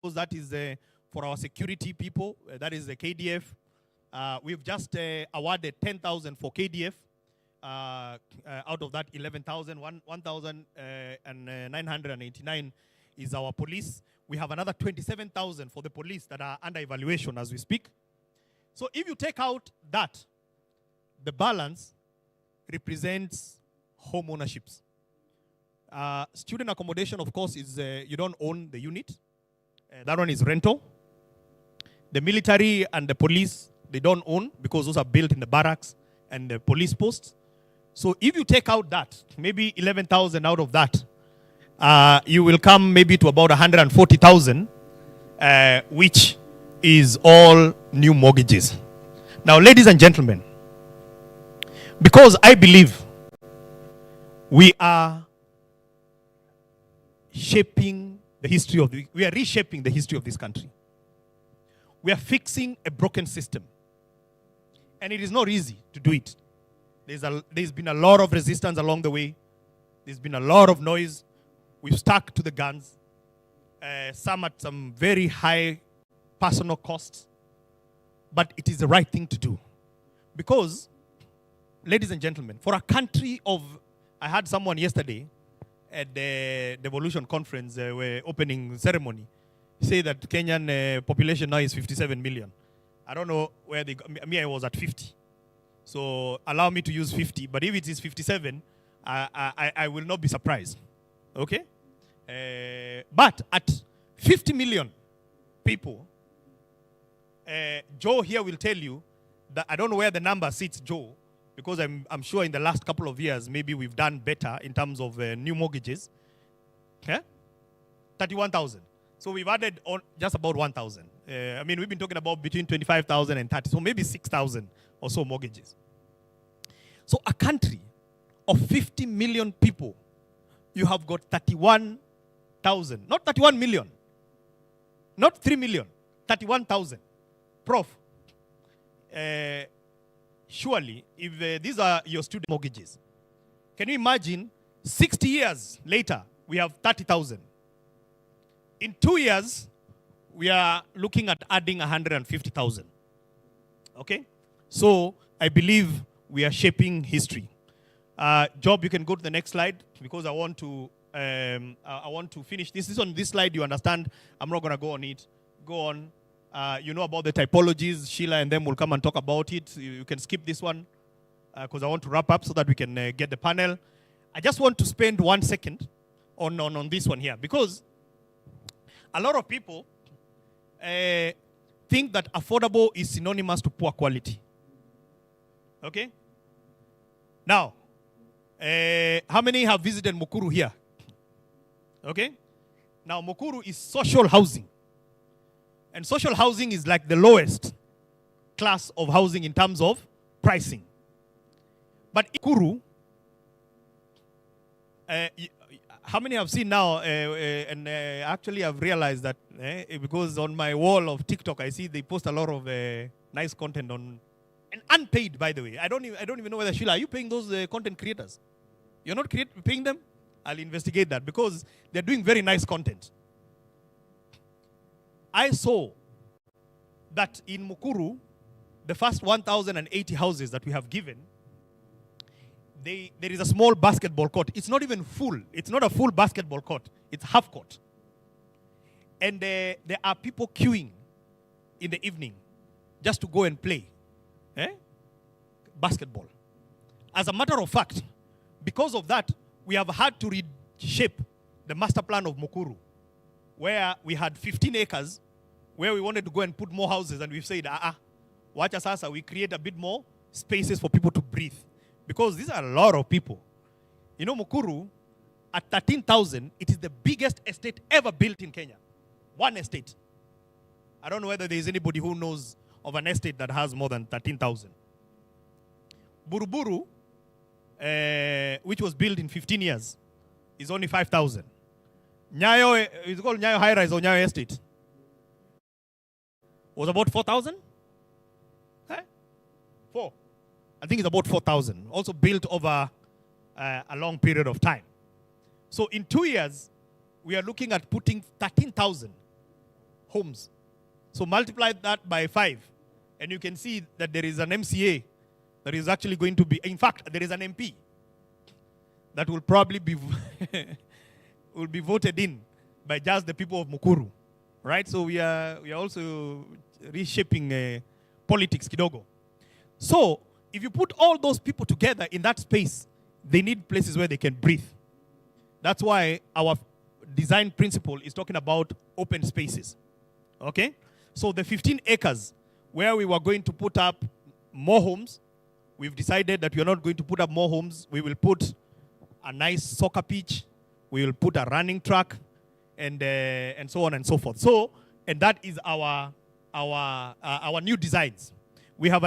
that is for our security people. That is the KDF. We've just awarded 10,000 for KDF. Out of that 11,000, 1,989 is our police. We have another 27,000 for the police that are under evaluation as we speak. So if you take out that, the balance represents home ownerships. Student accommodation, of course, is you don't own the unit. That one is rental. The military and the police, they don't own because those are built in the barracks and the police posts. So if you take out that, maybe 11,000 out of that, you will come maybe to about 140,000, which is all new mortgages. Now, ladies and gentlemen, because I believe we are reshaping the history of this country. We are fixing a broken system. And it is not easy to do it. There's been a lot of resistance along the way. There's been a lot of noise. We've stuck to the guns. Some at some very high personal costs. But it is the right thing to do. Because, ladies and gentlemen, for a country of... I had someone yesterday at the Devolution conference, opening ceremony, say that Kenyan population now is 57 million. I don't know where they got me. I was at 50. So allow me to use 50. But if it is 57, I will not be surprised. Okay? But at 50 million people, Joe here will tell you that I don't know where the number sits, Joe, because I'm sure in the last couple of years, maybe we've done better in terms of new mortgages. Okay? 31,000. So we've added on just about 1,000. I mean, we've been talking about between 25,000 and 30. So maybe 6,000 or so mortgages. So a country of 50 million people, you have got 31,000. Not 31 million. Not 3 million. 31,000. Prof, surely, if these are your student mortgages, can you imagine 60 years later, we have 30,000. In 2 years, we are looking at adding 150,000. Okay? So, I believe we are shaping history. Job, you can go to the next slide because I want to finish this. On this slide, you understand. I'm not going to go on it. Go on. You know about the typologies. Sheila and them will come and talk about it. You can skip this one because I want to wrap up so that we can get the panel. I just want to spend 1 second on this one here because a lot of people think that affordable is synonymous to poor quality. Okay? Now, how many have visited Mukuru here? Okay? Now, Mukuru is social housing. And social housing is like the lowest class of housing in terms of pricing. But in Mukuru, how many have seen now, and actually I've realized that because on my wall of TikTok, I see they post a lot of nice content on, and unpaid, by the way. I don't even know whether, Sheila, are you paying those content creators? You're not paying them? I'll investigate that because they're doing very nice content. I saw that in Mukuru, the first 1,080 houses that we have given, there is a small basketball court. It's not even full. It's not a full basketball court. It's half court. And there are people queuing in the evening just to go and play basketball. As a matter of fact, because of that, we have had to reshape the master plan of Mukuru, where we had 15 acres, where we wanted to go and put more houses, and we've said, watch us sasa, we create a bit more spaces for people to breathe. Because these are a lot of people. You know, Mukuru, at 13,000, it is the biggest estate ever built in Kenya. One estate. I don't know whether there is anybody who knows of an estate that has more than 13,000. Buruburu, which was built in 15 years, is only 5,000. Nyayo, it's called Nyayo High Rise or Nyayo Estate. Was about 4,000? Okay? 4. I think it's about 4,000. Also built over a long period of time. So in 2 years, we are looking at putting 13,000 homes. So multiply that by 5, and you can see that there is an MCA that is actually going to be, in fact, there is an MP that will probably be will be voted in by just the people of Mukuru, right? So we are also reshaping politics kidogo. So if you put all those people together in that space, they need places where they can breathe. That's why our design principle is talking about open spaces. Okay? So the 15 acres where we were going to put up more homes, we've decided that we are not going to put up more homes. We will put a nice soccer pitch. We will put a running track, and so on and so forth. So, and that is our new designs. We have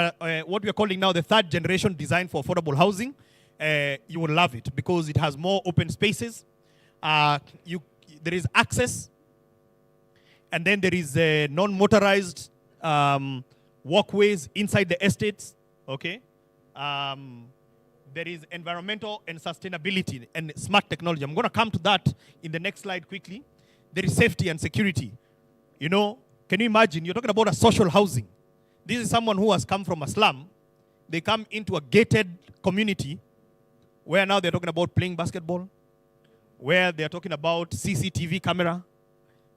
what we are calling now the 3rd generation design for affordable housing. You will love it because it has more open spaces. There is access, and then there is non-motorized walkways inside the estates. Okay, there is environmental and sustainability and smart technology. I'm going to come to that in the next slide quickly. There is safety and security. You know, can you imagine? You're talking about a social housing. This is someone who has come from a slum. They come into a gated community where now they're talking about playing basketball, where they're talking about CCTV camera.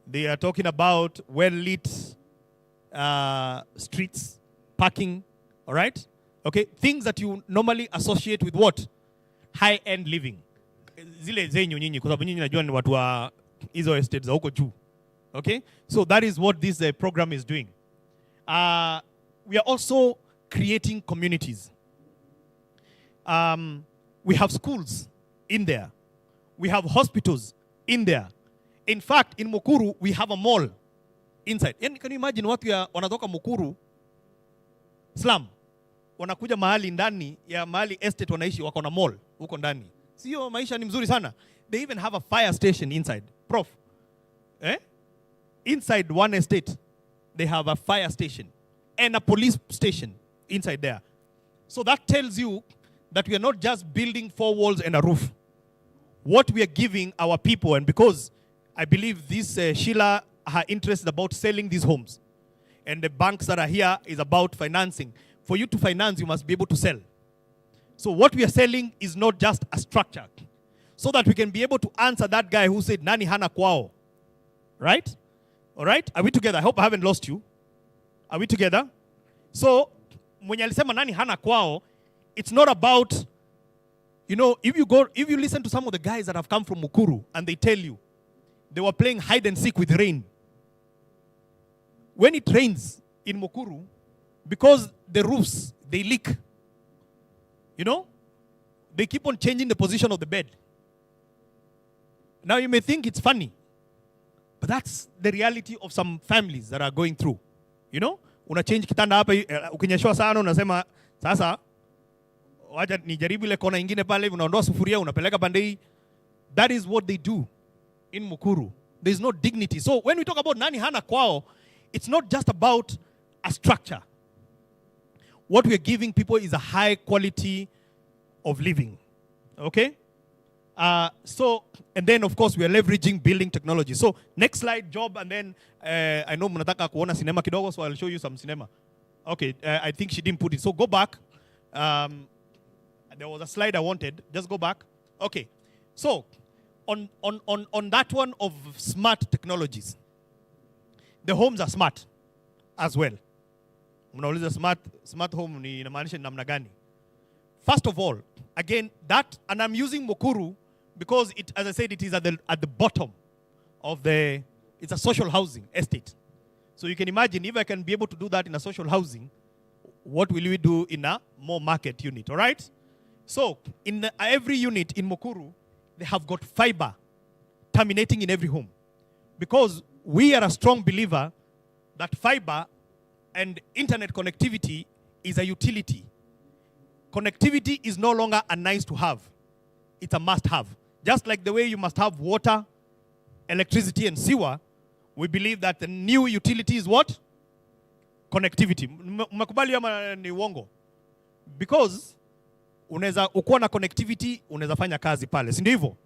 They are talking about well-lit streets, parking, all right? Okay, things that you normally associate with what? High-end living. Zile zenyu nyinyi, kwa sababu nyinyi najua ni watu wa hizo estates za huko juu. Okay? So that is what this program is doing. We are also creating communities. We have schools in there. We have hospitals in there. In fact, in Mukuru, we have a mall inside. And can you imagine watu wanatoka Mukuru slum, wanakuja mahali ndani ya mahali estate wanaishi, wako na mall huko ndani. Sio maisha ni mzuri sana. They even have a fire station inside. Prof. Inside one estate, they have a fire station and a police station inside there. So that tells you that we are not just building 4 walls and a roof. What we are giving our people, and because I believe this Sheila, her interest is about selling these homes, and the banks that are here is about financing. For you to finance, you must be able to sell. So what we are selling is not just a structure, so that we can be able to answer that guy who said, Nani hana kwao. Right? All right? Are we together? I hope I haven't lost you. Are we together? So, mwenye alisema nani hana kwao, it's not about, you know, if you listen to some of the guys that have come from Mukuru and they tell you they were playing hide and seek with rain. When it rains in Mukuru, because the roofs, they leak, you know, they keep on changing the position of the bed. Now you may think it's funny, but that's the reality of some families that are going through. You know, una change kitanda hapa, ukinyeshwa sana unasema sasa wacha nijaribu ile kona ingine pale, unaondoa sufuria unapeleka pande hii. That is what they do in Mukuru. There is no dignity. So when we talk about nani hana kwao, it's not just about a structure. What we are giving people is a high quality of living. Okay? And then of course we are leveraging building technology. So next slide, job, and then I know mnataka kuona cinema kidogo, so I'll show you some cinema. Okay, I think she didn't put it. So go back. There was a slide I wanted. Just go back. Okay. So on that one of smart technologies, the homes are smart as well. Mnauliza smart home ni inamaanisha namna gani? First of all, again, that, and I'm using Mukuru because it, as I said, it is at the bottom of it's a social housing estate. So you can imagine if I can be able to do that in a social housing, what will we do in a more market unit, all right? So in every unit in Mukuru, they have got fiber terminating in every home, because we are a strong believer that fiber and internet connectivity is a utility. Connectivity is no longer a nice to have. It's a must have. Just like the way you must have water, electricity, and sewer, we believe that the new utility is what? Connectivity. Mmekubali ama ni uongo? Because unaweza ukuwa na connectivity, unaweza fanya kazi pale, si ndio hivyo?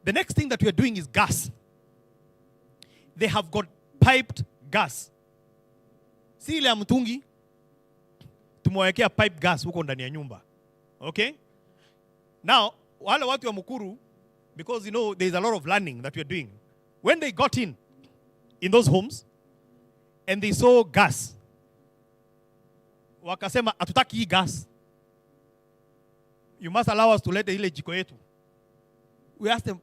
The next thing that we are doing is gas. They have got piped gas. Si ile ya mtungi, tumewekea pipe gas huko ndani ya nyumba. Okay? Now, wale watu wa Mukuru, because you know there's a lot of learning that we're doing. When they got in those homes and they saw gas, wakasema hatutaki hii gas. You must allow us to let ile jiko yetu. We asked them,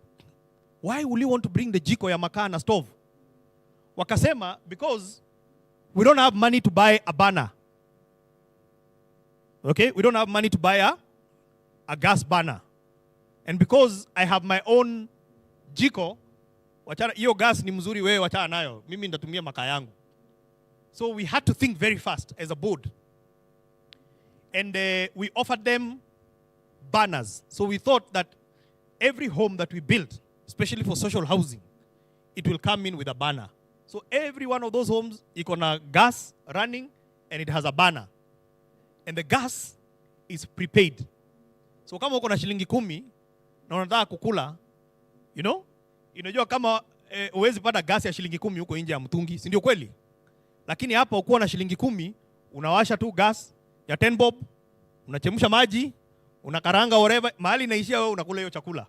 why will you want to bring the jiko ya makaa na stove? Wakasema, because we don't have money to buy a burner. Okay? We don't have money to buy a gas burner. And because I have my own jiko, wachana hiyo gas ni mzuri wewe wachana nayo. Mimi ndatumia makaa yangu. So we had to think very fast as a board. And we offered them burners. So we thought that every home that we built, especially for social housing, it will come in with a burner. So every one of those homes, iko na gas running and it has a burner. And the gas is prepaid. So kama uko na shilingi 10 na unataka kukula, you know, unajua kama uwezi pata gas ya shilingi 10 huko nje ya mtungi, si ndio kweli? Lakini hapa ukiwa na shilingi 10, unawasha tu gas ya 10 bob, unachemsha maji, unakaranga whatever, mahali inaishia wewe unakula hiyo chakula.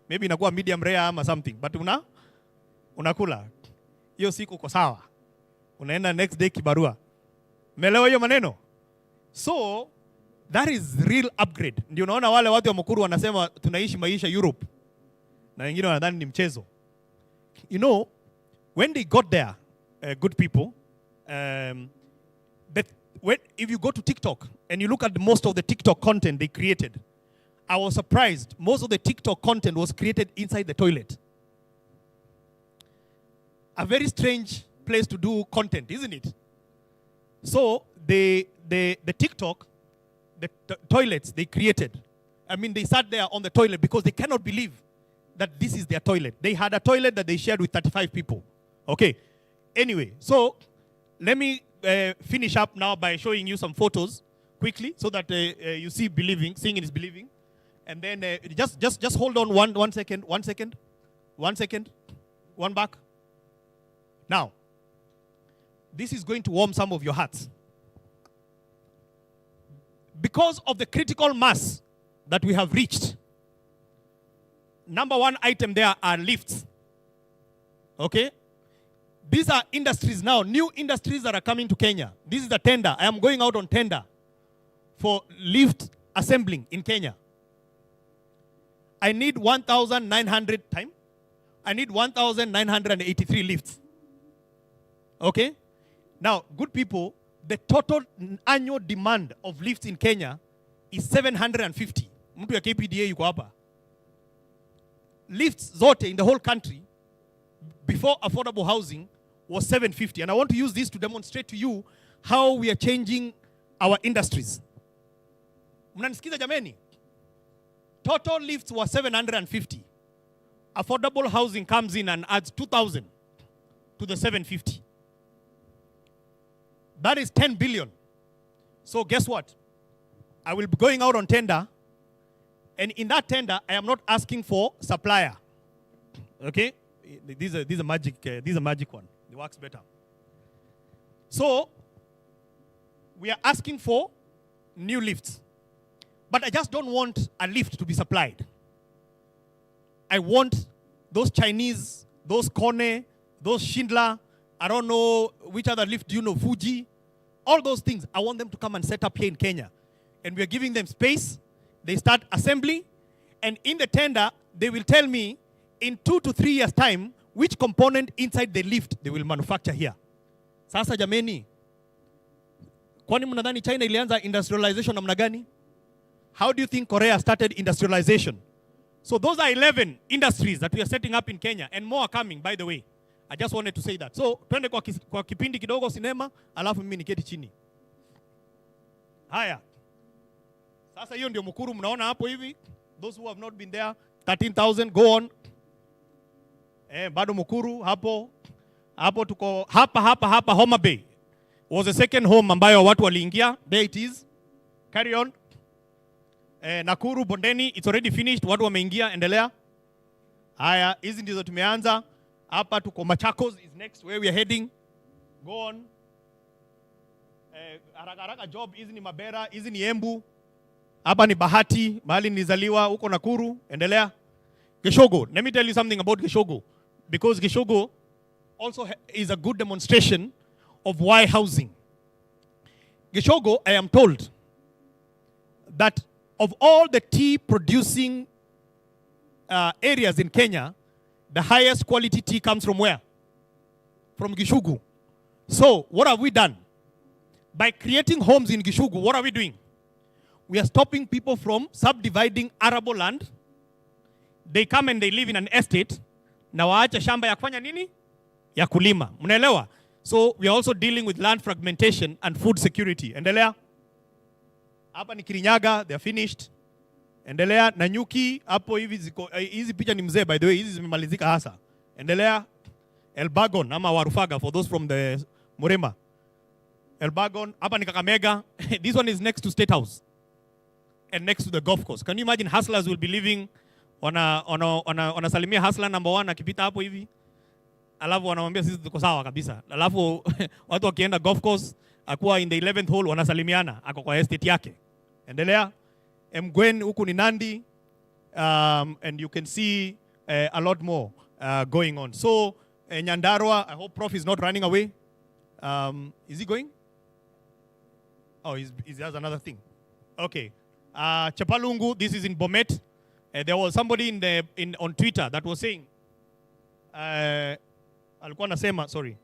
Maybe inakuwa medium rare ama something, but unakula. Hiyo siku uko sawa. Unaenda next day kibarua. Umeelewa hiyo maneno? So that is real upgrade. Ndio unaona wale watu wa Mukuru wanasema tunaishi maisha Europe. Na wengine wanadhani ni mchezo. You know, when they got there, good people, if you go to TikTok and you look at most of the TikTok content they created, I was surprised. Most of the TikTok content was created inside the toilet. A very strange place to do content, isn't it? So the TikTok, the toilets they created, I mean, they sat there on the toilet because they cannot believe that this is their toilet. They had a toilet that they shared with 35 people. Okay. Anyway, so let me finish up now by showing you some photos quickly so that you see believing, seeing is believing. And then just hold on one second, one back. Now, this is going to warm some of your hearts. Because of the critical mass that we have reached, number one item there are lifts. Okay? These are industries now, new industries that are coming to Kenya. This is the tender. I am going out on tender for lift assembling in Kenya. I need 1,900 time. I need 1,983 lifts. Okay? Now, good people, the total annual demand of lifts in Kenya is 750. Mtu ya KPDA yuko hapa. Lifts zote in the whole country before affordable housing was 750. And I want to use this to demonstrate to you how we are changing our industries. Mnanisikiza jameni? Total lifts were 750. Affordable housing comes in and adds 2,000 to the 750. That is 10 billion. So guess what? I will be going out on tender. And in that tender, I am not asking for supplier. Okay? This is a magic one. It works better. So, we are asking for new lifts. But I just don't want a lift to be supplied. I want those Chinese, those Kone, those Schindler, I don't know which other lift do you know, Fuji, all those things. I want them to come and set up here in Kenya. And we are giving them space. They start assembly. And in the tender, they will tell me in 2 to 3 years' time which component inside the lift they will manufacture here. Sasa jameni, kwani mnadhani China ilianza industrialization namna gani? How do you think Korea started industrialization? So those are 11 industries that we are setting up in Kenya, and more are coming, by the way. I just wanted to say that. So twende kwa kipindi kidogo sinema, alafu mimi niketi chini. Haya. Sasa hiyo ndio Mukuru mnaona hapo hivi. Those who have not been there, 13,000, go on. Bado Mukuru hapo. Hapo tuko hapa Homa Bay. Was the second home ambayo watu waliingia. There it is. Carry on. Nakuru, Bondeni, it's already finished. Watu wameingia, endelea. Haya, hizi ndizo tumeanza. Hapa tuko Machakos is next, where we are heading. Go on. Haraka job, hizi ni Mabera, hizi ni Embu. Hapa ni Bahati, mahali nilizaliwa huko Nakuru. Endelea. Geshogo, let me tell you something about Geshogo. Because Geshogo also is a good demonstration of why housing. Geshogo, I am told that of all the tea producing areas in Kenya, the highest quality tea comes from where? From Gishugu. So, what have we done? By creating homes in Gishugu, what are we doing? We are stopping people from subdividing arable land. They come and they live in an estate. Na waacha shamba ya kufanya nini? Ya kulima. Mnaelewa? So, we are also dealing with land fragmentation and food security. Endelea. Hapa ni Kirinyaga, they are finished. Endelea. Nanyuki, hapo hivi ziko, hizi picha ni mzee by the way, hizi zimemalizika hasa. Endelea. Elbagon, ama Warufaga, for those from the Murema. Elbagon, hapa ni Kakamega. This one is next to State House. And next to the golf course. Can you imagine hustlers will be living wanasalimia hustler number 1 akipita hapo hivi. Alafu wanamwambia sisi tuko sawa kabisa. Alafu watu wakienda golf course, akuwa in the 11th hole wanasalimiana, ako kwa estate yake. Endelea. Mgwen huku ni Nandi. And you can see a lot more going on. So, Nyandarua, I hope Prof is not running away. Is he going? Oh, he has another thing. Okay. Chapalungu, this is in Bomet. There was somebody on Twitter that was saying, alikuwa anasema, sorry,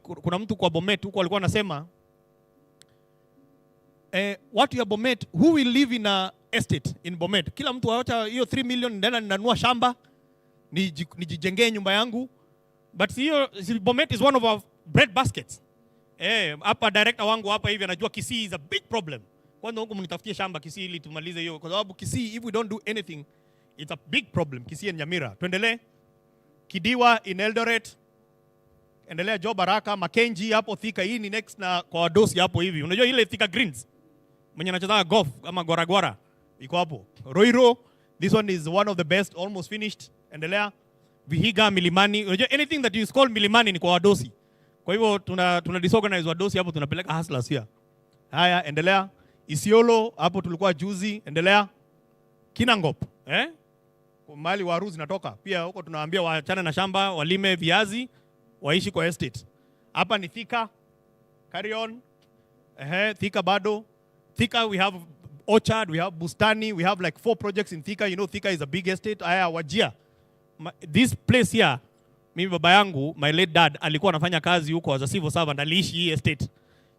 kuna mtu kwa Bomet huko alikuwa anasema, watu ya Bomet, who will live in a estate in Bomet? Kila mtu awacha hiyo 3 million ndena ninanua shamba, nijijengee nyumba yangu. But hiyo Bomet is one of our bread baskets. Hapa director wangu hapa hivi anajua Kisii is a big problem. Kwanza huko mnitafutie shamba Kisii ili tumalize hiyo, kwa sababu Kisii, if we don't do anything, it's a big problem. Kisii and Nyamira. Tuendelee. Kidiwa in Eldoret. Endelea. Job Baraka, Mackenzie hapo Thika. Hii ni next na kwa Wadosi hapo hivi. Unajua ile Thika Greens mwenye anacheza golf ama Goragora iko hapo. Roiro, this one is one of the best, almost finished. Endelea. Vihiga, Milimani. Unajua anything that is called Milimani ni kwa Wadosi. Kwa hivyo tuna disorganize Wadosi hapo, tunapeleka hustlers here. Haya, endelea. Isiolo hapo tulikuwa juzi. Endelea. Kinangop, mahali waru zinatoka. Pia huko tunawaambia waachane na shamba, walime viazi, waishi kwa estate. Hapa ni Thika. Carry on. Thika bado. Thika we have Orchard, we have Bustani, we have like 4 projects in Thika. You know Thika is a big estate. Haya, Wajia. This place here, mimi baba yangu, my late dad, alikuwa anafanya kazi huko as a civil servant, aliishi hii estate.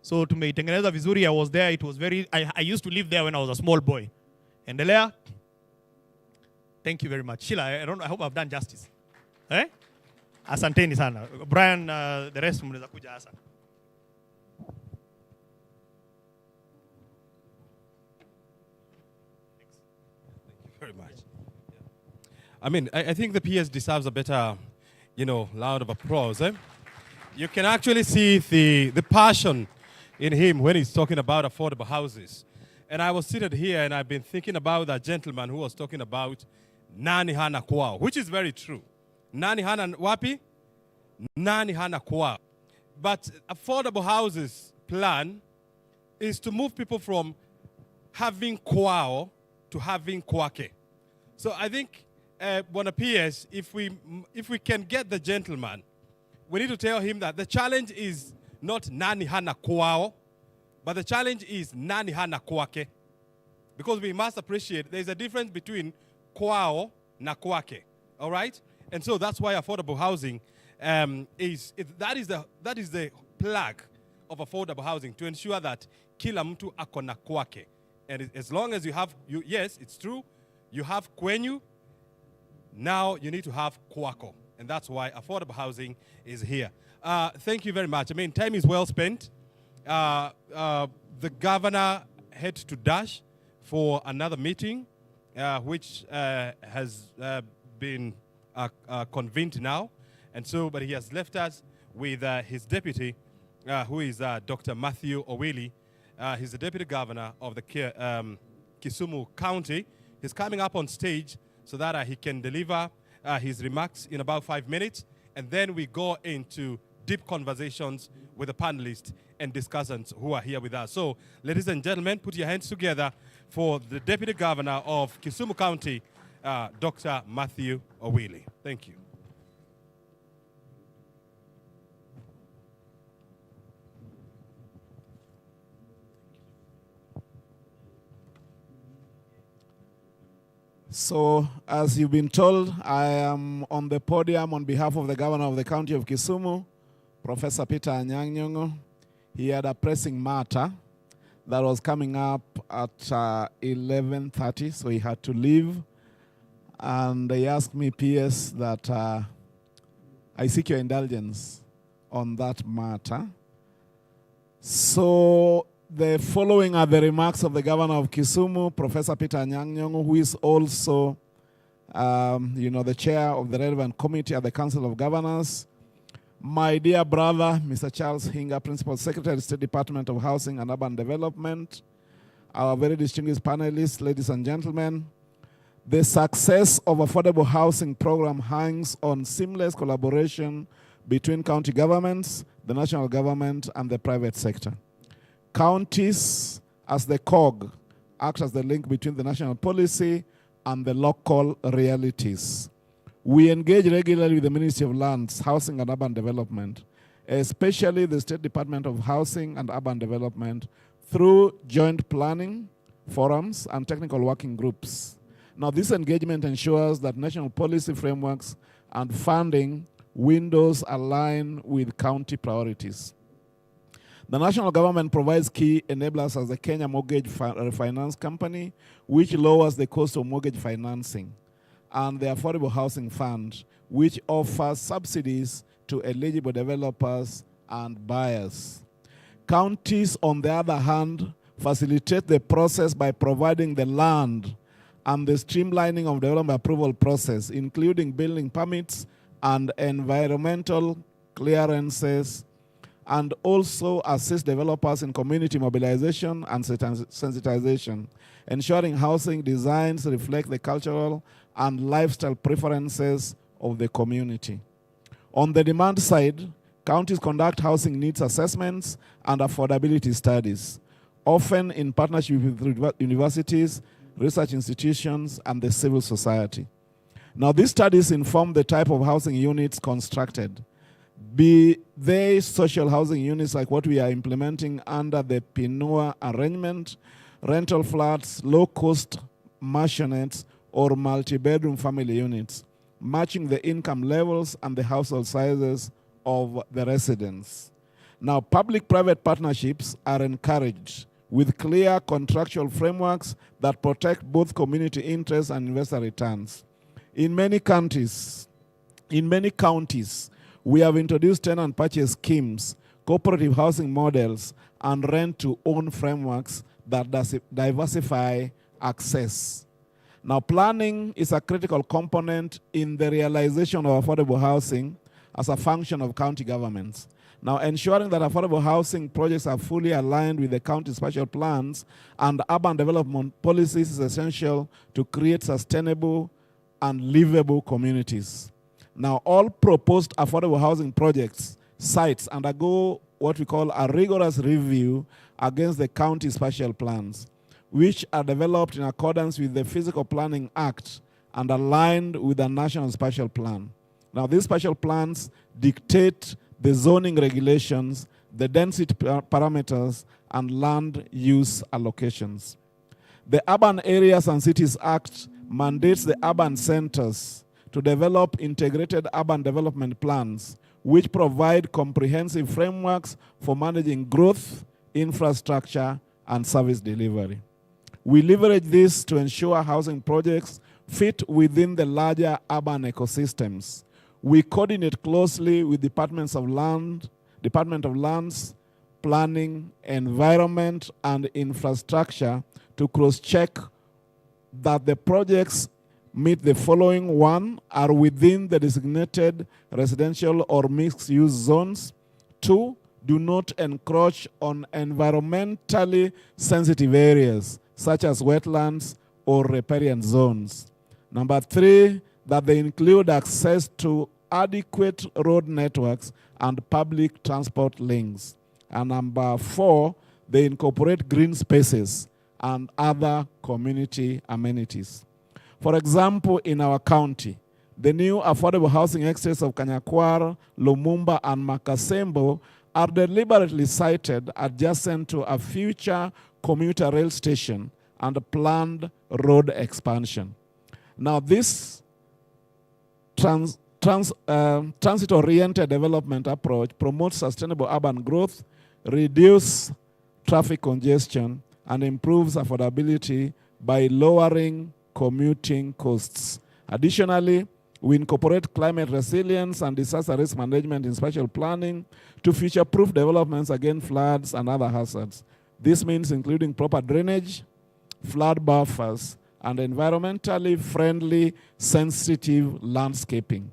So tumeitengeneza vizuri. I was there. It was very, I used to live there when I was a small boy. Endelea. Thank you very much. Sheila, I hope I've done justice. Asanteni sana. Brian, the rest mnaweza kuja hasa. Thank you very much. I mean, I think the PS deserves a better, round of applause. You can actually see the passion in him when he's talking about affordable houses. And I was seated here and I've been thinking about that gentleman who was talking about nani hana kwao, which is very true. Nani hana wapi? Nani hana kwao. But affordable houses plan is to move people from having kwao to having kwake. So I think, Bwana PS, if we can get the gentleman, we need to tell him that the challenge is not nani hana kwao, but the challenge is nani hana kwake. Because we must appreciate there's a difference between kwao na kwake. All right? And so that's why affordable housing that is the plug of affordable housing, to ensure that kila mtu ako na kwake. And as long as yes, it's true, you have kwenyu, now you need to have kwako. And that's why affordable housing is here. Thank you very much. I mean, time is well spent. The governor had to dash for another meeting, which has been convened now. And so, but he has left us with his deputy, who is Dr. Matthew Owili. He's the deputy governor of the Kisumu County. He's coming up on stage so that he can deliver his remarks in about 5 minutes. And then we go into deep conversations with the panelists and discussants who are here with us. So, ladies and gentlemen, put your hands together for the Deputy Governor of Kisumu County, Dr. Matthew Owili. Thank you. So, as you've been told, I am on the podium on behalf of the Governor of the County of Kisumu, Professor Peter Anyang' Nyong'o. He had a pressing matter that was coming up at 11:30, so he had to leave. And he asked me, PS, that I seek your indulgence on that matter. So, the following are the remarks of the Governor of Kisumu, Professor Peter Anyang' Nyong'o, who is also, the chair of the relevant committee at the Council of Governors. My dear brother, Mr. Charles Hinga, Principal Secretary, State Department of Housing and Urban Development. Our very distinguished panelists, ladies and gentlemen. The success of affordable housing program hangs on seamless collaboration between county governments, the national government, and the private sector. Counties, as the cog, act as the link between the national policy and the local realities. We engage regularly with the Ministry of Lands, Housing and Urban Development, especially the State Department of Housing and Urban Development, through joint planning, forums, and technical working groups. Now, this engagement ensures that national policy frameworks and funding windows align with county priorities. The national government provides key enablers as the Kenya Mortgage Finance Company, which lowers the cost of mortgage financing, and the Affordable Housing Fund, which offers subsidies to eligible developers and buyers. Counties, on the other hand, facilitate the process by providing the land and the streamlining of development approval process, including building permits and environmental clearances, and also assist developers in community mobilization and sensitization, ensuring housing designs reflect the cultural and lifestyle preferences of the community. On the demand side, counties conduct housing needs assessments and affordability studies, often in partnership with universities, research institutions, and the civil society. Now, these studies inform the type of housing units constructed, be they social housing units like what we are implementing under the PINUA arrangement, rental flats, low-cost mansionettes, or multi-bedroom family units, matching the income levels and the household sizes of the residents. Now, public-private partnerships are encouraged with clear contractual frameworks that protect both community interests and investor returns. In many counties, we have introduced tenant purchase schemes, cooperative housing models, and rent-to-own frameworks that diversify access. Now, planning is a critical component in the realization of affordable housing as a function of county governments. Now, ensuring that affordable housing projects are fully aligned with the county spatial plans and urban development policies is essential to create sustainable and livable communities. Now, all proposed affordable housing projects sites undergo what we call a rigorous review against the county spatial plans, which are developed in accordance with the Physical Planning Act and aligned with the National Spatial Plan. Now, these spatial plans dictate the zoning regulations, the density parameters, and land use allocations. The Urban Areas and Cities Act mandates the urban centers to develop integrated urban development plans, which provide comprehensive frameworks for managing growth, infrastructure, and service delivery. We leverage this to ensure housing projects fit within the larger urban ecosystems. We coordinate closely with Department of Lands, Planning, Environment, and Infrastructure to cross-check that the projects meet the following: one, are within the designated residential or mixed-use zones; two, do not encroach on environmentally sensitive areas, such as wetlands or riparian zones; number three, that they include access to adequate road networks and public transport links. And number 4, they incorporate green spaces and other community amenities. For example, in our county, the new affordable housing estates of Kanyakwar, Lumumba, and Makasembo are deliberately sited adjacent to a future commuter rail station and a planned road expansion. Now, this transit-oriented development approach promotes sustainable urban growth, reduces traffic congestion, and improves affordability by lowering commuting costs. Additionally, we incorporate climate resilience and disaster risk management in spatial planning to future-proof developments against floods and other hazards. This means including proper drainage, flood buffers, and environmentally friendly, sensitive landscaping.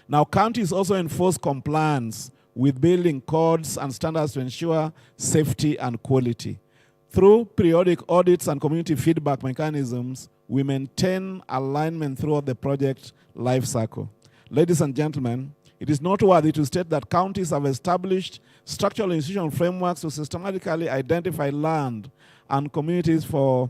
Now, counties also enforce compliance with building codes and standards to ensure safety and quality. Through periodic audits and community feedback mechanisms, we maintain alignment throughout the project life cycle. Ladies and gentlemen, it is noteworthy to state that counties have established structural institutional frameworks to systematically identify land and communities for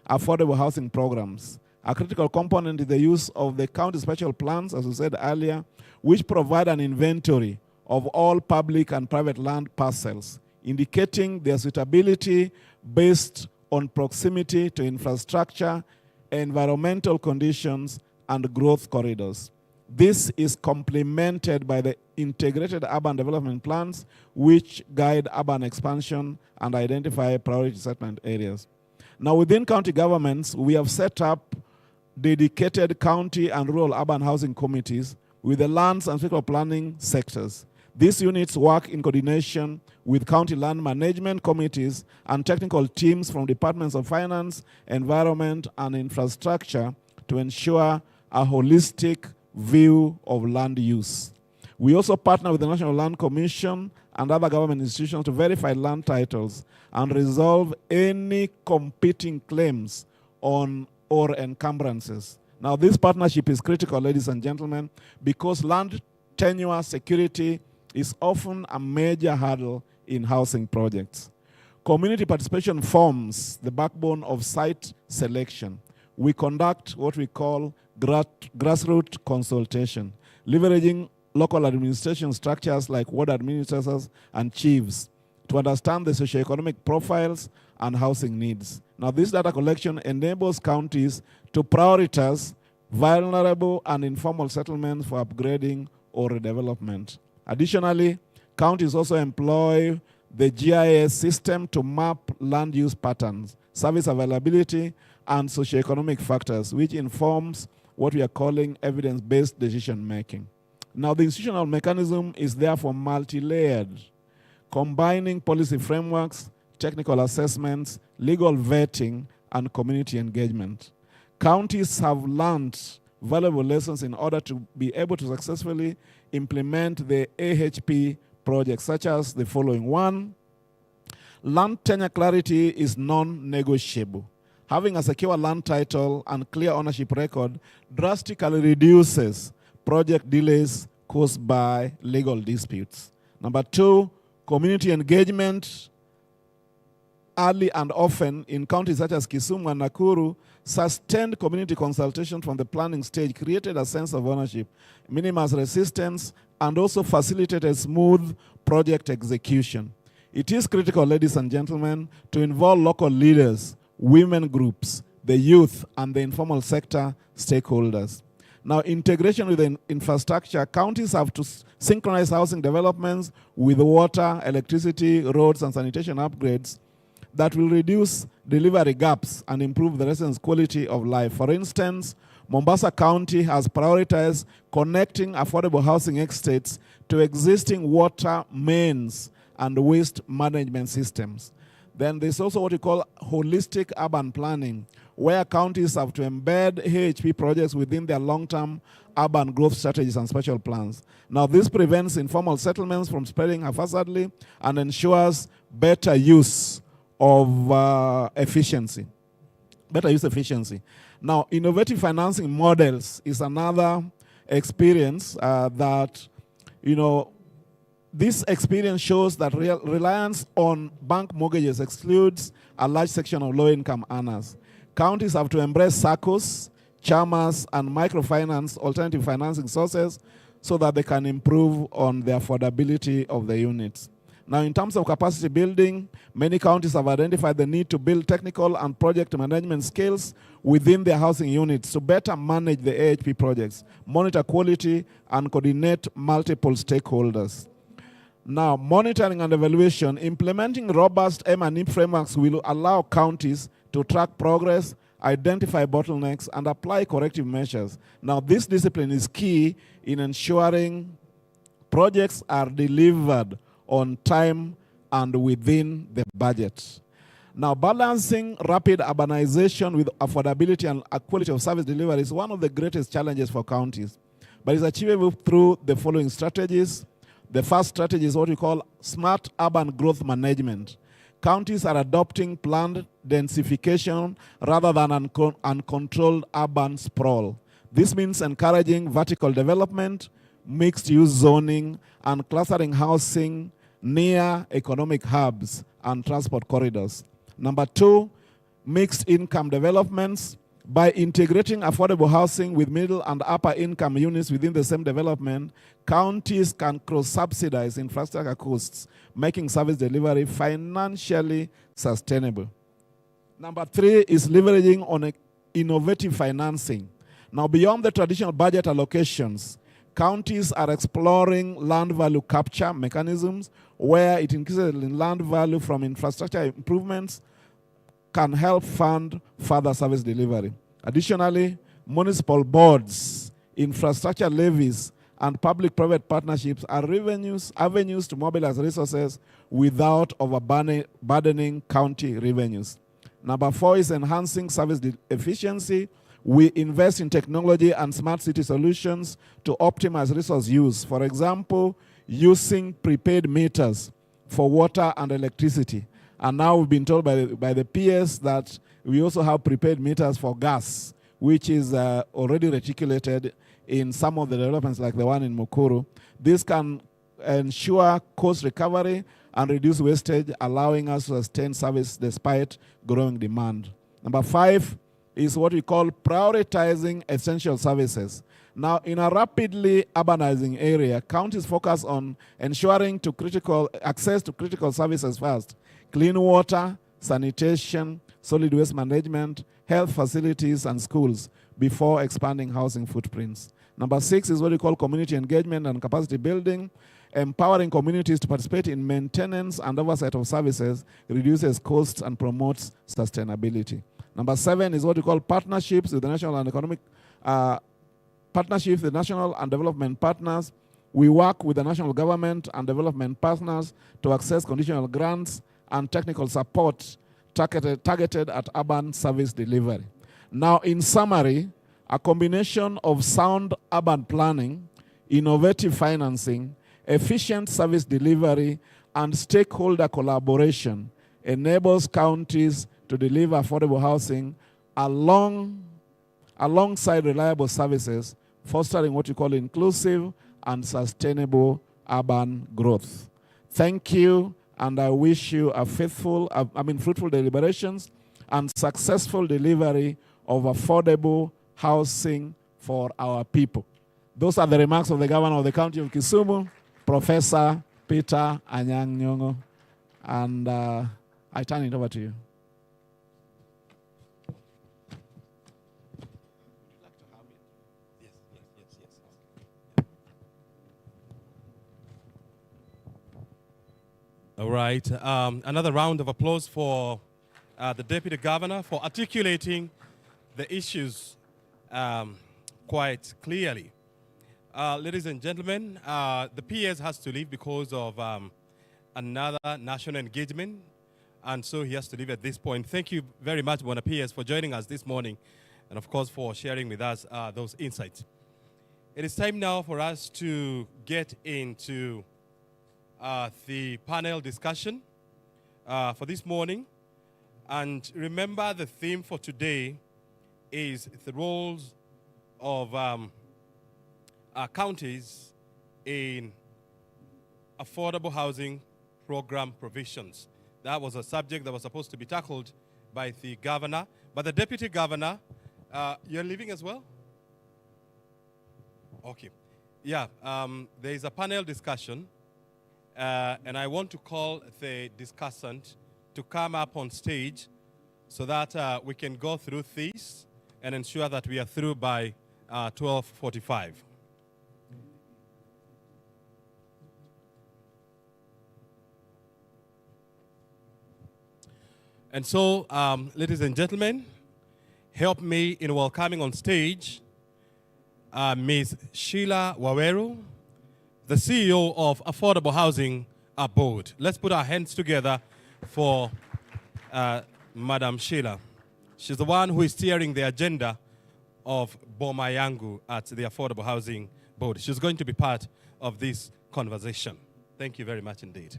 affordable housing programs. A critical component is the use of the county special plans, as we said earlier, which provide an inventory of all public and private land parcels, indicating their suitability based on proximity to infrastructure, environmental conditions, and growth corridors. This is complemented by the integrated urban development plans, which guide urban expansion and identify priority settlement areas. Now, within county governments, we have set up dedicated county and rural urban housing committees with the lands and physical planning sectors. These units work in coordination with county land management committees and technical teams from departments of finance, environment, and infrastructure to ensure a holistic view of land use. We also partner with the National Land Commission and other government institutions to verify land titles and resolve any competing claims on or encumbrances. Now, this partnership is critical, ladies and gentlemen, because land tenure security is often a major hurdle in housing projects. Community participation forms the backbone of site selection. We conduct what we call grassroots consultation, leveraging local administration structures like ward administrators and chiefs to understand the socioeconomic profiles and housing needs. Now, this data collection enables counties to prioritize vulnerable and informal settlements for upgrading or redevelopment. Additionally, counties also employ the GIS system to map land use patterns, service availability, and socioeconomic factors, which informs what we are calling evidence-based decision-making. Now, the institutional mechanism is therefore multi-layered, combining policy frameworks, technical assessments, legal vetting, and community engagement. Counties have learned valuable lessons in order to be able to successfully implement the AHP projects, such as the following. 1, land tenure clarity is non-negotiable. Having a secure land title and clear ownership record drastically reduces project delays caused by legal disputes. Number 2, community engagement. Early and often in counties such as Kisumu and Nakuru, sustained community consultation from the planning stage created a sense of ownership, minimized resistance, and also facilitated smooth project execution. It is critical, ladies and gentlemen, to involve local leaders, women groups, the youth, and the informal sector stakeholders. Now, integration with the infrastructure, counties have to synchronize housing developments with water, electricity, roads, and sanitation upgrades that will reduce delivery gaps and improve the residents' quality of life. For instance, Mombasa County has prioritized connecting affordable housing estates to existing water mains and waste management systems. Then there's also what we call holistic urban planning, where counties have to embed AHP projects within their long-term urban growth strategies and special plans. Now, this prevents informal settlements from spreading haphazardly and ensures better use of efficiency. Better use efficiency. Now, innovative financing models is another experience that, this experience shows that reliance on bank mortgages excludes a large section of low-income earners. Counties have to embrace SACCOs, CHAMAs, and microfinance alternative financing sources so that they can improve on the affordability of the units. Now, in terms of capacity building, many counties have identified the need to build technical and project management skills within their housing units to better manage the AHP projects, monitor quality, and coordinate multiple stakeholders. Now, monitoring and evaluation, implementing robust M&E frameworks will allow counties to track progress, identify bottlenecks, and apply corrective measures. Now, this discipline is key in ensuring projects are delivered on time and within the budget. Now, balancing rapid urbanization with affordability and quality of service delivery is one of the greatest challenges for counties, but it's achievable through the following strategies. The first strategy is what we call smart urban growth management. Counties are adopting planned densification rather than uncontrolled urban sprawl. This means encouraging vertical development, mixed-use zoning, and clustering housing near economic hubs and transport corridors. Number two, mixed income developments. By integrating affordable housing with middle and upper income units within the same development, counties can cross-subsidize infrastructure costs, making service delivery financially sustainable. Number three is leveraging on innovative financing. Now, beyond the traditional budget allocations, counties are exploring land value capture mechanisms where it increases land value from infrastructure improvements can help fund further service delivery. Additionally, municipal boards, infrastructure levies, and public-private partnerships are avenues to mobilize resources without overburdening county revenues. Number four is enhancing service efficiency. We invest in technology and smart city solutions to optimize resource use. For example, using prepaid meters for water and electricity. And now we've been told by the PS that we also have prepaid meters for gas, which is already reticulated in some of the developments like the one in Mukuru. This can ensure cost recovery and reduce wastage, allowing us to sustain service despite growing demand. Number five is what we call prioritizing essential services. Now, in a rapidly urbanizing area, counties focus on ensuring access to critical services first. Clean water, sanitation, solid waste management, health facilities, and schools before expanding housing footprints. Number six is what we call community engagement and capacity building. Empowering communities to participate in maintenance and oversight of services reduces costs and promotes sustainability. Number seven is what we call partnerships with the national and economic partnerships with national and development partners. We work with the national government and development partners to access conditional grants and technical support targeted at urban service delivery. Now, in summary, a combination of sound urban planning, innovative financing, efficient service delivery, and stakeholder collaboration enables counties to deliver affordable housing alongside reliable services, fostering what we call inclusive and sustainable urban growth. Thank you, and I wish you a fruitful deliberations and successful delivery of affordable housing for our people. Those are the remarks of the Governor of the County of Kisumu, Professor Peter Anyang' Nyong'o, and I turn it over to you. All right. Another round of applause for the Deputy Governor for articulating the issues quite clearly. Ladies and gentlemen, the PS has to leave because of another national engagement, and so he has to leave at this point. Thank you very much, Bona PS, for joining us this morning, and of course for sharing with us those insights. It is time now for us to get into the panel discussion for this morning. And remember, the theme for today is the roles of counties in affordable housing program provisions. That was a subject that was supposed to be tackled by the governor. But the deputy governor, you're leaving as well? Okay. Yeah, there is a panel discussion, and I want to call the discussant to come up on stage so that we can go through these and ensure that we are through by 12:45. And so, ladies and gentlemen, help me in welcoming on stage Ms. Sheila Waweru, the CEO of Affordable Housing Board. Let's put our hands together for Madam Sheila. She's the one who is steering the agenda of Boma Yangu at the Affordable Housing Board. She's going to be part of this conversation. Thank you very much indeed.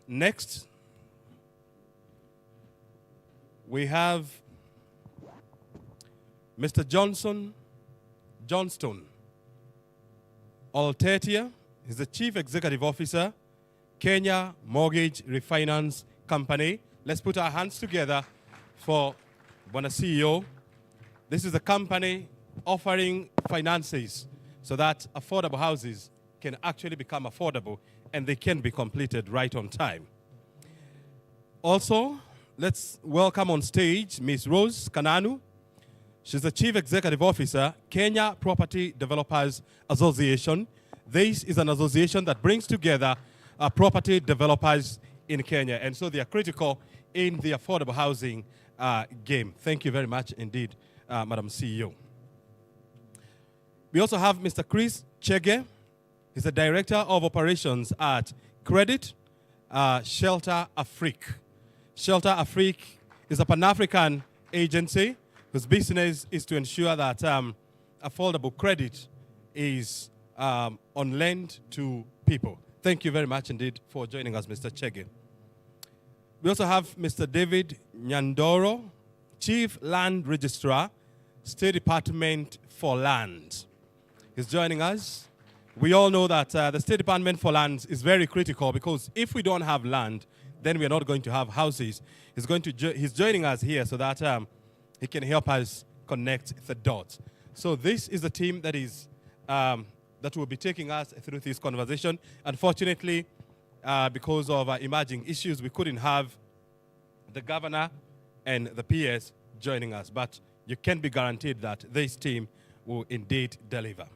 Next, we have Mr. Johnston Oltetia. He's the Chief Executive Officer, Kenya Mortgage Refinance Company. Let's put our hands together for Bwana CEO. This is a company offering finances so that affordable houses can actually become affordable and they can be completed right on time. Also, let's welcome on stage Ms. Rose Kananu. She's the Chief Executive Officer, Kenya Property Developers Association. This is an association that brings together property developers in Kenya, and so they are critical in the affordable housing game. Thank you very much indeed, Madam CEO. We also have Mr. Chris Chege. He's the Director of Operations at Credit Shelter Afrique. Shelter Afrique is a Pan-African agency whose business is to ensure that affordable credit is on lend to people. Thank you very much indeed for joining us, Mr. Chege. We also have Mr. David Nyandoro, Chief Land Registrar, State Department for Land. He's joining us. We all know that the State Department for Lands is very critical because if we don't have land, then we are not going to have houses. He's joining us here so that he can help us connect the dots. So this is the team that is that will be taking us through this conversation. Unfortunately, because of emerging issues, we couldn't have the governor and the PS joining us. But you can be guaranteed that this team will indeed deliver.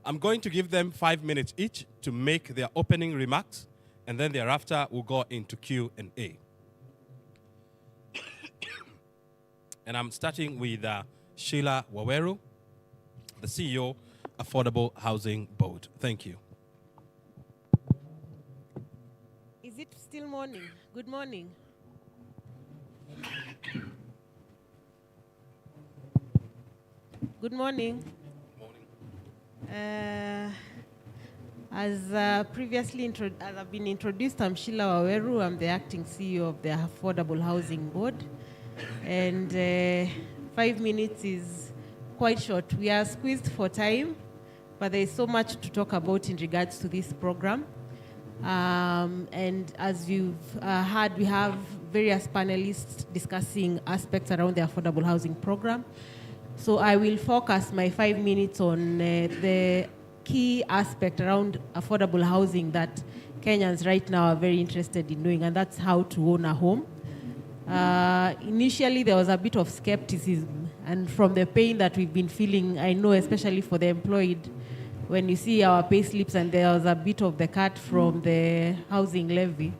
I'm going to give them 5 minutes each to make their opening remarks, and then thereafter we'll go into Q&A. And I'm starting with Sheila Waweru, the CEO, Affordable Housing Board. Thank you. Is it still morning? Good morning. Good morning. As previously as I've been introduced, I'm Sheila Waweru. I'm the acting CEO of the Affordable Housing Board. And 5 minutes is quite short. We are squeezed for time, but there is so much to talk about in regards to this program. And as you've heard, we have various panelists discussing aspects around the affordable housing program. So I will focus my 5 minutes on the key aspect around affordable housing that Kenyans right now are very interested in doing, and that's how to own a home. Initially, there was a bit of skepticism, and from the pain that we've been feeling, I know especially for the employed, when you see our pay slips and there was a bit of the cut from the housing levy,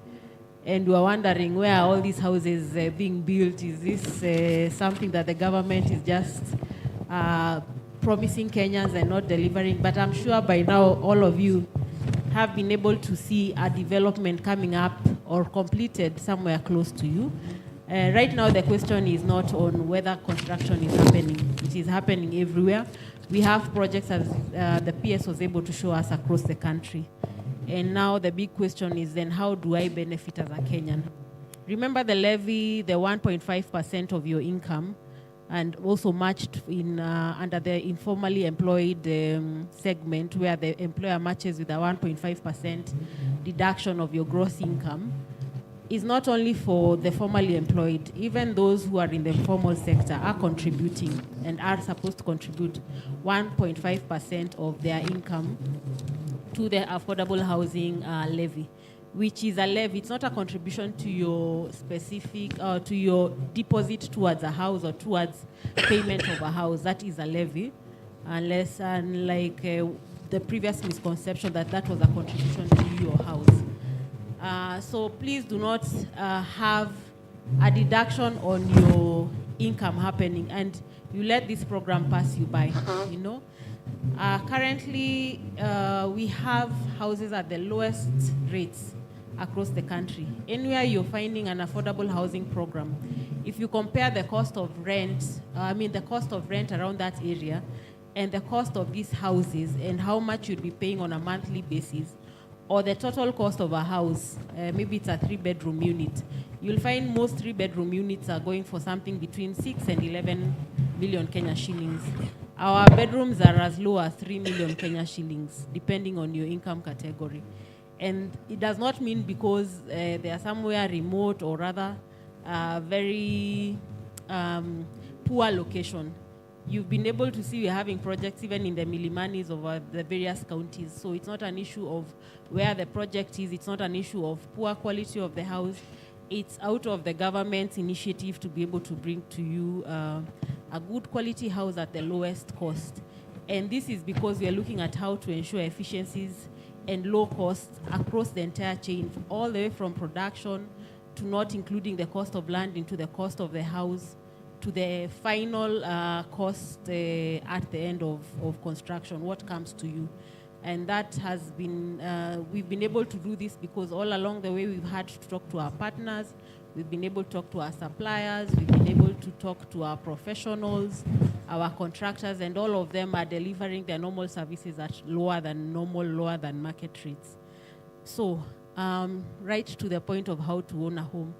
and we are wondering where are all these houses being built. Is this something that the government is just promising Kenyans and not delivering? But I'm sure by now all of you have been able to see a development coming up or completed somewhere close to you. Right now the question is not on whether construction is happening. It is happening everywhere. We have projects, as the PS was able to show us, across the country. And now the big question is then, how do I benefit as a Kenyan? Remember the levy, the 1.5% of your income and also matched in under the informally employed segment, where the employer matches with a 1.5% deduction of your gross income, is not only for the formally employed. Even those who are in the formal sector are contributing and are supposed to contribute 1.5% of their income to the affordable housing levy, which is a levy. It's not a contribution to your specific, to your deposit towards a house or towards payment of a house. That is a levy, unless, unlike the previous misconception that that was a contribution to your house. So please do not have a deduction on your income happening and you let this program pass you by, you know. Currently, we have houses at the lowest rates across the country. Anywhere you're finding an affordable housing program, if you compare the cost of rent, the cost of rent around that area and the cost of these houses and how much you'd be paying on a monthly basis, or the total cost of a house, maybe it's a 3-bedroom unit, you'll find most 3-bedroom units are going for something between 6 and 11 million Kenya shillings. Our bedrooms are as low as 3 million Kenya shillings, depending on your income category. And it does not mean because they are somewhere remote or rather very poor location. You've been able to see we're having projects even in the Milimanis of the various counties. So it's not an issue of where the project is. It's not an issue of poor quality of the house. It's out of the government's initiative to be able to bring to you a good quality house at the lowest cost. And this is because we are looking at how to ensure efficiencies and low costs across the entire chain, all the way from production to not including the cost of land into the cost of the house, to the final cost at the end of construction, what comes to you. And that has been, we've been able to do this because all along the way we've had to talk to our partners, we've been able to talk to our suppliers, we've been able to talk to our professionals, our contractors, and all of them are delivering their normal services at lower than normal, lower than market rates. So, right to the point of how to own a home.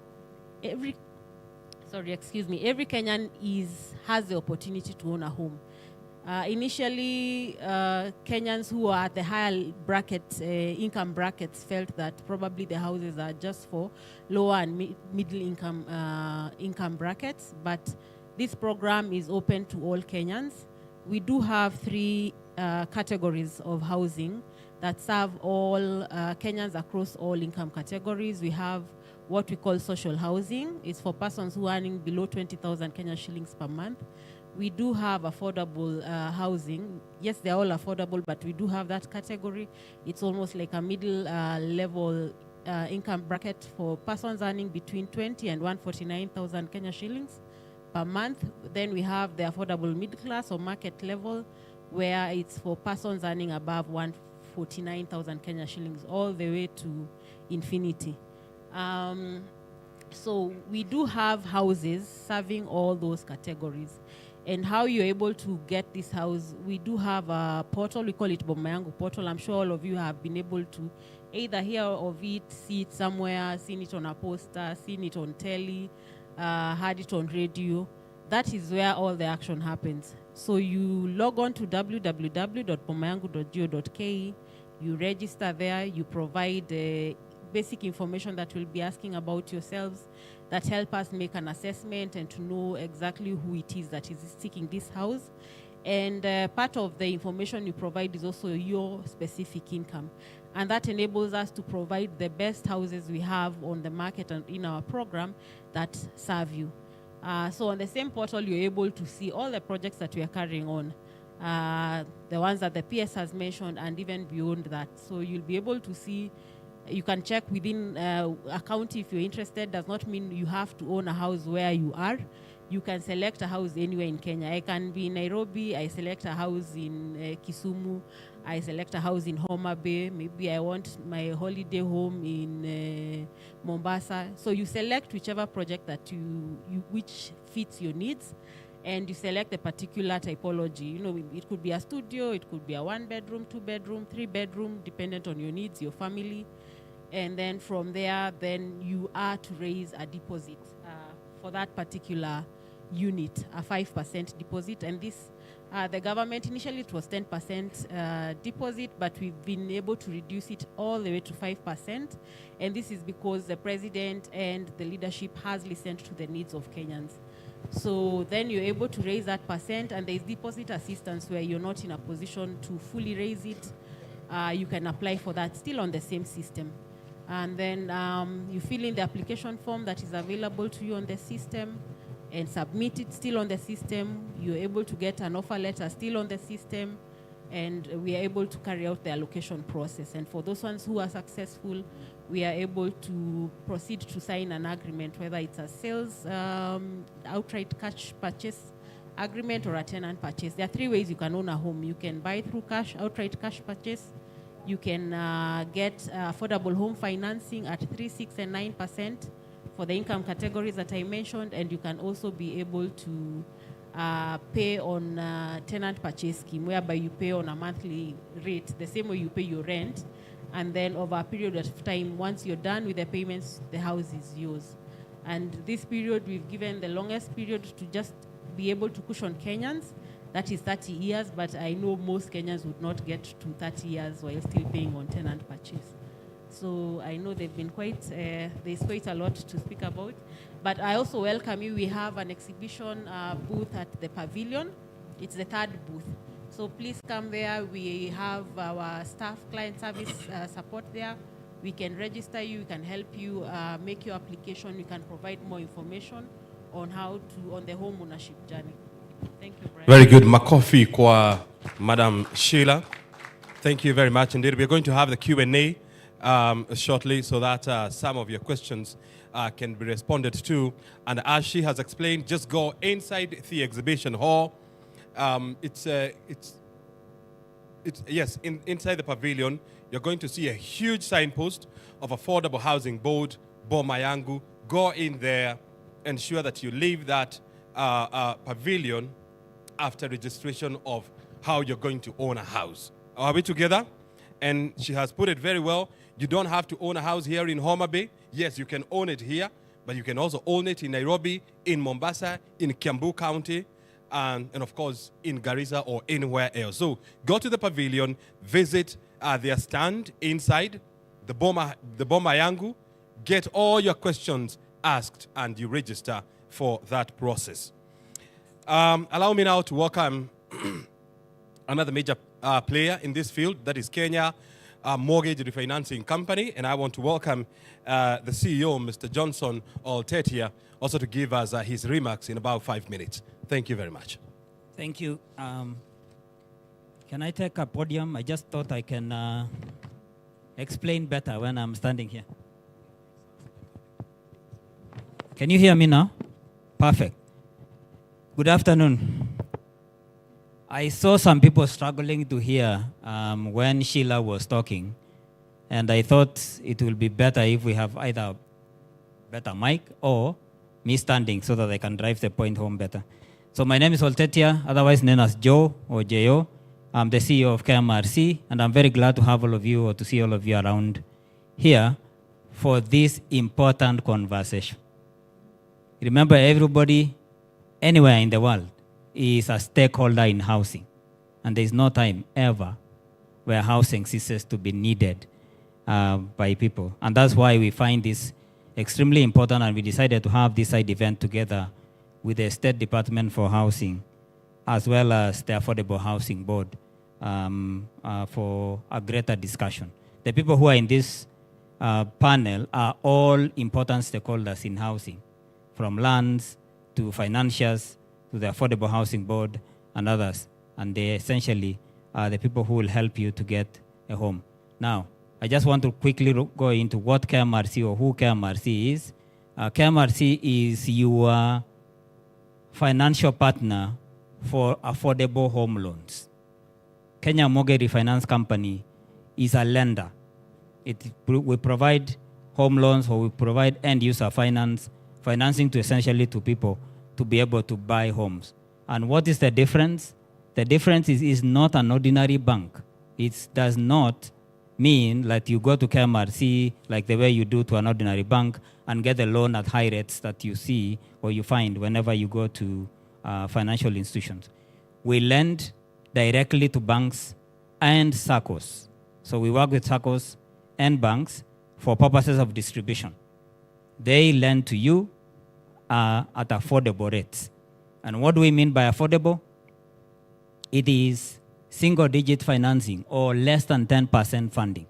Every Kenyan has the opportunity to own a home. Initially, Kenyans who are at the higher income brackets felt that probably the houses are just for lower and middle income brackets, but this program is open to all Kenyans. We do have 3 categories of housing that serve all Kenyans across all income categories. We have what we call social housing. It's for persons who are earning below 20,000 Kenyan shillings per month. We do have affordable housing. Yes, they're all affordable, but we do have that category. It's almost like a middle level income bracket for persons earning between 20 and 149,000 Kenya shillings per month. Then we have the affordable middle class or market level, where it's for persons earning above 149,000 Kenya shillings, all the way to infinity. So we do have houses serving all those categories. And how you're able to get this house, we do have a portal, we call it Boma Yangu portal. I'm sure all of you have been able to either hear of it, see it somewhere, seen it on a poster, seen it on telly, heard it on radio. That is where all the action happens. So you log on to www.bomayangu.go.ke, you register there, you provide basic information that we'll be asking about yourselves that help us make an assessment and to know exactly who it is that is seeking this house. And part of the information you provide is also your specific income. And that enables us to provide the best houses we have on the market and in our program that serve you. So on the same portal, you're able to see all the projects that we are carrying on, the ones that the PS has mentioned and even beyond that. So you'll be able to see. You can check within a county if you're interested. Does not mean you have to own a house where you are. You can select a house anywhere in Kenya. I can be in Nairobi, I select a house in Kisumu, I select a house in Homa Bay, maybe I want my holiday home in Mombasa. So you select whichever project that which fits your needs, and you select a particular typology. You know, it could be a studio, it could be a 1-bedroom, 2-bedroom, 3-bedroom, dependent on your needs, your family. And then from there, then you are to raise a deposit for that particular unit, a 5% deposit. And this, the government, initially it was 10% deposit, but we've been able to reduce it all the way to 5%. And this is because the president and the leadership has listened to the needs of Kenyans. So then you're able to raise that percent, and there's deposit assistance where you're not in a position to fully raise it. You can apply for that still on the same system. And then you fill in the application form that is available to you on the system and submit it still on the system. You're able to get an offer letter still on the system, and we are able to carry out the allocation process. And for those ones who are successful, we are able to proceed to sign an agreement, whether it's a sales, outright cash purchase agreement, or a tenant purchase. There are 3 ways you can own a home. You can buy through cash, outright cash purchase. You can get affordable home financing at 3%, 6%, and 9% for the income categories that I mentioned, and you can also be able to pay on tenant purchase scheme, whereby you pay on a monthly rate, the same way you pay your rent, and then over a period of time, once you're done with the payments, the house is yours. And this period, we've given the longest period to just be able to cushion Kenyans. That is 30 years, but I know most Kenyans would not get to 30 years while still paying on tenant purchase. So I know they've been quite, there's quite a lot to speak about. But I also welcome you. We have an exhibition booth at the pavilion. It's the 3rd booth. So please come there. We have our staff client service support there. We can register you, we can help you make your application. We can provide more information on how to, on the home ownership journey. Thank you, Brian. Very good. Makofi kwa Madam Sheila. Thank you very much indeed. We're going to have the Q&A shortly so that some of your questions can be responded to. And as she has explained, just go inside the exhibition hall. Inside the pavilion, you're going to see a huge signpost of Affordable Housing Board, Boma Yangu. Go in there, ensure that you leave that pavilion after registration of how you're going to own a house. Are we together? And she has put it very well. You don't have to own a house here in Homa Bay. Yes, you can own it here, but you can also own it in Nairobi, in Mombasa, in Kiambu County, and of course, in Garissa or anywhere else. So go to the pavilion, visit their stand inside, the Boma Yangu, get all your questions asked, and you register for that process. Allow me now to welcome another major player in this field, that is Kenya Mortgage Refinancing Company, and I want to welcome the CEO, Mr. Johnson Oltetia, also to give us his remarks in about 5 minutes. Thank you very much. Thank you. Can I take a podium? I just thought I can explain better when I'm standing here. Can you hear me now? Perfect. Good afternoon. I saw some people struggling to hear when Sheila was talking, and I thought it will be better if we have either a better mic or me standing so that I can drive the point home better. So my name is Oltetia, otherwise known as Joe or J.O. I'm the CEO of KMRC, and I'm very glad to have all of you or to see all of you around here for this important conversation. Remember, everybody anywhere in the world is a stakeholder in housing, and there is no time ever where housing ceases to be needed by people. And that's why we find this extremely important, and we decided to have this side event together with the State Department for Housing, as well as the Affordable Housing Board, for a greater discussion. The people who are in this panel are all important stakeholders in housing, from lands to financiers to the Affordable Housing Board and others. And they essentially are the people who will help you to get a home. Now, I just want to quickly go into what KMRC or who KMRC is. KMRC is your financial partner for affordable home loans. Kenya Mortgage Refinance Company is a lender. We provide home loans, or we provide end-user financing to essentially to people to be able to buy homes. And what is the difference? The difference is not an ordinary bank. It does not mean that you go to KMRC like the way you do to an ordinary bank and get a loan at high rates that you see or you find whenever you go to financial institutions. We lend directly to banks and SACCOs. So we work with SACCOs and banks for purposes of distribution. They lend to you at affordable rates. And what do we mean by affordable? It is single-digit financing or less than 10% funding.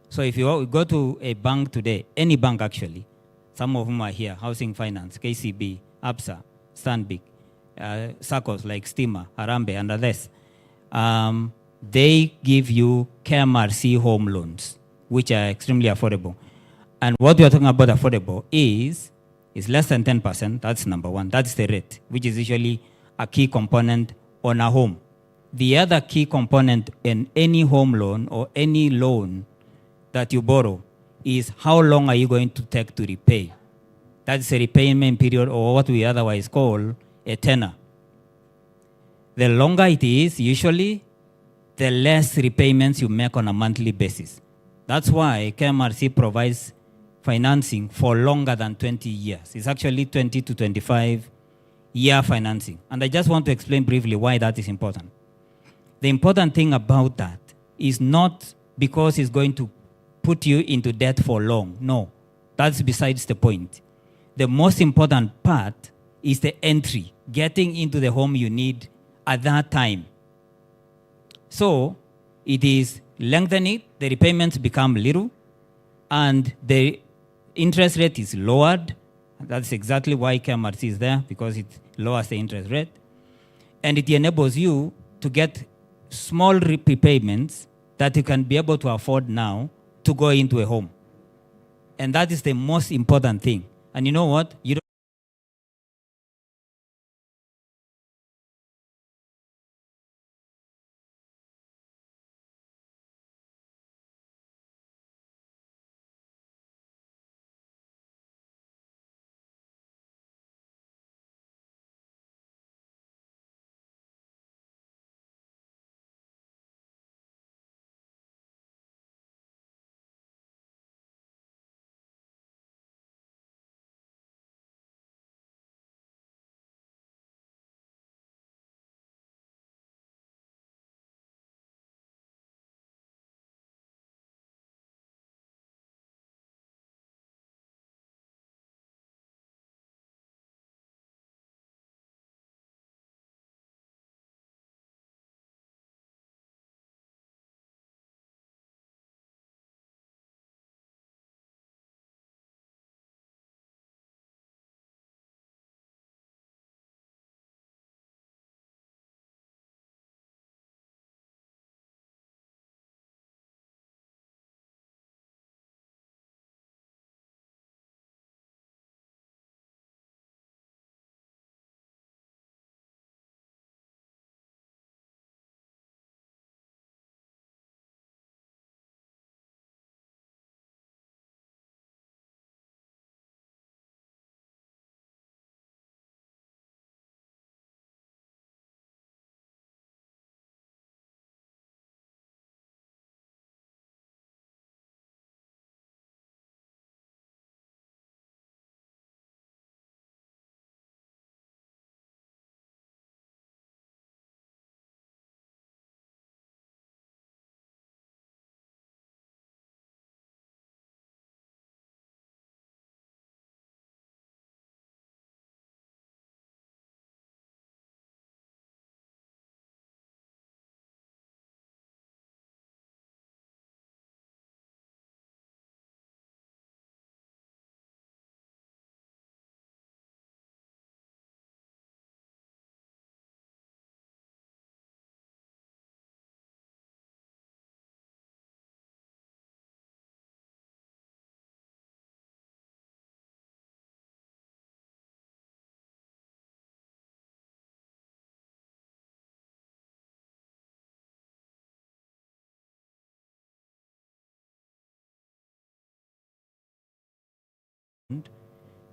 So if you go to a bank today, any bank actually, some of them are here, Housing Finance, KCB, ABSA, Stanbic, SACCOs like Stima, Harambe, and others, they give you KMRC home loans, which are extremely affordable. And what we are talking about affordable is less than 10%. That's number one. That's the rate, which is usually a key component on a home. The other key component in any home loan or any loan that you borrow is how long are you going to take to repay. That's a repayment period, or what we otherwise call a tenor. The longer it is, usually, the less repayments you make on a monthly basis. That's why KMRC provides financing for longer than 20 years. It's actually 20 to 25 year financing. And I just want to explain briefly why that is important. The important thing about that is not because it's going to put you into debt for long. No, that's besides the point. The most important part is the entry, getting into the home you need at that time. So it is lengthening, the repayments become little, and the interest rate is lowered. That's exactly why KMRC is there, because it lowers the interest rate. And it enables you to get small repayments that you can be able to afford now to go into a home. And that is the most important thing. And you know what? You don't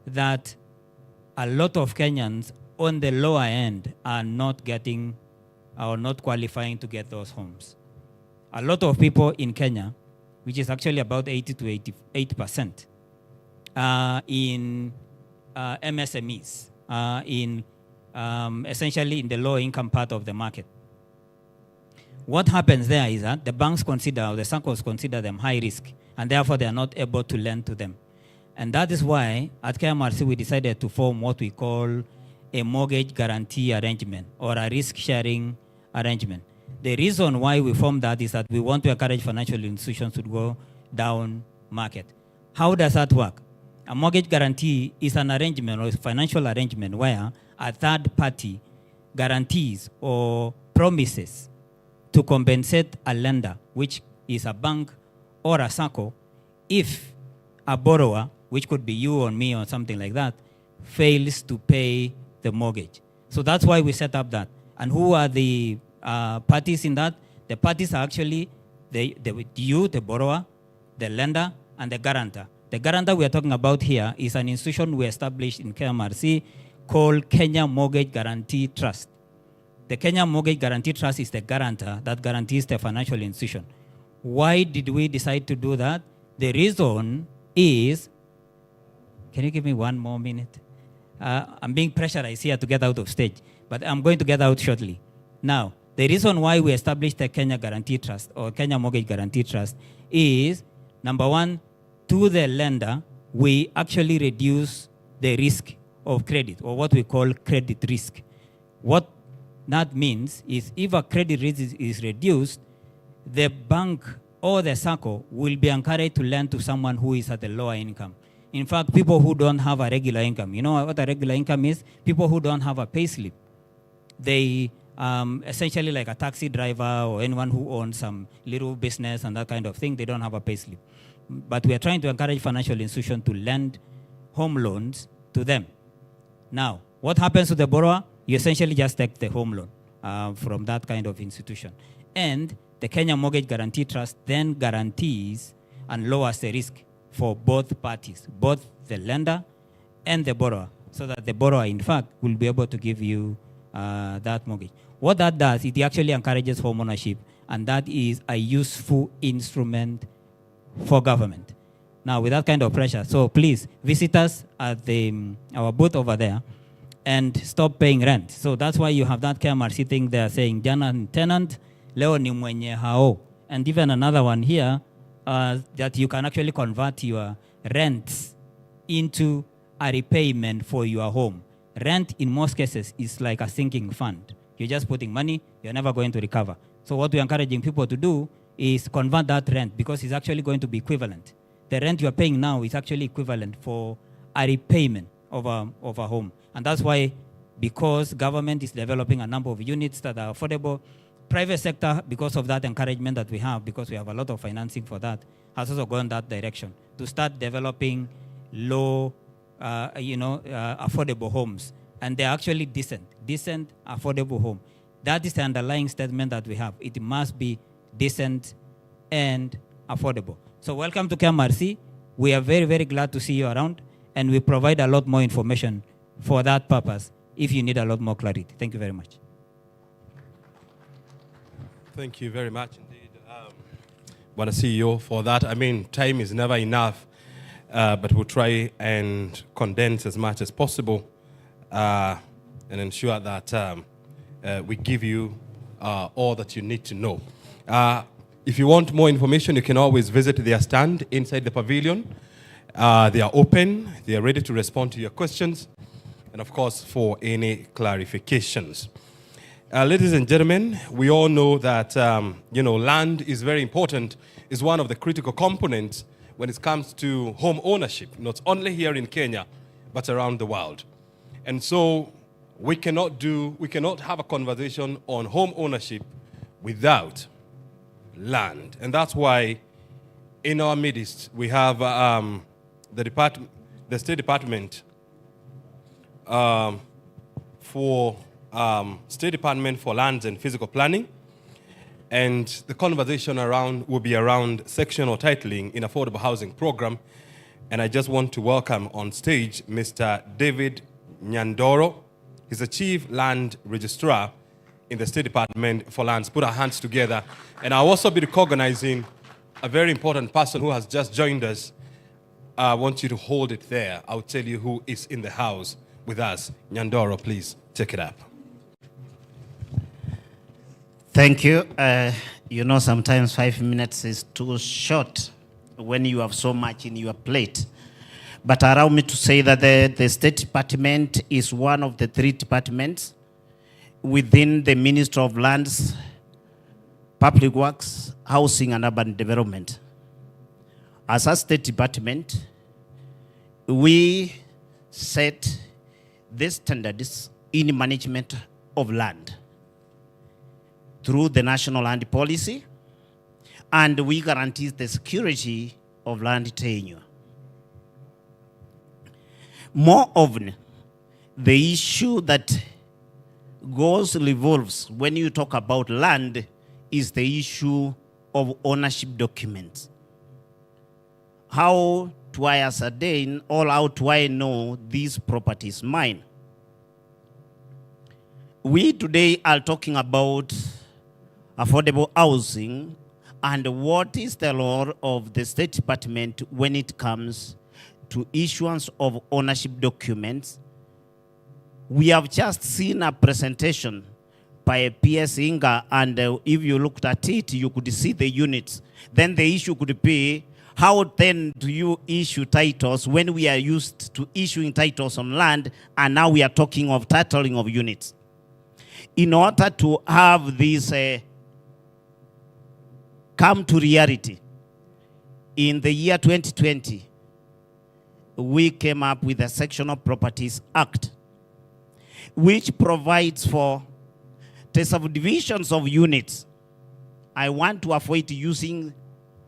that a lot of Kenyans on the lower end are not getting or not qualifying to get those homes. A lot of people in Kenya which is actually about 80 to 88%, in MSMEs, essentially in the low-income part of the market. What happens there is that the banks consider, or the SACCOs consider them high risk, and therefore they are not able to lend to them. And that is why at KMRC we decided to form what we call a mortgage guarantee arrangement, or a risk-sharing arrangement. The reason why we formed that is that we want to encourage financial institutions to go down market. How does that work? A mortgage guarantee is an arrangement, or a financial arrangement, where a third party guarantees or promises to compensate a lender, which is a bank or a SACCO, if a borrower, which could be you or me or something like that, fails to pay the mortgage. So that's why we set up that. And who are the parties in that? The parties are actually you, the borrower, the lender, and the guarantor. The guarantor we are talking about here is an institution we established in KMRC called Kenya Mortgage Guarantee Trust. The Kenya Mortgage Guarantee Trust is the guarantor that guarantees the financial institution. Why did we decide to do that? The reason is, can you give me one more minute? I'm being pressurized here to get out of stage, but I'm going to get out shortly. Now, the reason why we established the Kenya Guarantee Trust, or Kenya Mortgage Guarantee Trust, is, number one, to the lender, we actually reduce the risk of credit, or what we call credit risk. What that means is, if a credit risk is reduced, the bank or the SACCO will be encouraged to lend to someone who is at a lower income. In fact, people who don't have a regular income. You know what a regular income is? People who don't have a pay slip. They essentially, like a taxi driver or anyone who owns some little business and that kind of thing, they don't have a pay slip. But we are trying to encourage financial institutions to lend home loans to them. Now, what happens to the borrower? You essentially just take the home loan from that kind of institution. And the Kenya Mortgage Guarantee Trust then guarantees and lowers the risk for both parties, both the lender and the borrower, so that the borrower, in fact, will be able to give you that mortgage. What that does, it actually encourages home ownership, and that is a useful instrument for government. Now, with that kind of pressure, so please visit us at our booth over there and stop paying rent. So that's why you have that KMRC thing there saying, jana ni tenant, leo ni mwenye hao. And even another one here, that you can actually convert your rents into a repayment for your home. Rent, in most cases, is like a sinking fund. You're just putting money, you're never going to recover. So what we're encouraging people to do is convert that rent, because it's actually going to be equivalent. The rent you're paying now is actually equivalent for a repayment of a home. And that's why, because government is developing a number of units that are affordable, private sector, because of that encouragement that we have, because we have a lot of financing for that, has also gone that direction to start developing low, affordable homes. And they're actually decent, affordable home. That is the underlying statement that we have. It must be decent and affordable. So welcome to KMRC. We are very, very glad to see you around, and we provide a lot more information for that purpose if you need a lot more clarity. Thank you very much. Thank you very much indeed, Bwana CEO, for that. I mean, time is never enough, but we'll try and condense as much as possible and ensure that we give you all that you need to know. If you want more information, you can always visit their stand inside the pavilion. They are open. They are ready to respond to your questions, and of course, for any clarifications. Ladies and gentlemen, we all know that land is very important. It's one of the critical components when it comes to home ownership, not only here in Kenya, but around the world. And so we cannot have a conversation on home ownership without land. And that's why in our midst we have the State Department State Department for Lands and Physical Planning, and the conversation will be around sectional titling in affordable housing program. And I just want to welcome on stage Mr. David Nyandoro. He's the Chief Land Registrar in the State Department for Lands. Put our hands together. And I'll also be recognizing a very important person who has just joined us. I want you to hold it there. I'll tell you who is in the house with us. Nyandoro, please take it up. Thank you. You know, sometimes 5 minutes is too short when you have so much in your plate. But allow me to say that the State Department is one of the 3 departments within the Ministry of Lands, Public Works, Housing and Urban Development. As a State Department, we set the standards in management of land through the National Land Policy, and we guarantee the security of land tenure. More often, the issue that revolves when you talk about land is the issue of ownership documents. How do I ascertain, or how do I know this property is mine? We today are talking about affordable housing and what is the law of the State Department when it comes to issuance of ownership documents. We have just seen a presentation by PS Inga, and if you looked at it, you could see the units. Then the issue could be, how then do you issue titles when we are used to issuing titles on land, and now we are talking of titling of units? In order to have this come to reality, in the year 2020, we came up with the Sectional Properties Act, which provides for the subdivisions of units. I want to avoid using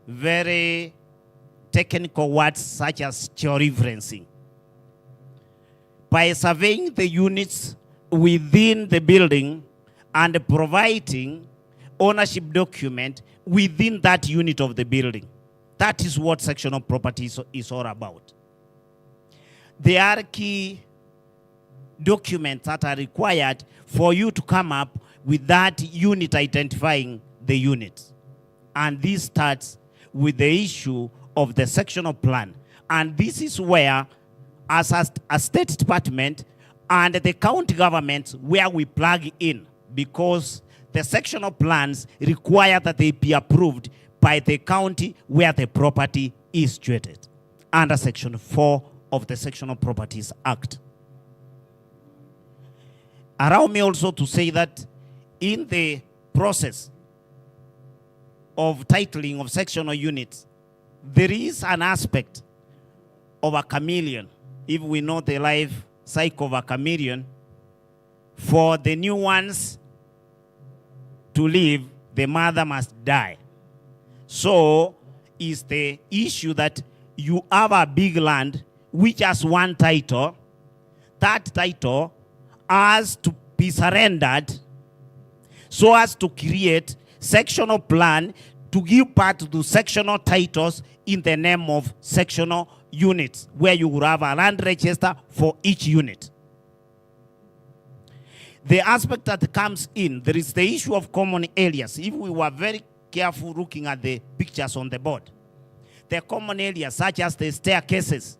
very technical words such as georeferencing. By surveying the units within the building and providing ownership document within that unit of the building. That is what sectional property is all about. There are key documents that are required for you to come up with that unit identifying the unit. And this starts with the issue of the sectional plan. And this is where, as a State Department and the county governments, where we plug in, because the sectional plans require that they be approved by the county where the property is situated under Section 4 of the Sectional Properties Act. Allow me also to say that in the process of titling of sectional units, there is an aspect of a chameleon. If we know the life cycle of a chameleon, for the new ones to live, the mother must die. So is the issue that you have a big land which has one title. That title has to be surrendered so as to create sectional plan to give part to sectional titles in the name of sectional units, where you will have a land register for each unit. The aspect that comes in, there is the issue of common areas. If we were very careful looking at the pictures on the board, the common areas such as the staircases,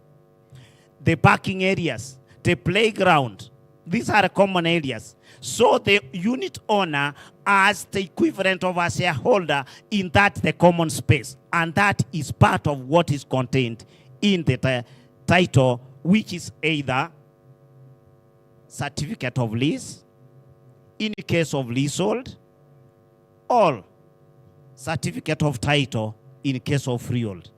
the parking areas, the playground, these are common areas. So the unit owner has the equivalent of a shareholder in that the common space. And that is part of what is contained in the title, which is either certificate of lease, in case of leasehold, or certificate of title in case of freehold.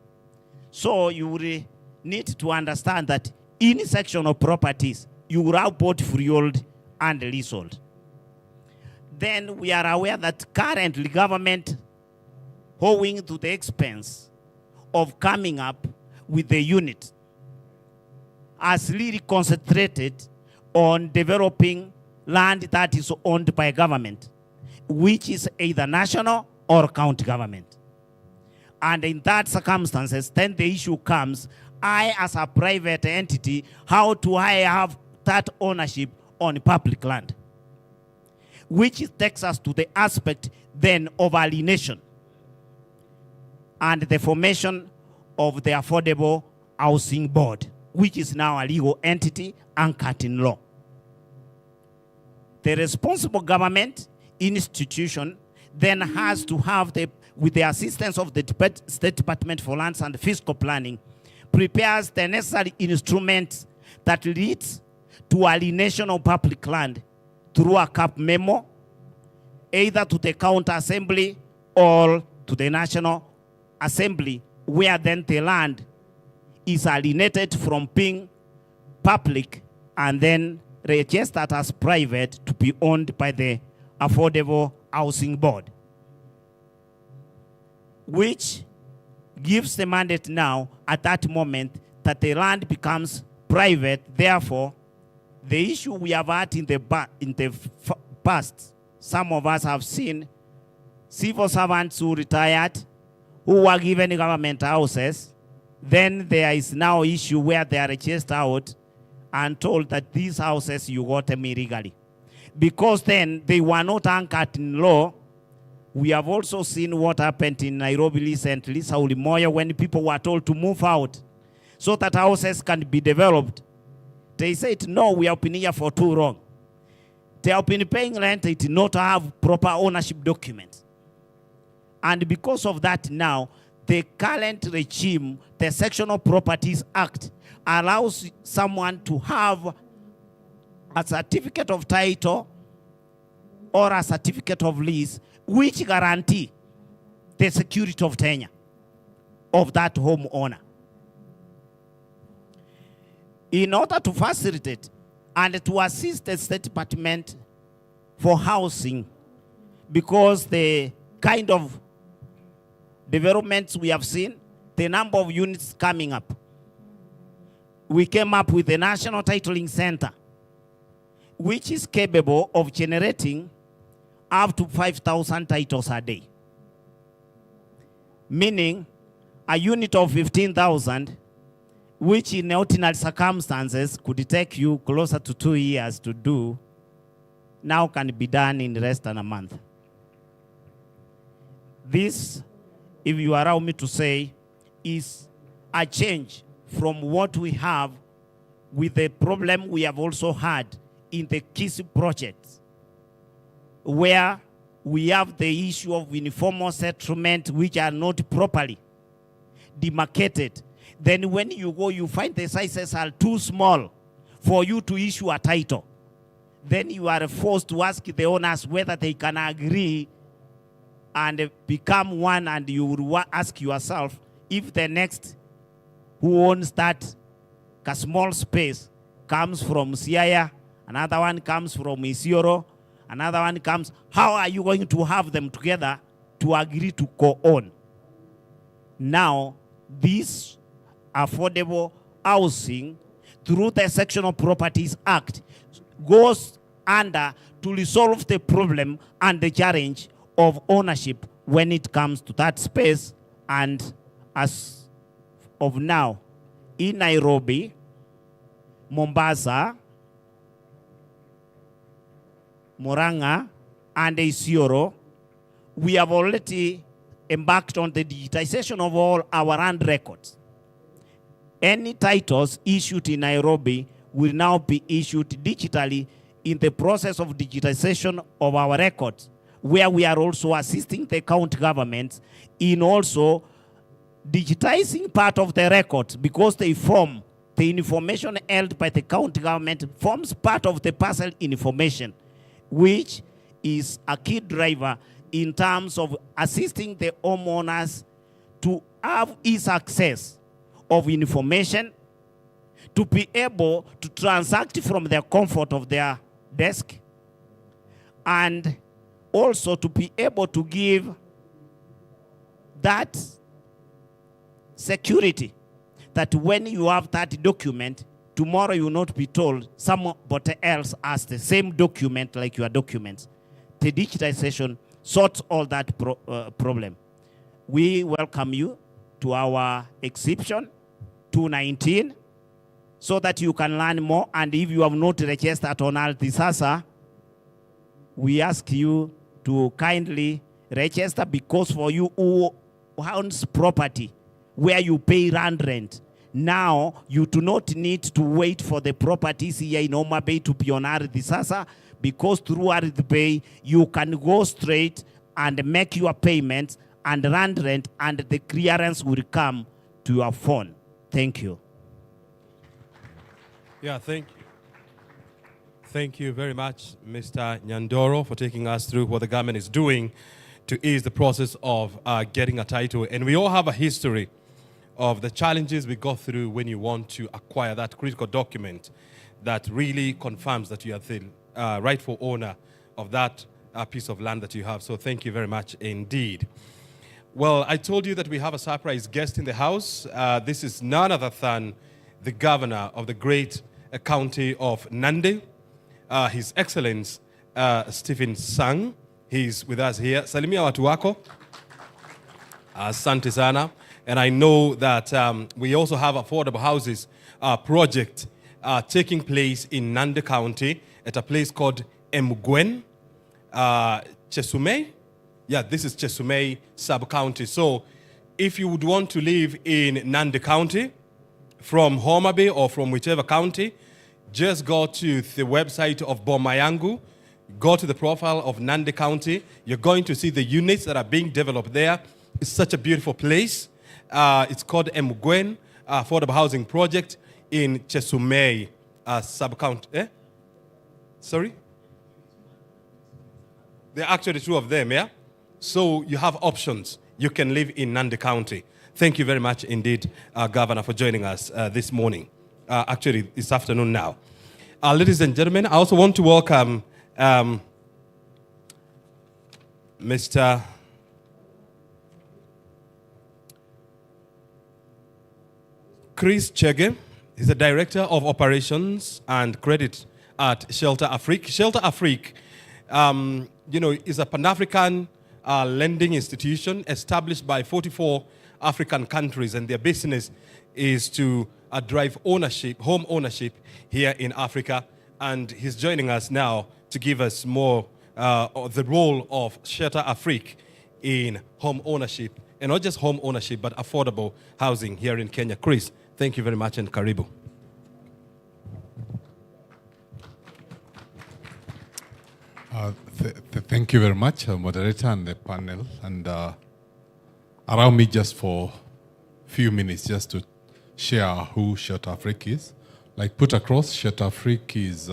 So you will need to understand that in sectional properties, you will have both freehold and leasehold. Then we are aware that currently government, owing to the expense of coming up with the unit, has really concentrated on developing land that is owned by government, which is either national or county government. And in that circumstances, then the issue comes, I as a private entity, how do I have that ownership on public land? Which takes us to the aspect then of alienation. and the formation of the Affordable Housing Board, which is now a legal entity anchored in law. The responsible government institution then has to have, with the assistance of the State Department for Lands and Fiscal Planning, prepares the necessary instruments that leads to alienation of public land through a CAP memo, either to the county assembly or to the National Assembly, where then the land is alienated from being public and then registered as private to be owned by the Affordable Housing Board, which gives the mandate now at that moment that the land becomes private. Therefore, the issue we have had in the past, some of us have seen civil servants who retired, who were given government houses. Then there is now issue where they are chased out and told that these houses you got them illegally. Because then they were not anchored in law. We have also seen what happened in Nairobi recently, Sauli Moyo, when people were told to move out so that houses can be developed. They said, no, we have been here for too long. They have been paying rent, it did not have proper ownership documents. And because of that now, the current regime, the Sectional Properties Act, allows someone to have a certificate of title or a certificate of lease which guarantee the security of tenure of that homeowner. In order to facilitate and to assist the State Department for Housing, because the kind of developments we have seen, the number of units coming up, we came up with the National Titling Center, which is capable of generating up to 5,000 titles a day. Meaning, a unit of 15,000, which in ordinary circumstances could take you closer to 2 years to do, now can be done in less than a month. This, if you allow me to say, is a change from what we have with the problem we have also had in the KISI projects, where we have the issue of informal settlement which are not properly demarcated. Then when you go, you find the sizes are too small for you to issue a title. Then you are forced to ask the owners whether they can agree and become one, and you will ask yourself if the next who owns that small space comes from Siaya, another one comes from Isiolo, another one comes, how are you going to have them together to agree to co-own? Now, this affordable housing through the Sectional Properties Act goes under to resolve the problem and the challenge of ownership when it comes to that space. And as of now, in Nairobi, Mombasa, Murang'a, and Isiolo, we have already embarked on the digitization of all our land records. Any titles issued in Nairobi will now be issued digitally in the process of digitization of our records, where we are also assisting the county governments in also digitizing part of the records, because they form the information held by the county government forms part of the parcel information, which is a key driver in terms of assisting the homeowners to have easy access of information, to be able to transact from the comfort of their desk, and also to be able to give that security that when you have that document, tomorrow you will not be told somebody else has the same document like your documents. The digitization sorts all that problem. We welcome you to our exhibition 219 so that you can learn more. And if you have not registered on Altisasa, we ask you to kindly register, because for you who owns property where you pay land rent, now you do not need to wait for the properties here in Homa Bay to be on Ardhi Sasa, because through Ardhi Bay, you can go straight and make your payments and land rent, and the clearance will come to your phone. Thank you. Yeah, thank you. Thank you very much, Mr. Nyandoro, for taking us through what the government is doing to ease the process of getting a title. And we all have a history of the challenges we go through when you want to acquire that critical document that really confirms that you are the rightful owner of that piece of land that you have. So thank you very much indeed. Well, I told you that we have a surprise guest in the house. This is none other than the governor of the great county of Nandi, His Excellence Stephen Sang. He's with us here. Salimia watu wako. Asante sana. And I know that we also have affordable houses project taking place in Nandi County at a place called Mgwen, Chesumei. Yeah, this is Chesumei sub-county. So if you would want to live in Nandi County, from Homa Bay or from whichever county, just go to the website of Bomayangu, go to the profile of Nandi County. You're going to see the units that are being developed there. It's such a beautiful place. It's called Mgwen Affordable Housing Project in Chesumei sub-county. Sorry? There are actually two of them, yeah? So you have options. You can live in Nandi County. Thank you very much indeed, Governor, for joining us this morning. Actually, this afternoon now. Ladies and gentlemen, I also want to welcome Mr. Chris Chege. He's the Director of Operations and Credit at Shelter Afrique. Shelter Afrique, is a Pan-African lending institution established by 44 African countries, and their business is to drive ownership, home ownership here in Africa. And he's joining us now to give us more of the role of Shelter Afrique in home ownership, and not just home ownership, but affordable housing here in Kenya. Chris, thank you very much, and karibu. Thank you very much, moderator and the panel. And allow me just for a few minutes just to share who Shelter Afrique is. Like put across, Shelter Afrique is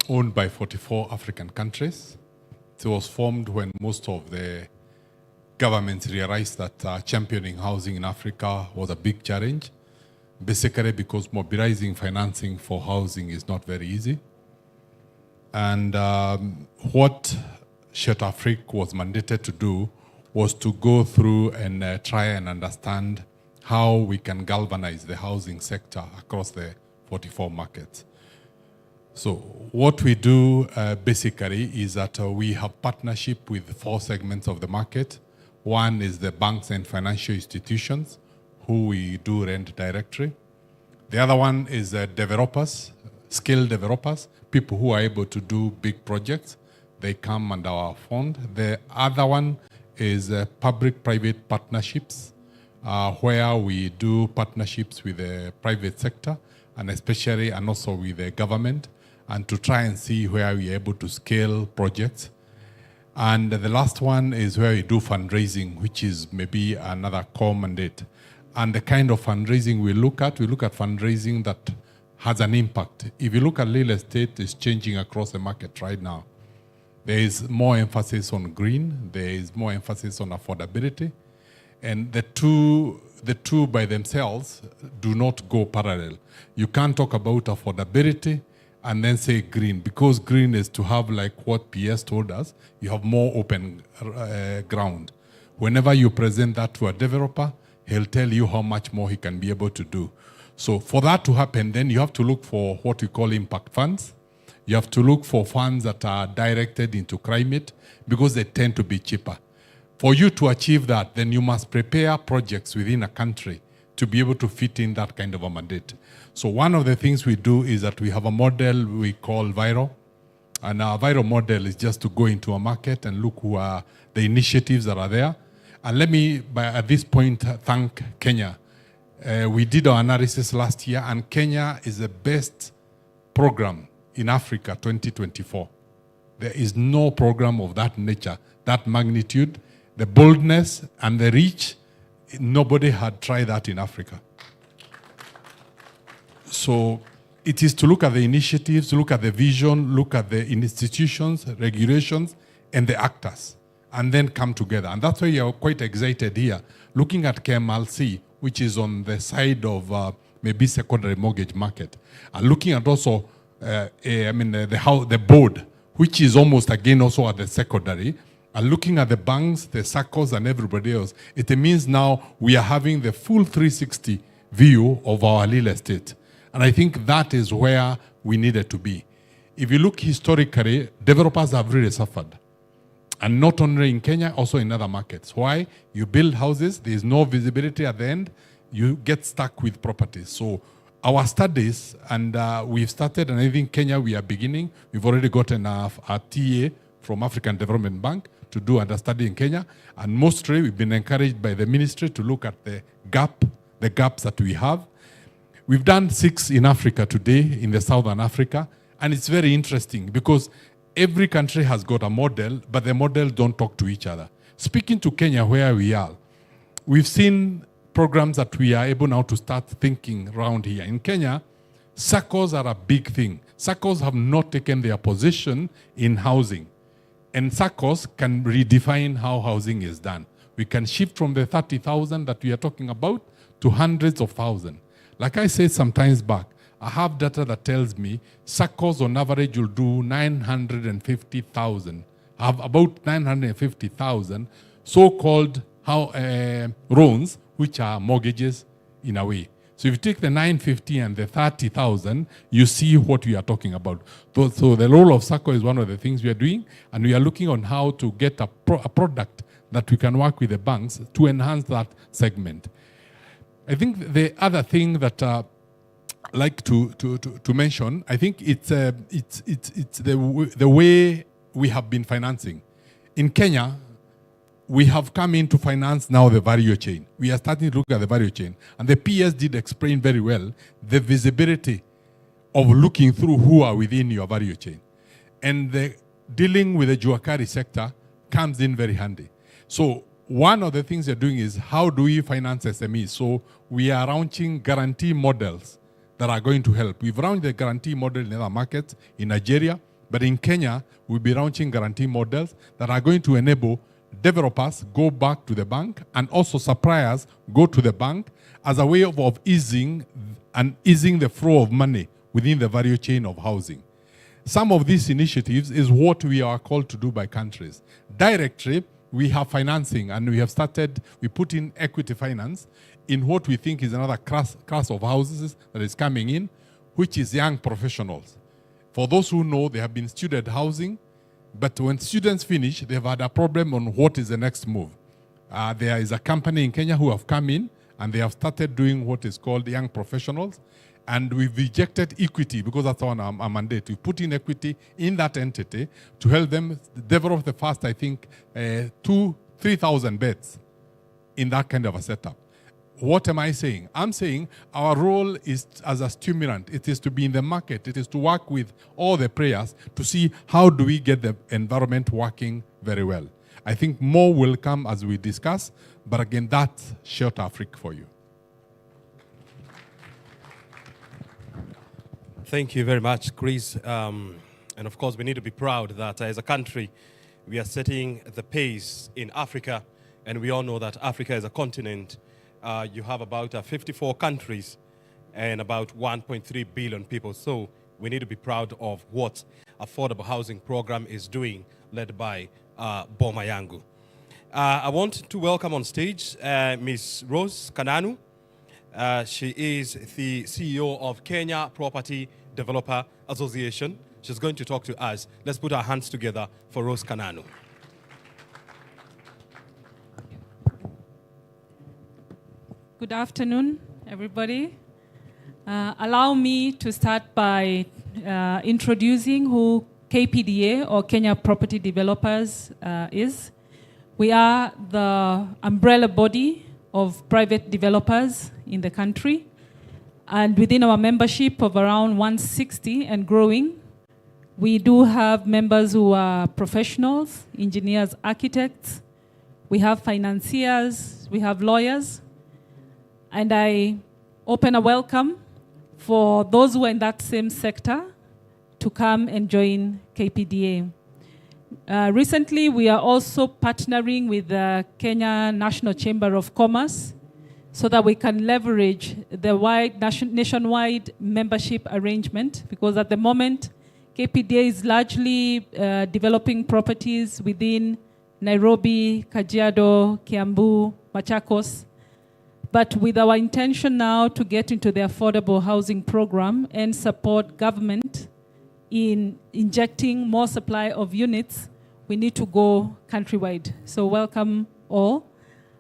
owned by 44 African countries. It was formed when most of the governments realized that championing housing in Africa was a big challenge, basically because mobilizing financing for housing is not very easy. And what Shelter Afrique was mandated to do was to go through and try and understand how we can galvanize the housing sector across the 44 markets. So what we do basically is that we have partnership with 4 segments of the market. One is the banks and financial institutions, who we do rent directly. The other one is developers, skilled developers, people who are able to do big projects. They come under our fund. The other one is public-private partnerships, where we do partnerships with the private sector, and especially and also with the government, and to try and see where we are able to scale projects. And the last one is where we do fundraising, which is maybe another core mandate. And the kind of fundraising we look at fundraising that has an impact. If you look at real estate, it's changing across the market right now. There is more emphasis on green. There is more emphasis on affordability. And the two by themselves do not go parallel. You can't talk about affordability and then say green, because green is to have, like what PS told us, you have more open ground. Whenever you present that to a developer, he'll tell you how much more he can be able to do. So for that to happen, then you have to look for what we call impact funds. You have to look for funds that are directed into climate, because they tend to be cheaper. For you to achieve that, then you must prepare projects within a country to be able to fit in that kind of a mandate. So one of the things we do is that we have a model we call Viro. And our Viro model is just to go into a market and look who are the initiatives that are there. And let me, at this point, thank Kenya. We did our analysis last year, and Kenya is the best program in Africa 2024. There is no program of that nature, that magnitude, the boldness and the reach. Nobody had tried that in Africa. So it is to look at the initiatives, look at the vision, look at the institutions, regulations, and the actors, and then come together. And that's why you're quite excited here, looking at KMLC, which is on the side of maybe secondary mortgage market, and looking at also, the board, which is almost again also at the secondary, and looking at the banks, the SACCOs, and everybody else. It means now we are having the full 360 view of our real estate. And I think that is where we needed to be. If you look historically, developers have really suffered. And not only in Kenya, also in other markets. Why? You build houses, there is no visibility at the end, you get stuck with properties. So our studies, and we've started, and I think Kenya, we are beginning. We've already gotten our TA from African Development Bank to do understudy in Kenya. And mostly we've been encouraged by the ministry to look at the gaps that we have. We've done 6 in Africa today, in the Southern Africa, and it's very interesting because every country has got a model, but the models don't talk to each other. Speaking to Kenya, where we are, we've seen programs that we are able now to start thinking around here. In Kenya, SACCOs are a big thing. SACCOs have not taken their position in housing. And SACCOs can redefine how housing is done. We can shift from the 30,000 that we are talking about to hundreds of thousands. Like I said some times back, I have data that tells me SACCOs on average will do 950,000, have about 950,000 so-called loans, which are mortgages in a way. So if you take the 950 and the 30,000, you see what we are talking about. So the role of SACCO is one of the things we are doing, and we are looking on how to get a product that we can work with the banks to enhance that segment. I think the other thing that I like to mention, I think it's the way we have been financing. In Kenya, we have come in to finance now the value chain. We are starting to look at the value chain. And the PS did explain very well the visibility of looking through who are within your value chain. And the dealing with the Juakari sector comes in very handy. So one of the things they're doing is how do we finance SMEs? So we are launching guarantee models that are going to help. We've launched the guarantee model in other markets, in Nigeria, but in Kenya, we'll be launching guarantee models that are going to enable developers go back to the bank and also suppliers go to the bank as a way of easing the flow of money within the value chain of housing. Some of these initiatives is what we are called to do by countries. Directly, we have financing, and we put in equity finance in what we think is another class of houses that is coming in, which is young professionals. For those who know, they have been student housing, but when students finish, they've had a problem on what is the next move. There is a company in Kenya who have come in, and they have started doing what is called young professionals, and we've rejected equity because that's our mandate. We put in equity in that entity to help them develop the first, I think, 3,000 beds in that kind of a setup. What am I saying? I'm saying our role is as a stimulant. It is to be in the market. It is to work with all the players to see how do we get the environment working very well. I think more will come as we discuss, but again, that's short Africa for you. Thank you very much, Chris. And of course, we need to be proud that as a country, we are setting the pace in Africa. And we all know that Africa is a continent. You have about 54 countries and about 1.3 billion people. So we need to be proud of what Affordable Housing Program is doing, led by Boma Yangu. I want to welcome on stage Ms. Rose Kananu. She is the CEO of Kenya Property Developer Association. She's going to talk to us. Let's put our hands together for Rose Kananu. Good afternoon, everybody. Allow me to start by introducing who KPDA, or Kenya Property Developers, is. We are the umbrella body of private developers in the country. And within our membership of around 160 and growing, we do have members who are professionals, engineers, architects. We have financiers, we have lawyers. And I open a welcome for those who are in that same sector to come and join KPDA. Recently, we are also partnering with the Kenya National Chamber of Commerce so that we can leverage the nationwide membership arrangement, because at the moment, KPDA is largely developing properties within Nairobi, Kajiado, Kiambu, Machakos, but with our intention now to get into the affordable housing program and support government in injecting more supply of units, we need to go countrywide. So welcome all.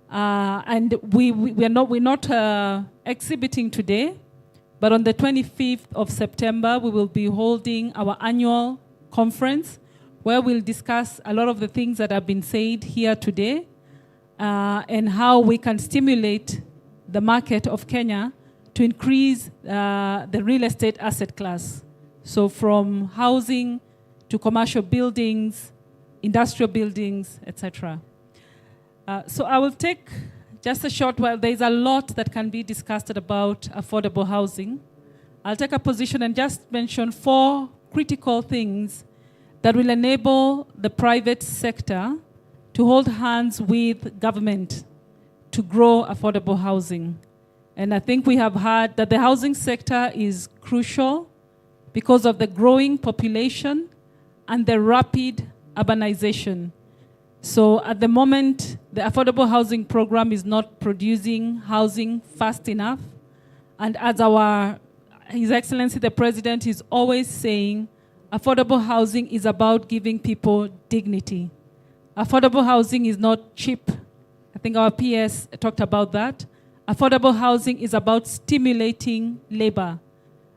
And we're not exhibiting today, but on the 25th of September, we will be holding our annual conference where we'll discuss a lot of the things that have been said here today and how we can stimulate the market of Kenya to increase the real estate asset class. So from housing to commercial buildings, industrial buildings, etc. So I will take just a short while. There's a lot that can be discussed about affordable housing. I'll take a position and just mention 4 critical things that will enable the private sector to hold hands with government to grow affordable housing. And I think we have heard that the housing sector is crucial because of the growing population and the rapid urbanization. So at the moment, the affordable housing program is not producing housing fast enough. And as His Excellency the President is always saying, affordable housing is about giving people dignity. Affordable housing is not cheap. I think our PS talked about that. Affordable housing is about stimulating labor.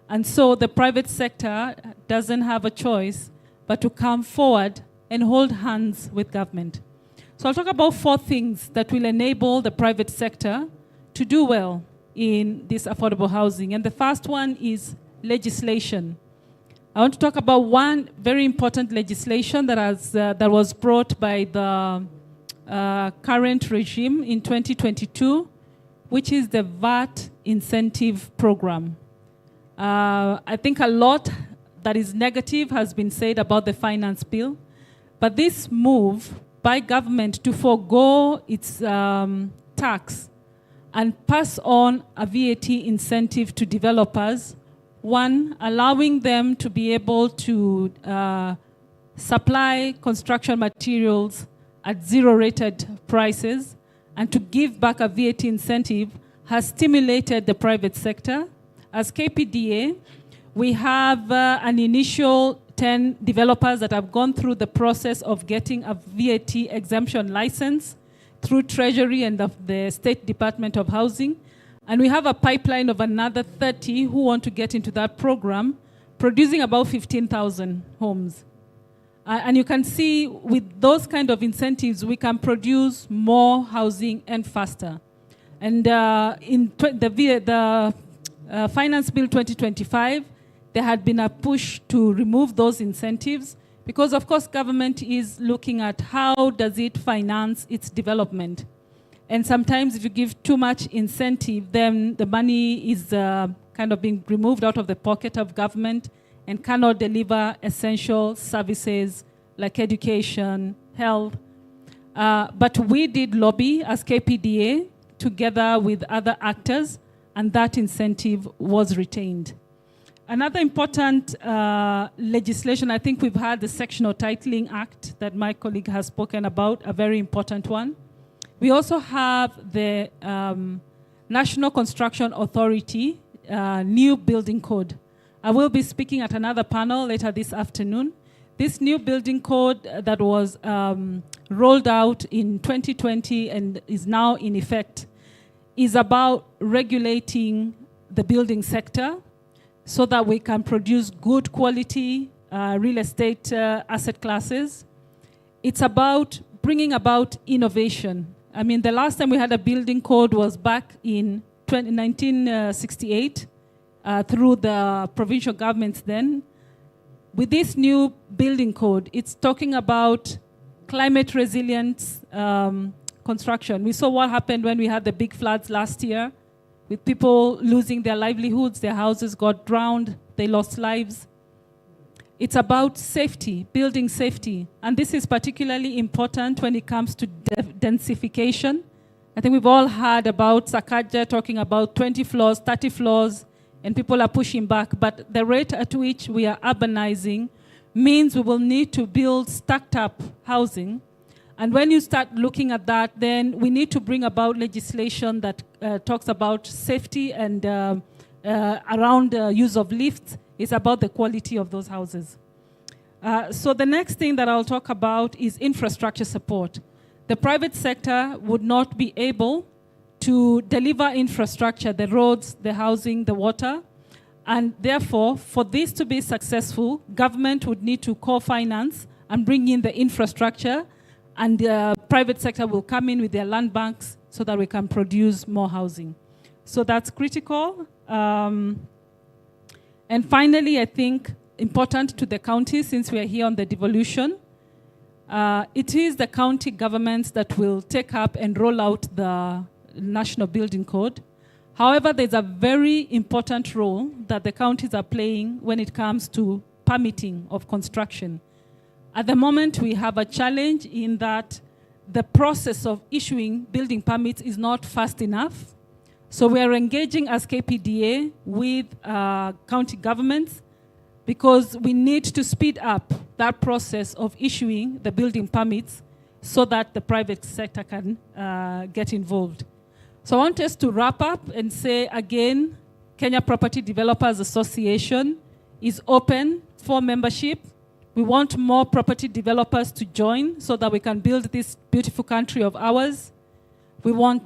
And so the private sector doesn't have a choice but to come forward and hold hands with government. So I'll talk about 4 things that will enable the private sector to do well in this affordable housing. And the first one is legislation. I want to talk about one very important legislation that was brought by the current regime in 2022, which is the VAT incentive program. I think a lot that is negative has been said about the finance bill, but this move by government to forego its tax and pass on a VAT incentive to developers, one, allowing them to be able to supply construction materials at zero-rated prices and to give back a VAT incentive has stimulated the private sector. As KPDA, we have an initial 10 developers that have gone through the process of getting a VAT exemption license through Treasury and the State Department of Housing. And we have a pipeline of another 30 who want to get into that program, producing about 15,000 homes. And you can see with those kind of incentives, we can produce more housing and faster. And in the Finance Bill 2025, there had been a push to remove those incentives because, of course, government is looking at how does it finance its development. And sometimes if you give too much incentive, then the money is kind of being removed out of the pocket of government and cannot deliver essential services like education, health. But we did lobby as KPDA together with other actors, and that incentive was retained. Another important legislation, I think we've had the Sectional Titling Act that my colleague has spoken about, a very important one. We also have the National Construction Authority new building code. I will be speaking at another panel later this afternoon. This new building code that was rolled out in 2020 and is now in effect is about regulating the building sector so that we can produce good quality real estate asset classes. It's about bringing about innovation. I mean, the last time we had a building code was back in 1968 through the provincial governments then. With this new building code, it's talking about climate resilience construction. We saw what happened when we had the big floods last year, with people losing their livelihoods, their houses got drowned, they lost lives. It's about safety, building safety. And this is particularly important when it comes to densification. I think we've all heard about Sakaja talking about 20 floors, 30 floors, and people are pushing back. But the rate at which we are urbanizing means we will need to build stacked up housing. And when you start looking at that, then we need to bring about legislation that talks about safety and around use of lifts. It's about the quality of those houses. So the next thing that I'll talk about is infrastructure support. The private sector would not be able to deliver infrastructure, the roads, the housing, the water. And therefore, for this to be successful, government would need to co-finance and bring in the infrastructure, and the private sector will come in with their land banks so that we can produce more housing. So that's critical. And finally, I think important to the county, since we are here on the devolution, it is the county governments that will take up and roll out the National Building Code. However, there's a very important role that the counties are playing when it comes to permitting of construction. At the moment, we have a challenge in that the process of issuing building permits is not fast enough. So we are engaging as KPDA with county governments because we need to speed up that process of issuing the building permits so that the private sector can get involved. So I want us to wrap up and say again, Kenya Property Developers Association is open for membership. We want more property developers to join so that we can build this beautiful country of ours. We want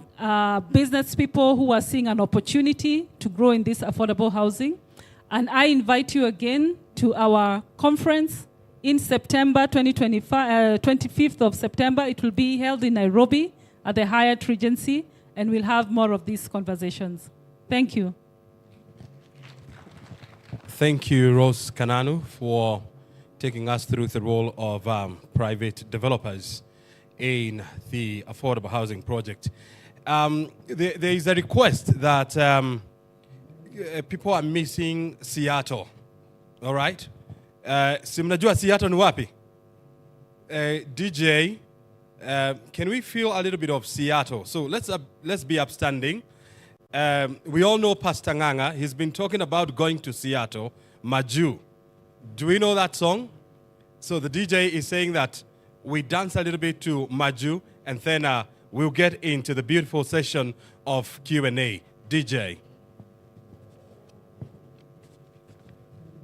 business people who are seeing an opportunity to grow in this affordable housing. And I invite you again to our conference in September 2025, 25th of September. It will be held in Nairobi at the Hyatt Regency, and we'll have more of these conversations. Thank you. Thank you, Rose Kananu, for taking us through the role of private developers in the affordable housing project. There is a request that people are missing Seattle. All right? Si mnajua Seattle ni wapi? DJ, can we feel a little bit of Seattle? So let's be upstanding. We all know Pastor Nganga. He's been talking about going to Seattle, Maju. Do we know that song? So the DJ is saying that we dance a little bit to Maju, and then we'll get into the beautiful session of Q&A. DJ.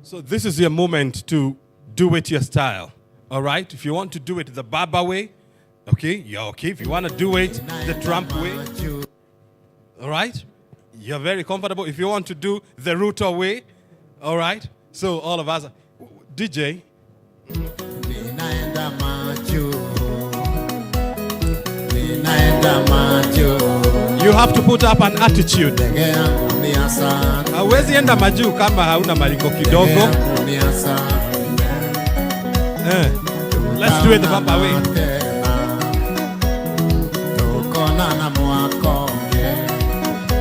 So this is your moment to do it your style, all right? If you want to do it the Baba way, okay, you're okay. If you want to do it the Trump way, all right? You're very comfortable. If you want to do the Ruto way, all right? So all of us, DJ. You have to put up an attitude. Hawezi enda Maju kama hauna maliko kidogo. Let's do it the Baba way.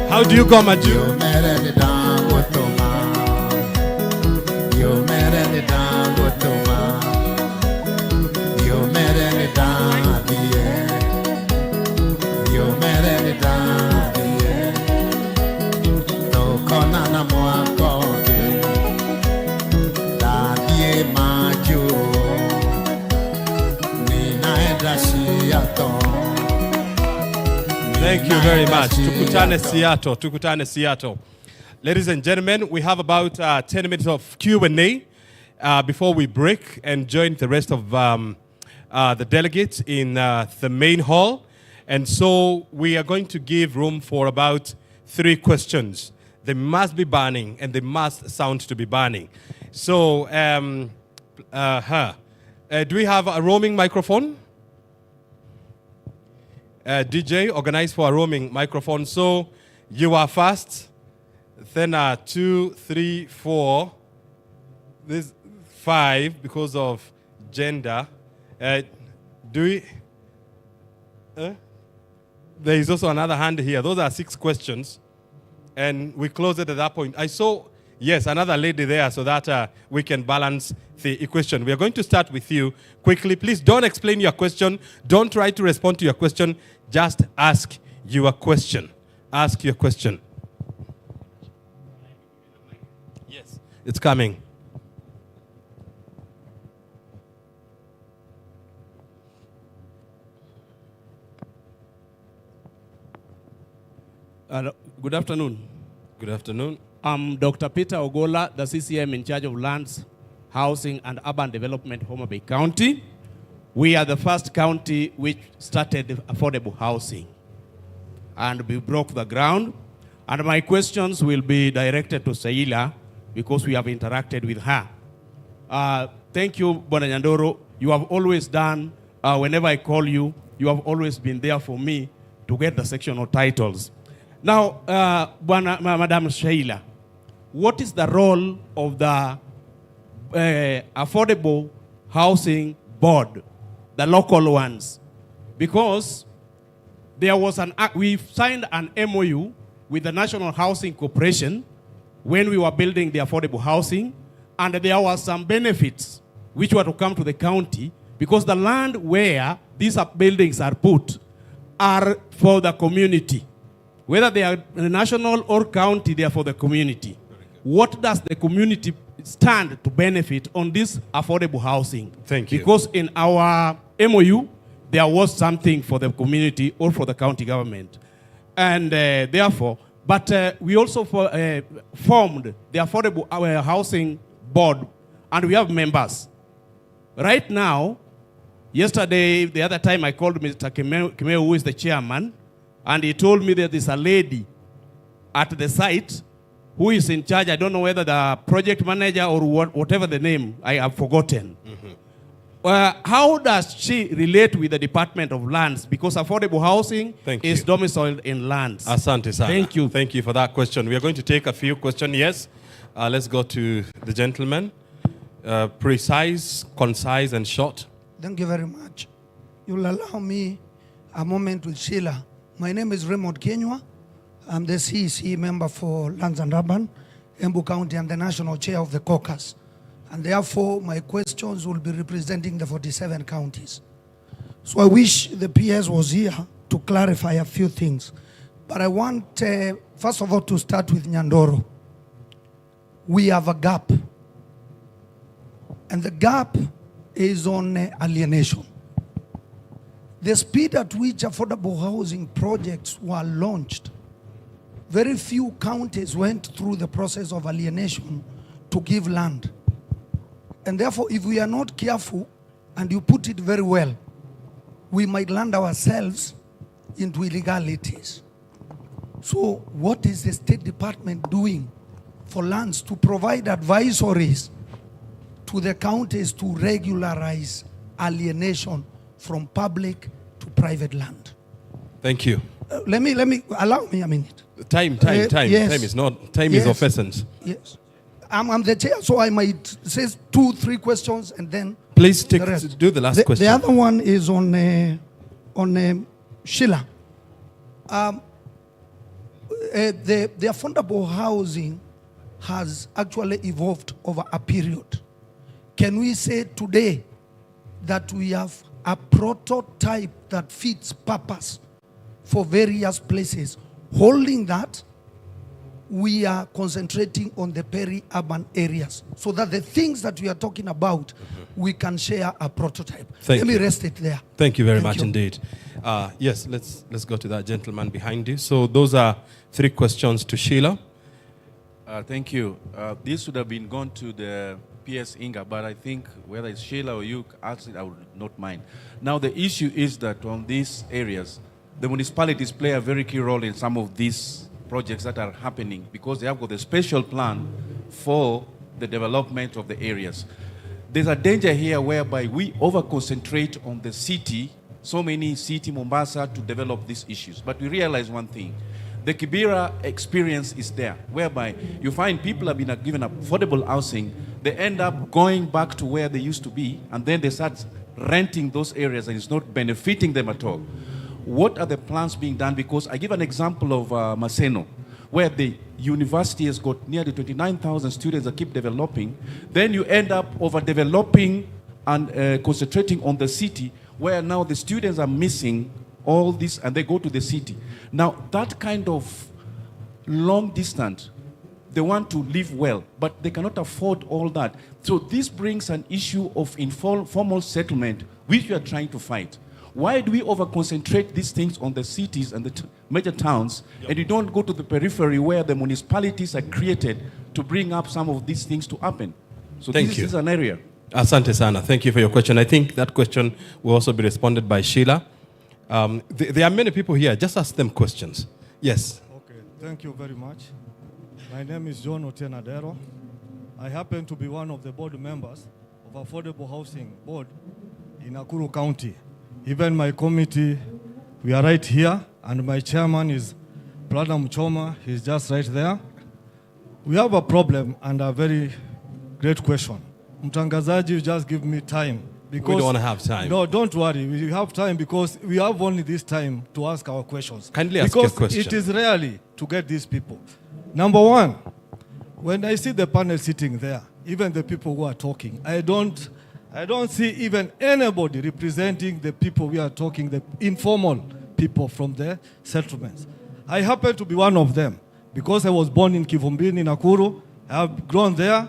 How do you go Maju? Thank you very much. Tukutane Seattle. Tukutane Seattle. Ladies and gentlemen, we have about 10 minutes of Q&A before we break and join the rest of the delegates in the main hall. And so we are going to give room for about 3 questions. They must be burning and they must sound to be burning. So, do we have a roaming microphone? DJ, organize for a roaming microphone. So you are first, then 2, 3, 4. This 5 because of gender. Do we? There is also another hand here. Those are 6 questions, and we close it at that point. I saw, yes, another lady there, so that we can balance the equation. We are going to start with you quickly. Please don't explain your question. Don't try to respond to your question. Just ask your question. Ask your question. Yes, it's coming. Good afternoon. Good afternoon. I'm Dr. Peter Ogola, the CCM in charge of lands, housing, and urban development, Homa Bay County. We are the first county which started affordable housing, and we broke the ground. And my questions will be directed to Saila because we have interacted with her. Thank you, Bwana Nyandoro. You have always done, whenever I call you, you have always been there for me to get the sectional titles. Now, Madam Sheila, what is the role of the Affordable Housing Board, the local ones? Because there was we signed an MOU with the National Housing Corporation when we were building the affordable housing, and there were some benefits which were to come to the county because the land where these buildings are put are for the community. Whether they are national or county, they are for the community. What does the community stand to benefit on this affordable housing? Thank you. Because in our MOU, there was something for the community or for the county government. And therefore, but we also formed the Affordable Housing Board, and we have members. Right now, yesterday, the other time I called Mr. Kimeu, who is the chairman, and he told me that there's a lady at the site who is in charge. I don't know whether the project manager or whatever the name, I have forgotten. How does she relate with the Department of Lands? Because affordable housing is domiciled in lands. Asante sana. Thank you. Thank you for that question. We are going to take a few questions. Yes. Let's go to the gentleman. Precise, concise, and short. Thank you very much. You'll allow me a moment with Sheila. My name is Raymond Kenywa. I'm the CEC member for Lands and Urban, Embu County, and the national chair of the caucus. And therefore, my questions will be representing the 47 counties. So I wish the PS was here to clarify a few things. But I want, first of all, to start with Nyandoro. We have a gap. And the gap is on alienation. The speed at which affordable housing projects were launched, very few counties went through the process of alienation to give land. And therefore, if we are not careful, and you put it very well, we might land ourselves into illegalities. So what is the State Department doing for lands to provide advisories to the counties to regularize alienation from public to private land? Thank you. Allow me a minute. Time. Yes. Time is of essence. Yes. I'm the chair, so I might say 2, 3 questions and then Please the rest. do the last question. The other one is on Sheila. The affordable housing has actually evolved over a period. Can we say today that we have a prototype that fits purpose for various places? Holding that, we are concentrating on the peri-urban areas so that the things that we are talking about, we can share a prototype. Let me rest it there. Thank you very much indeed. Yes, let's go to that gentleman behind you. So those are 3 questions to Sheila. Thank you. This would have been gone to the PS Inga, but I think whether it's Sheila or you ask it, I would not mind. Now the issue is that on these areas, the municipalities play a very key role in some of these projects that are happening because they have got a special plan for the development of the areas. There's a danger here whereby we over-concentrate on the city so many city, Mombasa, to develop these issues. But we realize one thing. The Kibera experience is there, whereby you find people have been given affordable housing, they end up going back to where they used to be, and then they start renting those areas, and it's not benefiting them at all. What are the plans being done? Because I give an example of Maseno, where the university has got nearly 29,000 students that keep developing. Then you end up overdeveloping and concentrating on the city, where now the students are missing all this and they go to the city. Now, that kind of long distance, they want to live well, but they cannot afford all that. So this brings an issue of informal settlement, which we are trying to fight. Why do we over-concentrate these things on the cities and the major towns, and you don't go to the periphery where the municipalities are created to bring up some of these things to happen? So this is an area. Asante sana. Thank you for your question. I think that question will also be responded by Sheila. There are many people here. Just ask them questions. Yes. Okay, thank you very much. My name is John Otenadero. I happen to be one of the board members of Affordable Housing Board in Nakuru County. Even my committee, we are right here, and my chairman is Pradam Choma. He's just right there. We have a problem and a very great question. Mtangazaji, just give me time. Because we don't have time. No, don't worry. We have time because we have only this time to ask our questions. Kindly ask your question. Because it is rarely to get these people. Number one, when I see the panel sitting there, even the people who are talking, I don't see even anybody representing the people we are talking, the informal people from the settlements. I happen to be one of them because I was born in Kivumbini, Nakuru. I have grown there.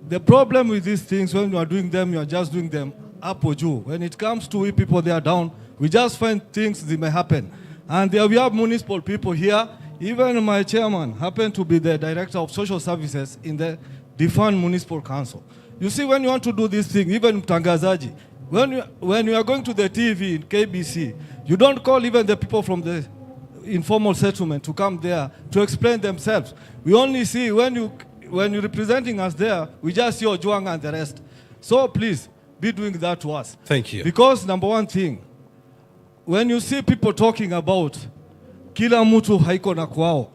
The problem with these things, when you are doing them, you are just doing them up or juu. When it comes to we people, they are down. We just find things that may happen. And there we have municipal people here. Even my chairman happened to be the director of social services in the defunct municipal council. You see, when you want to do this thing, even Mtangazaji, when you are going to the TV in KBC, you don't call even the people from the informal settlement to come there to explain themselves. We only see when you're representing us there, we just see Ojuang and the rest. So please, be doing that to us. Thank you. Because number one thing, when you see people talking about kila mtu haiko na kwao,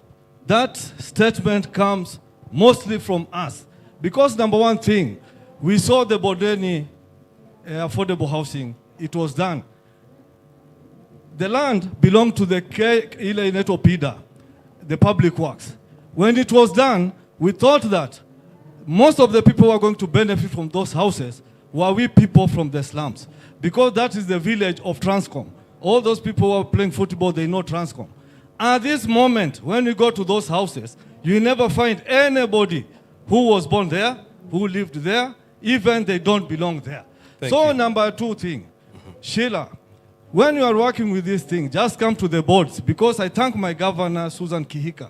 that statement comes mostly from us. Because number one thing, we saw the Bodeni affordable housing, it was done. The land belonged to the ile inaitwa PIDA, the public works. When it was done, we thought that most of the people who are going to benefit from those houses were we people from the slums. Because that is the village of Transcom. All those people who are playing football, they know Transcom. At this moment, when you go to those houses, you never find anybody who was born there, who lived there, even they don't belong there. Thank so you. Number two thing, Sheila, when you are working with this thing, just come to the boards, because I thank my governor, Susan Kihika.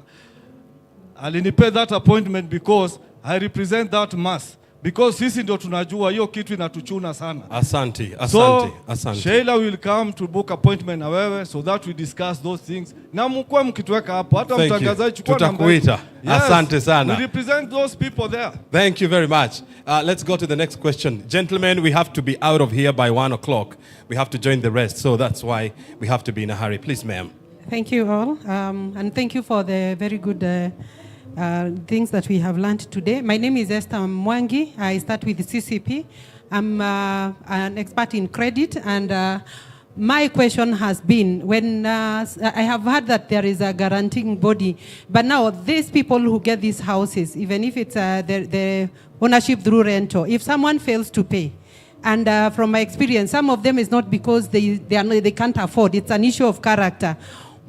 Alinipea that appointment because I represent that mass. Because sisi ndio tunajua hiyo kitu inatuchuna sana. Asante. So, Sheila will come to book appointment na wewe so that we discuss those things. Na mkwe mkituweka hapo, hata mtangazaji chukua namba. Tutakuita. Asante sana. We represent those people there. Thank you very much. Let's go to the next question. Gentlemen, we have to be out of here by 1 o'clock. We have to join the rest, so that's why we have to be in a hurry. Please, ma'am. Thank you all, and thank you for the very good things that we have learned today. My name is Esther Mwangi. I start with CCP. I'm an expert in credit, and my question has been, when I have heard that there is a guaranteeing body, but now these people who get these houses, even if it's the ownership through rental, if someone fails to pay, and from my experience, some of them is not because they can't afford, it's an issue of character.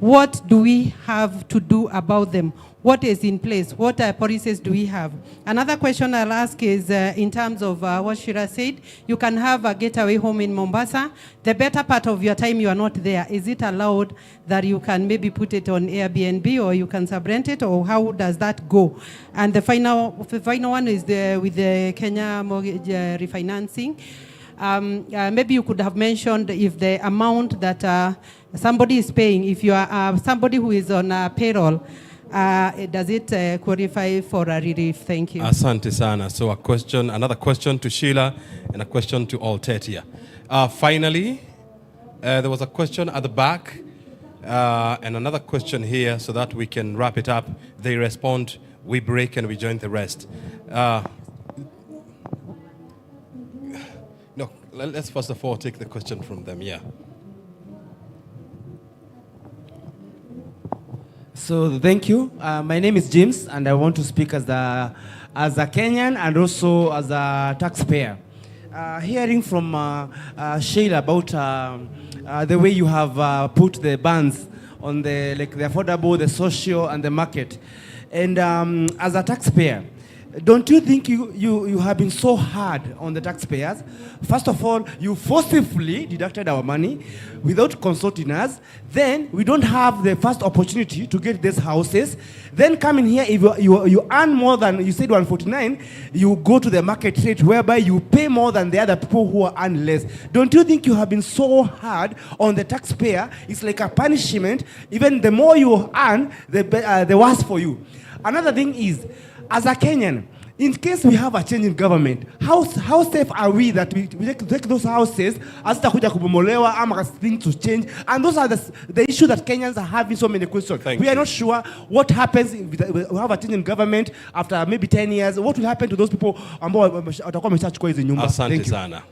What do we have to do about them? What is in place? What policies do we have? Another question I'll ask is in terms of what Shira said, you can have a getaway home in Mombasa. The better part of your time you are not there. Is it allowed that you can maybe put it on Airbnb, or you can subrent it, or how does that go? And the final one is with the Kenya mortgage refinancing. Maybe you could have mentioned if the amount that somebody is paying, if you are somebody who is on payroll, does it qualify for a relief? Thank you. Asante sana. So another question to Sheila, and a question to all 30. Finally, There was a question at the back and another question here so that we can wrap it up. They respond, we break, and we join the rest. No, let's first of all take the question from them. Yeah. So thank you. My name is James, and I want to speak as a Kenyan and also as a taxpayer. Hearing from Sheila about the way you have put the bans on the affordable, the social, and the market, and as a taxpayer, don't you think you have been so hard on the taxpayers? First of all, you forcibly deducted our money without consulting us. Then we don't have the first opportunity to get these houses. Then coming here, if you earn more than, you said 149, you go to the market rate whereby you pay more than the other people who earn less. Don't you think you have been so hard on the taxpayer? It's like a punishment. Even the more you earn, the worse for you. Another thing is, as a Kenyan, in case we have a change in government, how safe are we that we take those houses as takuja kubomolewa ama things to change? And those are the issue that Kenyans are having so many questions. We are not sure what happens if we have a change in government after maybe 10 years. What will happen to those people? Asante sana.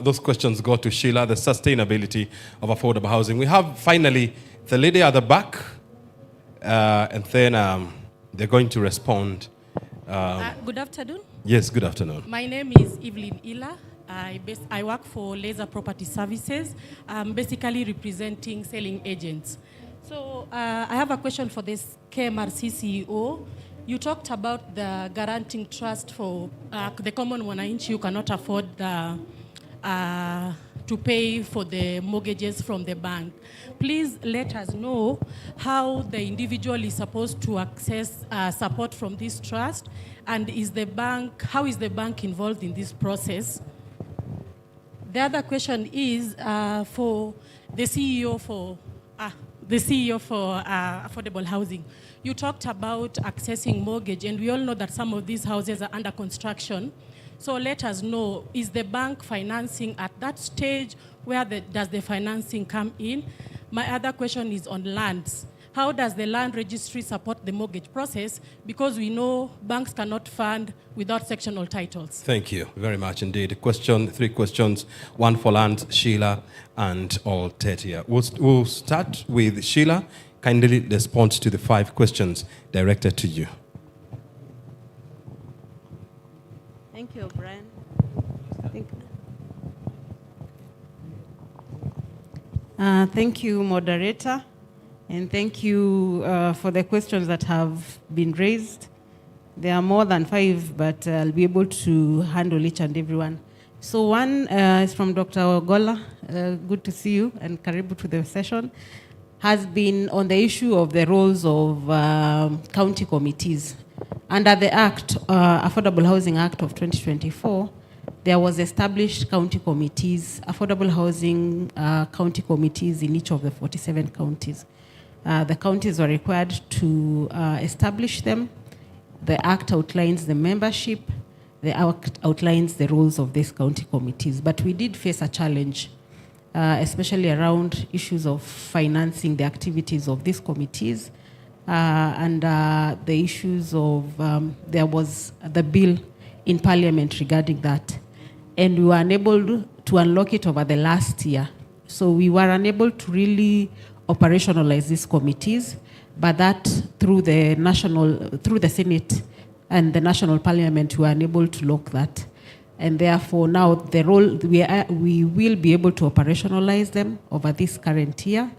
Those questions go to Sheila, the sustainability of affordable housing. We have finally the lady at the back, and then they're going to respond. Good afternoon. Yes, good afternoon. My name is Evelyn Ila. I work for Laser Property Services. I'm basically representing selling agents. So I have a question for this KMRC CEO. You talked about the guaranteeing trust for the common wananchi who cannot afford to pay for the mortgages from the bank. Please let us know how the individual is supposed to access support from this trust, and how is the bank involved in this process? The other question is for the CEO for affordable housing. You talked about accessing mortgage, and we all know that some of these houses are under construction. So let us know, is the bank financing at that stage? Where does the financing come in? My other question is on lands. How does the land registry support the mortgage process? Because we know banks cannot fund without sectional titles. Thank you very much indeed. Three questions, one for land, Sheila, and all Tetia. We'll start with Sheila. Kindly respond to the 5 questions directed to you. Thank you, Brian. Thank you, moderator, and thank you for the questions that have been raised. There are more than 5, but I'll be able to handle each and every one. So one is from Dr. Ogola. Good to see you, and karibu to the session. Has been on the issue of the roles of county committees. Under the Act, Affordable Housing Act of 2024, there was established county committees, affordable housing county committees in each of the 47 counties. The counties were required to establish them. The Act outlines the membership. The Act outlines the roles of these county committees. But we did face a challenge, especially around issues of financing the activities of these committees. And the issues of, there was the bill in Parliament regarding that. And we were unable to unlock it over the last year. So we were unable to really operationalize these committees, but that through the Senate and the National Parliament, we were unable to lock that. And therefore now the role, we will be able to operationalize them over this current year.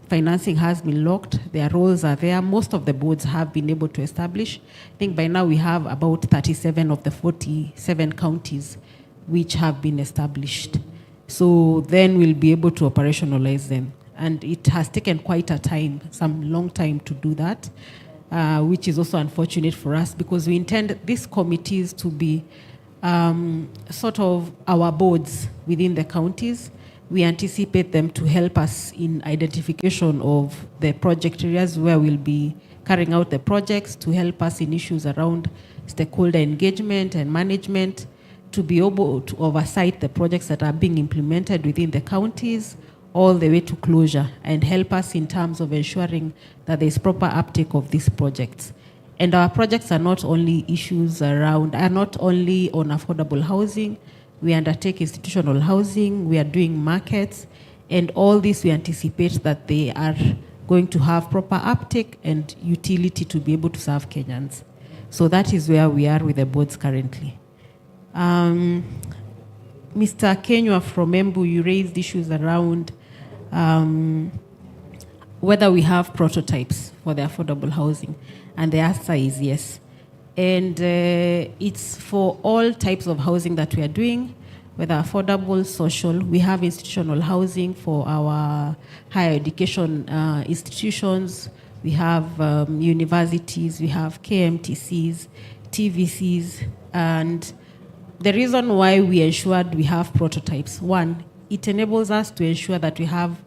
Financing has been locked, their roles are there. Most of the boards have been able to establish. I think by now we have about 37 of the 47 counties which have been established. So then we'll be able to operationalize them. And it has taken quite a time, some long time to do that, which is also unfortunate for us because we intend these committees to be sort of our boards within the counties. We anticipate them to help us in identification of the project areas where we'll be carrying out the projects, to help us in issues around stakeholder engagement and management, to be able to oversight the projects that are being implemented within the counties, all the way to closure and help us in terms of ensuring that there is proper uptake of these projects. And our projects are not only are not only on affordable housing. We undertake institutional housing, we are doing markets, and all this we anticipate that they are going to have proper uptake and utility to be able to serve Kenyans. So that is where we are with the boards currently. Mr. Kenywa from Embu, you raised issues around whether we have prototypes for the affordable housing, and the answer is yes. And it's for all types of housing that we are doing, whether affordable, social. We have institutional housing for our higher education institutions. We have universities, we have KMTCs, TVCs, and the reason why we ensured we have prototypes, one, it enables us to ensure that we have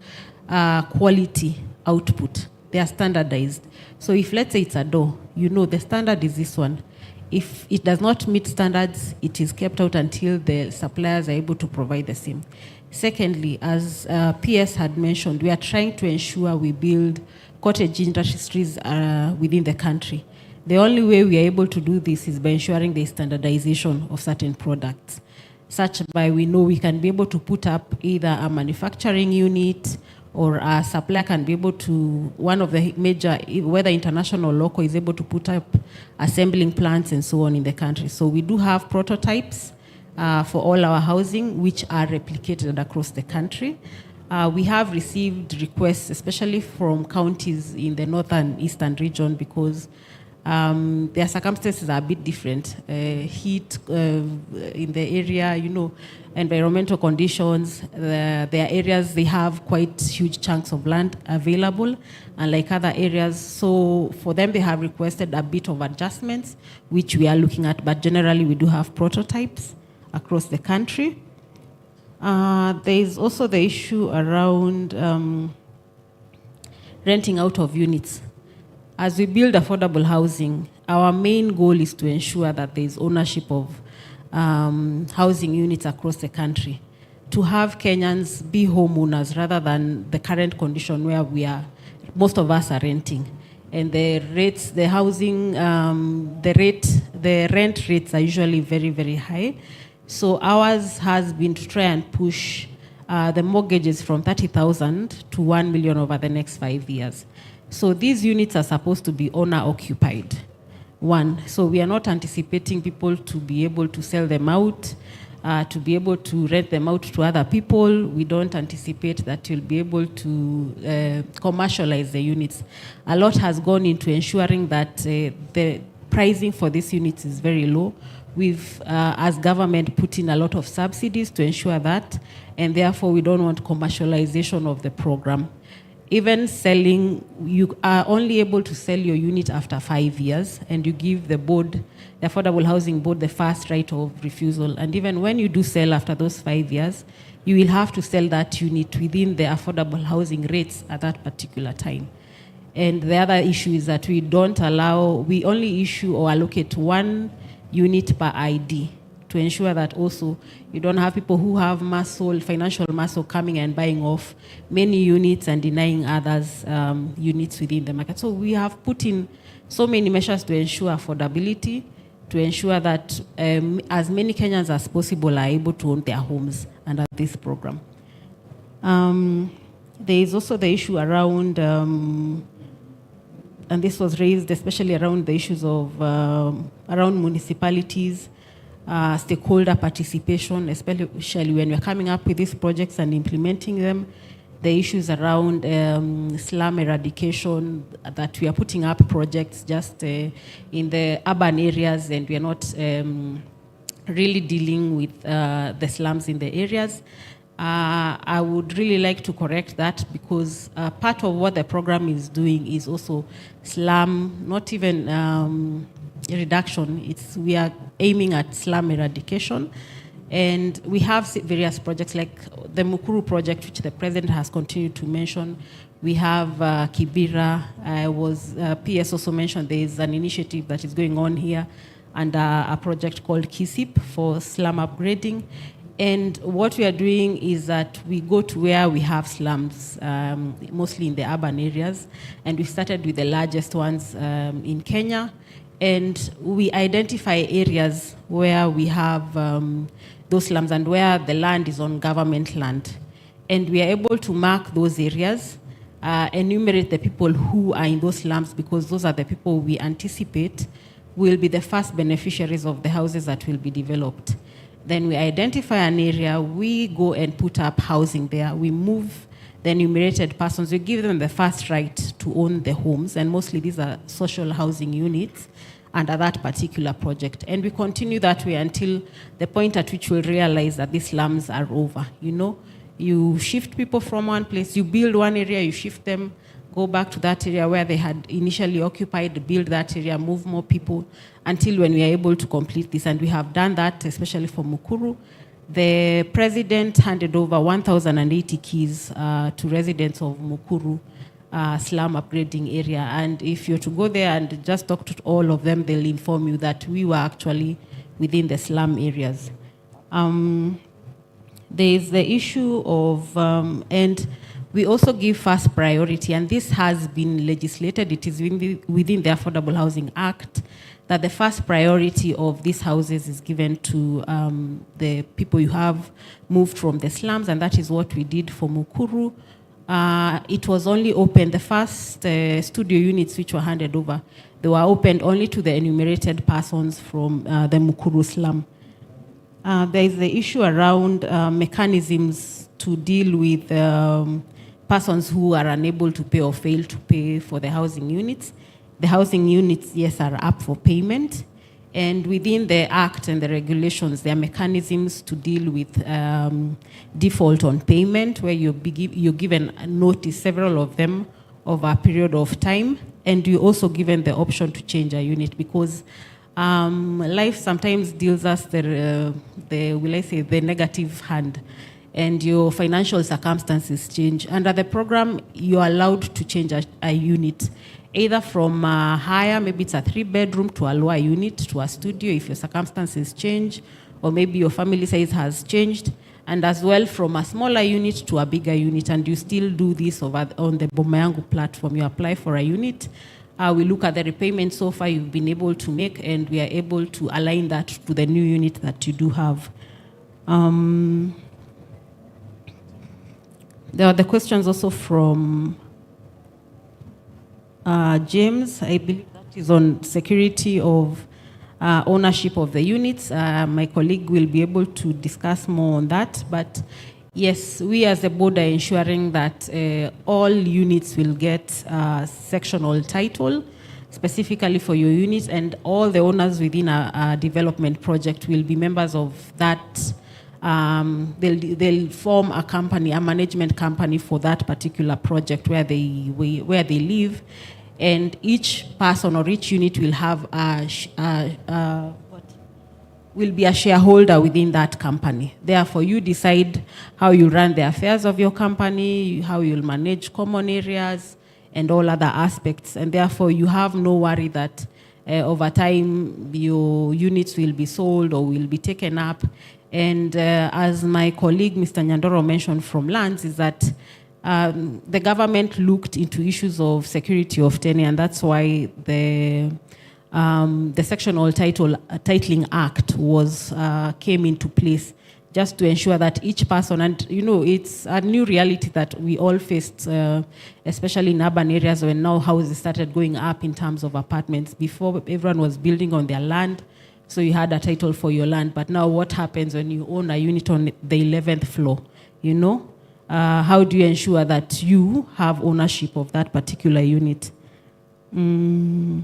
quality output. They are standardized. So if, let's say, it's a door, you know the standard is this one. If it does not meet standards, it is kept out until the suppliers are able to provide the same. Secondly, as PS had mentioned, we are trying to ensure we build cottage industries within the country. The only way we are able to do this is by ensuring the standardization of certain products, such by we know we can be able to put up either a manufacturing unit or a supplier can be able to, one of the major, whether international or local, is able to put up assembling plants and so on in the country. So we do have prototypes for all our housing, which are replicated across the country. We have received requests, especially from counties in the northern eastern region, because their circumstances are a bit different. Heat in the area, you know, environmental conditions. There are areas they have quite huge chunks of land available, unlike other areas. So for them, they have requested a bit of adjustments, which we are looking at. But generally, we do have prototypes across the country. There is also the issue around renting out of units. As we build affordable housing, our main goal is to ensure that there is ownership of housing units across the country, to have Kenyans be homeowners rather than the current condition where we are, most of us are renting. And the rates, the housing, the rent rates are usually very, very high. So ours has been to try and push the mortgages from 30,000 to 1 million over the next 5 years. So these units are supposed to be owner occupied. One, so we are not anticipating people to be able to sell them out, to be able to rent them out to other people. We don't anticipate that you'll be able to commercialize the units. A lot has gone into ensuring that the pricing for these units is very low. We've, as government, put in a lot of subsidies to ensure that, and therefore we don't want commercialization of the program. Even selling, you are only able to sell your unit after 5 years, and you give the board, the Affordable Housing Board, the first right of refusal. And even when you do sell after those 5 years, you will have to sell that unit within the affordable housing rates at that particular time. And the other issue is that we don't allow, we only issue or allocate 1 unit per ID, to ensure that also you don't have people who have muscle, financial muscle, coming and buying off many units and denying others units within the market. So we have put in so many measures to ensure affordability, to ensure that as many Kenyans as possible are able to own their homes under this program. There is also the issue around, and this was raised especially around the issues of around municipalities, stakeholder participation, especially when we're coming up with these projects and implementing them. The issues around slum eradication, that we are putting up projects just in the urban areas, and we are not really dealing with the slums in the areas. I would really like to correct that, because part of what the program is doing is also slum, not even reduction. We are aiming at slum eradication. And we have various projects like the Mukuru project, which the president has continued to mention. We have Kibera. PS also mentioned there is an initiative that is going on here, and a project called KISIP for slum upgrading. And what we are doing is that we go to where we have slums, mostly in the urban areas, and we started with the largest ones in Kenya, and we identify areas where we have those slums and where the land is on government land. And we are able to mark those areas, enumerate the people who are in those slums, because those are the people we anticipate will be the first beneficiaries of the houses that will be developed. Then we identify an area, we go and put up housing there. We move the enumerated persons, we give them the first right to own the homes, and mostly these are social housing units under that particular project. And we continue that way until the point at which we'll realize that these slums are over. You know, you shift people from one place, you build one area, you shift them, go back to that area where they had initially occupied, build that area, move more people, until when we are able to complete this. And we have done that, especially for Mukuru. The president handed over 1,080 keys to residents of Mukuru slum upgrading area. And if you're to go there and just talk to all of them, they'll inform you that we were actually within the slum areas. There's the issue of, and we also give first priority, and this has been legislated. It is within the Affordable Housing Act that the first priority of these houses is given to the people who have moved from the slums, and that is what we did for Mukuru. It was only open, the first studio units which were handed over, they were opened only to the enumerated persons from the Mukuru slum. There is the issue around mechanisms to deal with persons who are unable to pay or fail to pay for the housing units. The housing units, yes, are up for payment. And within the Act and the regulations, there are mechanisms to deal with default on payment, where you're given a notice, several of them, over a period of time. And you're also given the option to change a unit, because life sometimes deals us the negative hand, and your financial circumstances change. Under the program, you're allowed to change a unit, either from higher, maybe it's a 3-bedroom, to a lower unit, to a studio if your circumstances change, or maybe your family size has changed, and as well from a smaller unit to a bigger unit. And you still do this on the Boma Yangu platform. You apply for a unit, we look at the repayment so far you've been able to make, and we are able to align that to the new unit that you do have. There are the questions also from James. I believe that is on security of ownership of the units. My colleague will be able to discuss more on that. But yes, we as a board are ensuring that all units will get sectional title, specifically for your units, and all the owners within a development project will be members of that. They'll form a company, a management company for that particular project where they live, and each person or each unit will have will be a shareholder within that company. Therefore, you decide how you run the affairs of your company, how you'll manage common areas, and all other aspects. And therefore, you have no worry that over time your units will be sold or will be taken up. And as my colleague, Mr. Nyandoro, mentioned from lands, is that the government looked into issues of security of tenure, and that's why the Sectional Titling Act was came into place, just to ensure that each person, and you know, it's a new reality that we all faced, especially in urban areas, when now houses started going up in terms of apartments. Before, everyone was building on their land, so you had a title for your land. But now what happens when you own a unit on the 11th floor? You know, how do you ensure that you have ownership of that particular unit? The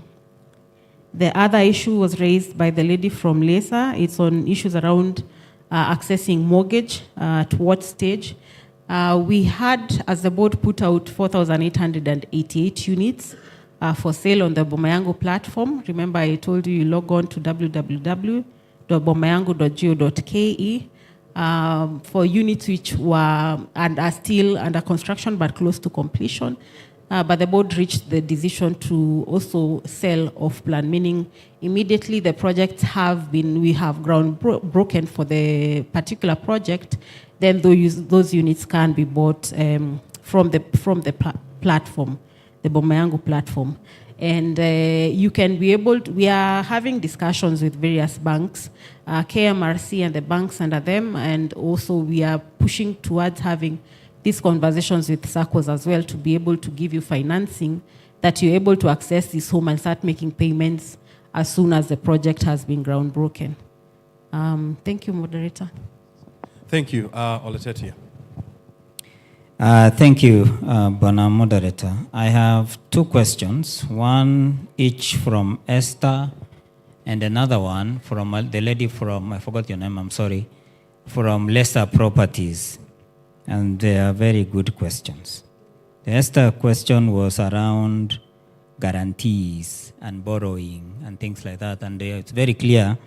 other issue was raised by the lady from LESA. It's on issues around accessing mortgage, at what stage. We had, as the board, put out 4,888 units for sale on the Boma Yangu platform. Remember, I told you log on to www.bomayangu.go.ke for units which were and are still under construction but close to completion. but the board reached the decision to also sell off plan, meaning immediately the projects we have ground broken for the particular project, then those units can be bought from the platform, the Bomayangu platform. And you can be able to, we are having discussions with various banks, KMRC and the banks under them, and also we are pushing towards having these conversations with SACCOs as well to be able to give you financing that you're able to access this home and start making payments as soon as the project has been ground broken. Thank you, moderator. Thank you. Oletetia. Thank you, Bona Moderator. I have two questions, one each from Esther and another one from the lady from, I forgot your name, I'm sorry, from Lesser Properties. And they are very good questions. The Esther question was around guarantees and borrowing and things like that. And it's very clear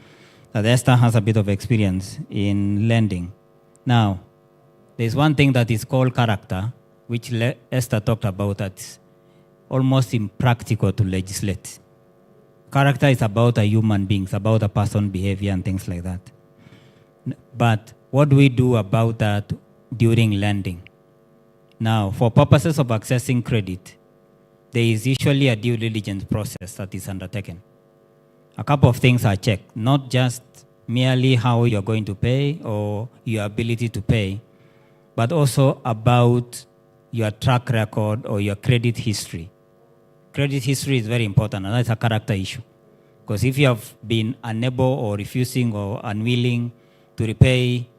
that Esther has a bit of experience in lending. Now, there's one thing that is called character, which Esther talked about, that's almost impractical to legislate. Character is about a human being, it's about a person's behavior and things like that. But what do we do about that during lending? Now, for purposes of accessing credit, there is usually a due diligence process that is undertaken. A couple of things are checked, not just merely how you're going to pay or your ability to pay, but also about your track record or your credit history. Credit history is very important, and that's a character issue. Because if you have been unable or refusing or unwilling to repay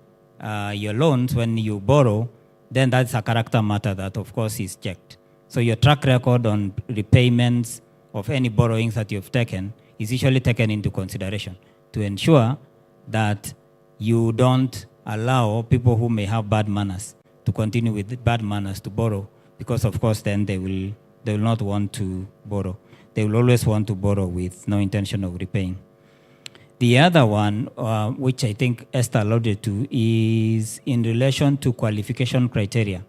your loans when you borrow, then that's a character matter that, of course, is checked. So your track record on repayments of any borrowings that you've taken is usually taken into consideration to ensure that you don't allow people who may have bad manners to continue with bad manners to borrow, because of course then they will not want to borrow. They will always want to borrow with no intention of repaying. The other one, which I think Esther alluded to, is in relation to qualification criteria.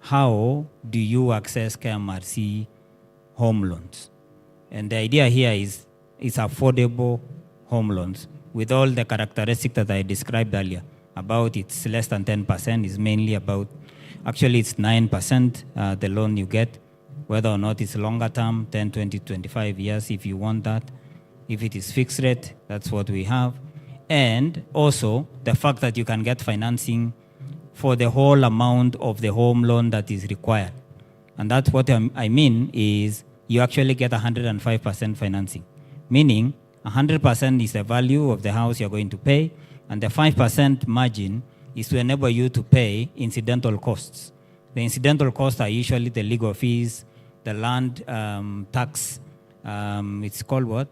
How do you access KMRC home loans? And the idea here is affordable home loans with all the characteristics that I described earlier. About it's less than 10%, is mainly about, actually it's 9% the loan you get, whether or not it's longer term, 10, 20, 25 years if you want that. If it is fixed rate, that's what we have. And also the fact that you can get financing for the whole amount of the home loan that is required. And that's what I mean is you actually get 105% financing, meaning 100% is the value of the house you're going to pay, and the 5% margin is to enable you to pay incidental costs. The incidental costs are usually the legal fees, the land tax, it's called what?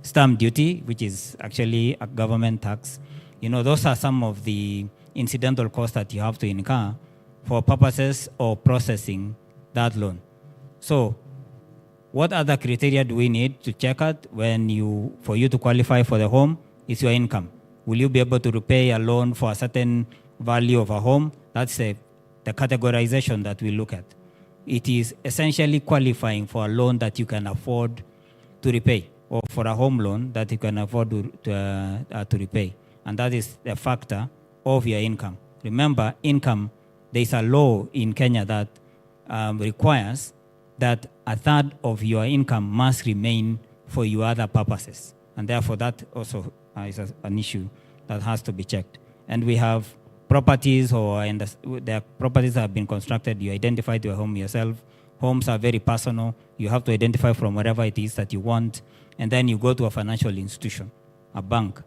Stamp duty, which is actually a government tax. You know, those are some of the incidental costs that you have to incur for purposes of processing that loan. So, what other criteria do we need to check out for you to qualify for the home? Is your income. Will you be able to repay a loan for a certain value of a home? That's the categorization that we look at. It is essentially qualifying for a loan that you can afford to repay, or for a home loan that you can afford to repay. And that is the factor of your income. Remember, income, there is a law in Kenya that requires that a third of your income must remain for your other purposes. And therefore, that also is an issue that has to be checked. And we have properties, the properties that have been constructed, you identify your home yourself. Homes are very personal. You have to identify from wherever it is that you want. And then you go to a financial institution, a bank,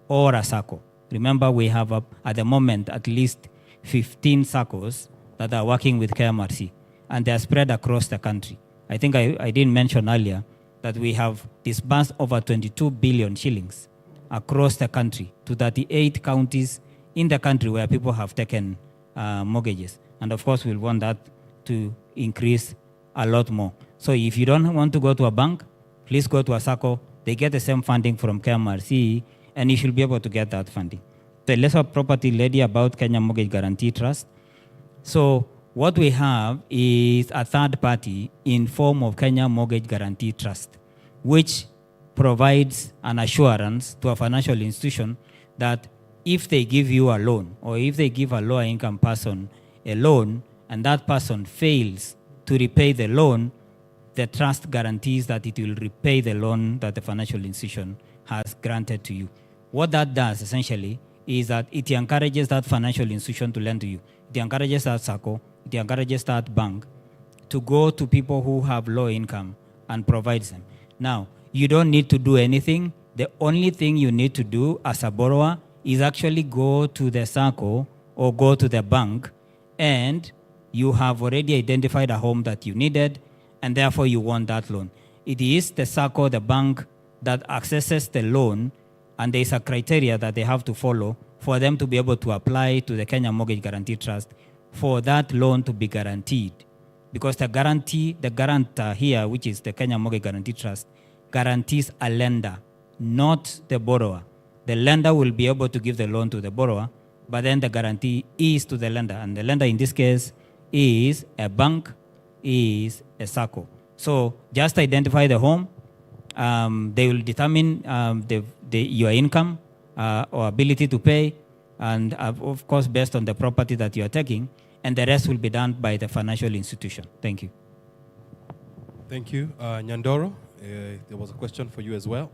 or a SACCO. Remember, we have, at the moment, at least 15 SACCOs that are working with KMRC, and they are spread across the country. I think I didn't mention earlier that we have disbursed over 22 billion shillings across the country to 38 counties in the country where people have taken mortgages. And of course, we'll want that to increase a lot more. So if you don't want to go to a bank, please go to a SACCO. They get the same funding from KMRC, and you should be able to get that funding. The lesser property lady about Kenya Mortgage Guarantee Trust. So What we have is a third party in form of Kenya Mortgage Guarantee Trust, which provides an assurance to a financial institution that if they give you a loan, or if they give a lower income person a loan, and that person fails to repay the loan, the trust guarantees that it will repay the loan that the financial institution has granted to you. What that does essentially is that it encourages that financial institution to lend to you. It encourages that SACCO, it encourages that bank to go to people who have low income and provides them. Now, you don't need to do anything. The only thing you need to do as a borrower is actually go to the SACCO or go to the bank, and you have already identified a home that you needed, and therefore you want that loan. It is the SACCO, the bank, that accesses the loan, and there is a criteria that they have to follow for them to be able to apply to the Kenya Mortgage Guarantee Trust for that loan to be guaranteed. Because the guarantor here, which is the Kenya Mortgage Guarantee Trust, guarantees a lender, not the borrower. The lender will be able to give the loan to the borrower, but then the guarantee is to the lender. And the lender in this case is a bank, is a SACCO. So just identify the home. They will determine your income or ability to pay, and of course based on the property that you are taking, and the rest will be done by the financial institution. Thank you. Thank you. Nyandoro, there was a question for you as well.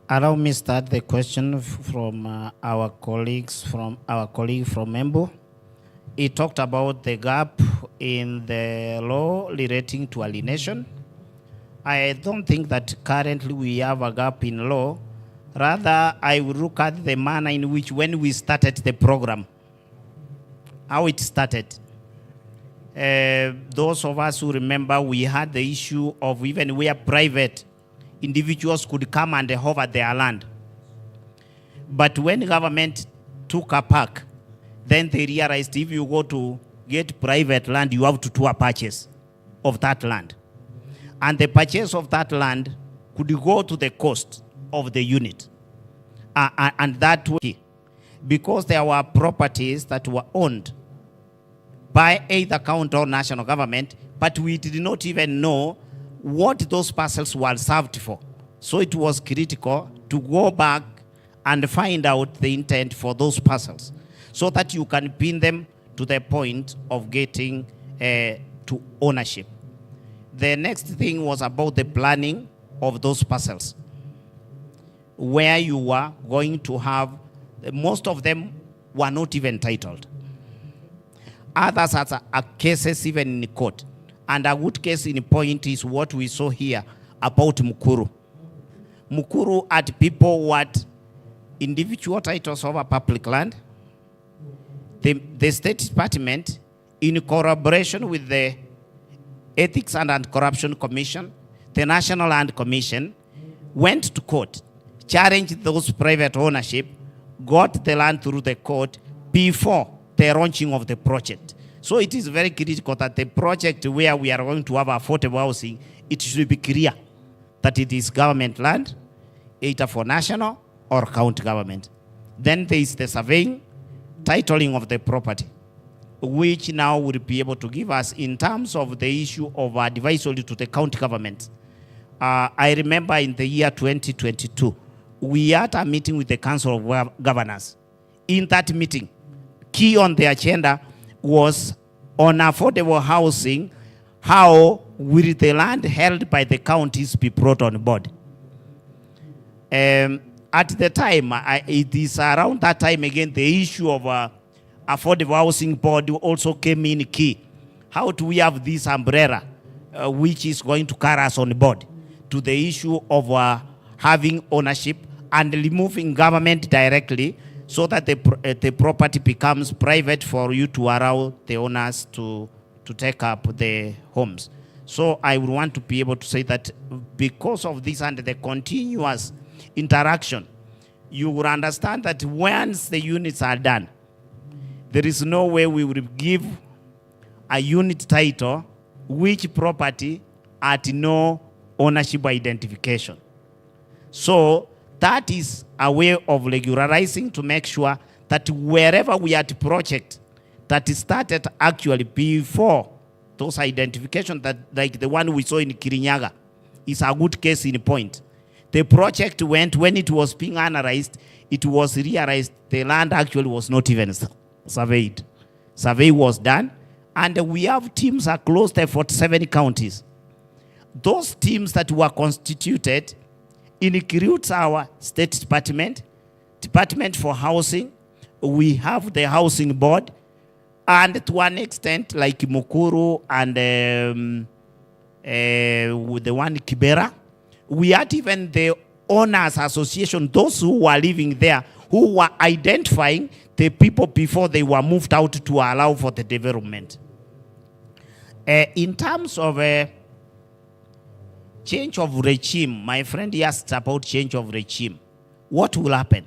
Allow me start the question from our colleague from Embu. He talked about the gap in the law relating to alienation. I don't think that currently we have a gap in law. Rather, I will look at the manner in which when we started the program, how it started. Those of us who remember, we had the issue of even where private individuals could come and hover their land. But when government took a park, then they realized if you go to get private land, you have to do a purchase of that land. And the purchase of that land could go to the cost of the unit. And that way, because there were properties that were owned by either county or national government, but we did not even know what those parcels were served for. So it was critical to go back and find out the intent for those parcels so that you can pin them to the point of getting to ownership. The next thing was about the planning of those parcels, where you were going to have, most of them were not even titled. Others had cases even in court. And a good case in point is what we saw here about Mukuru. Mukuru had people who had individual titles over public land. The State Department, in collaboration with the Ethics and Anti-Corruption Commission, the National Land Commission, went to court, challenged those private ownership, got the land through the court before the launching of the project. So it is very critical that the project where we are going to have affordable housing, it should be clear that it is government land, either for national or county government. Then there is the surveying, titling of the property, which now will be able to give us in terms of the issue of advisory to the county government. I remember in the year 2022, we had a meeting with the Council of Governors. In that meeting, key on the agenda was on affordable housing, how will the land held by the counties be brought on board? At the time, it is around that time again, the issue of affordable housing board also came in key. How do we have this umbrella which is going to carry us on board to the issue of having ownership and removing government directly, so that the property becomes private for you to allow the owners to take up the homes. So I would want to be able to say that because of this and the continuous interaction, you will understand that once the units are done, there is no way we will give a unit title which property at no ownership identification. So that is a way of regularizing to make sure that wherever we are at project, that started actually before those identifications, that like the one we saw in Kirinyaga is a good case in point. The project went, when it was being analyzed, it was realized the land actually was not even surveyed. Survey was done, and we have teams across the 47 counties. Those teams that were constituted includes our State Department, Department for Housing, we have the Housing Board, and to an extent like Mukuru and the one Kibera, we had even the owners association, those who were living there, who were identifying the people before they were moved out to allow for the development. In terms of change of regime, my friend asked about change of regime. What will happen?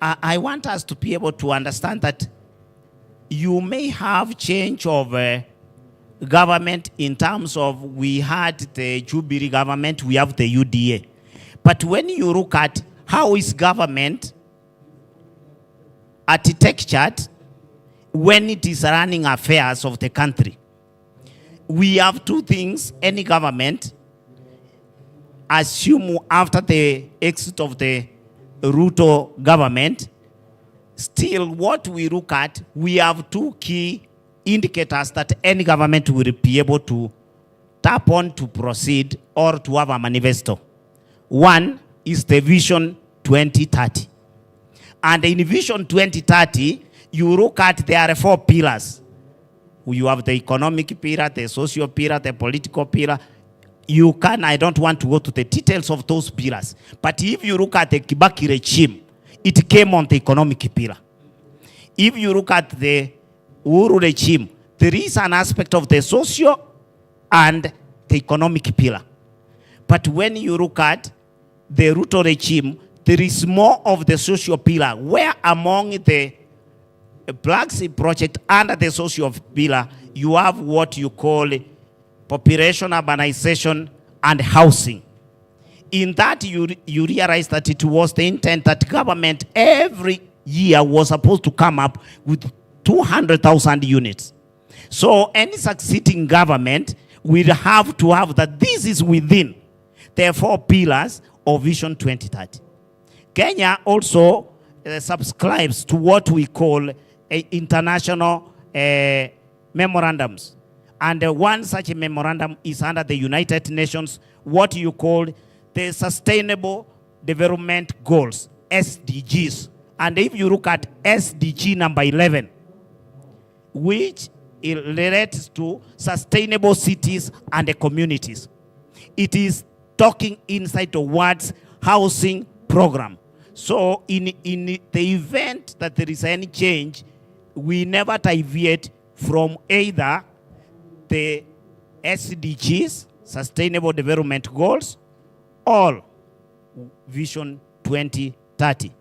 I want us to be able to understand that you may have change of government in terms of, we had the Jubilee government, we have the UDA. But when you look at how is government architectured when it is running affairs of the country, we have two things. Any government assume after the exit of the Ruto government, still what we look at, we have two key indicators that any government will be able to tap on to proceed or to have a manifesto. One is the Vision 2030. And in Vision 2030, you look at, there are 4 pillars. You have the economic pillar, the social pillar, the political pillar. You can, I don't want to go to the details of those pillars. But if you look at the Kibaki regime, it came on the economic pillar. If you look at the Uhuru regime, there is an aspect of the social and the economic pillar. But when you look at the Ruto regime, there is more of the social pillar, where among the Black Sea project under the social pillar, you have what you call population, urbanization, and housing. In that, you realize that it was the intent that government every year was supposed to come up with 200,000 units. So any succeeding government will have to have that this is within the 4 pillars of Vision 2030. Kenya also subscribes to what we call international memorandums. And one such a memorandum is under the United Nations, what you call the Sustainable Development Goals, SDGs. And if you look at SDG number 11, which relates to sustainable cities and the communities, it is talking inside the words housing program. So in the event that there is any change, we never deviate from either the SDGs, Sustainable Development Goals, or Vision 2030.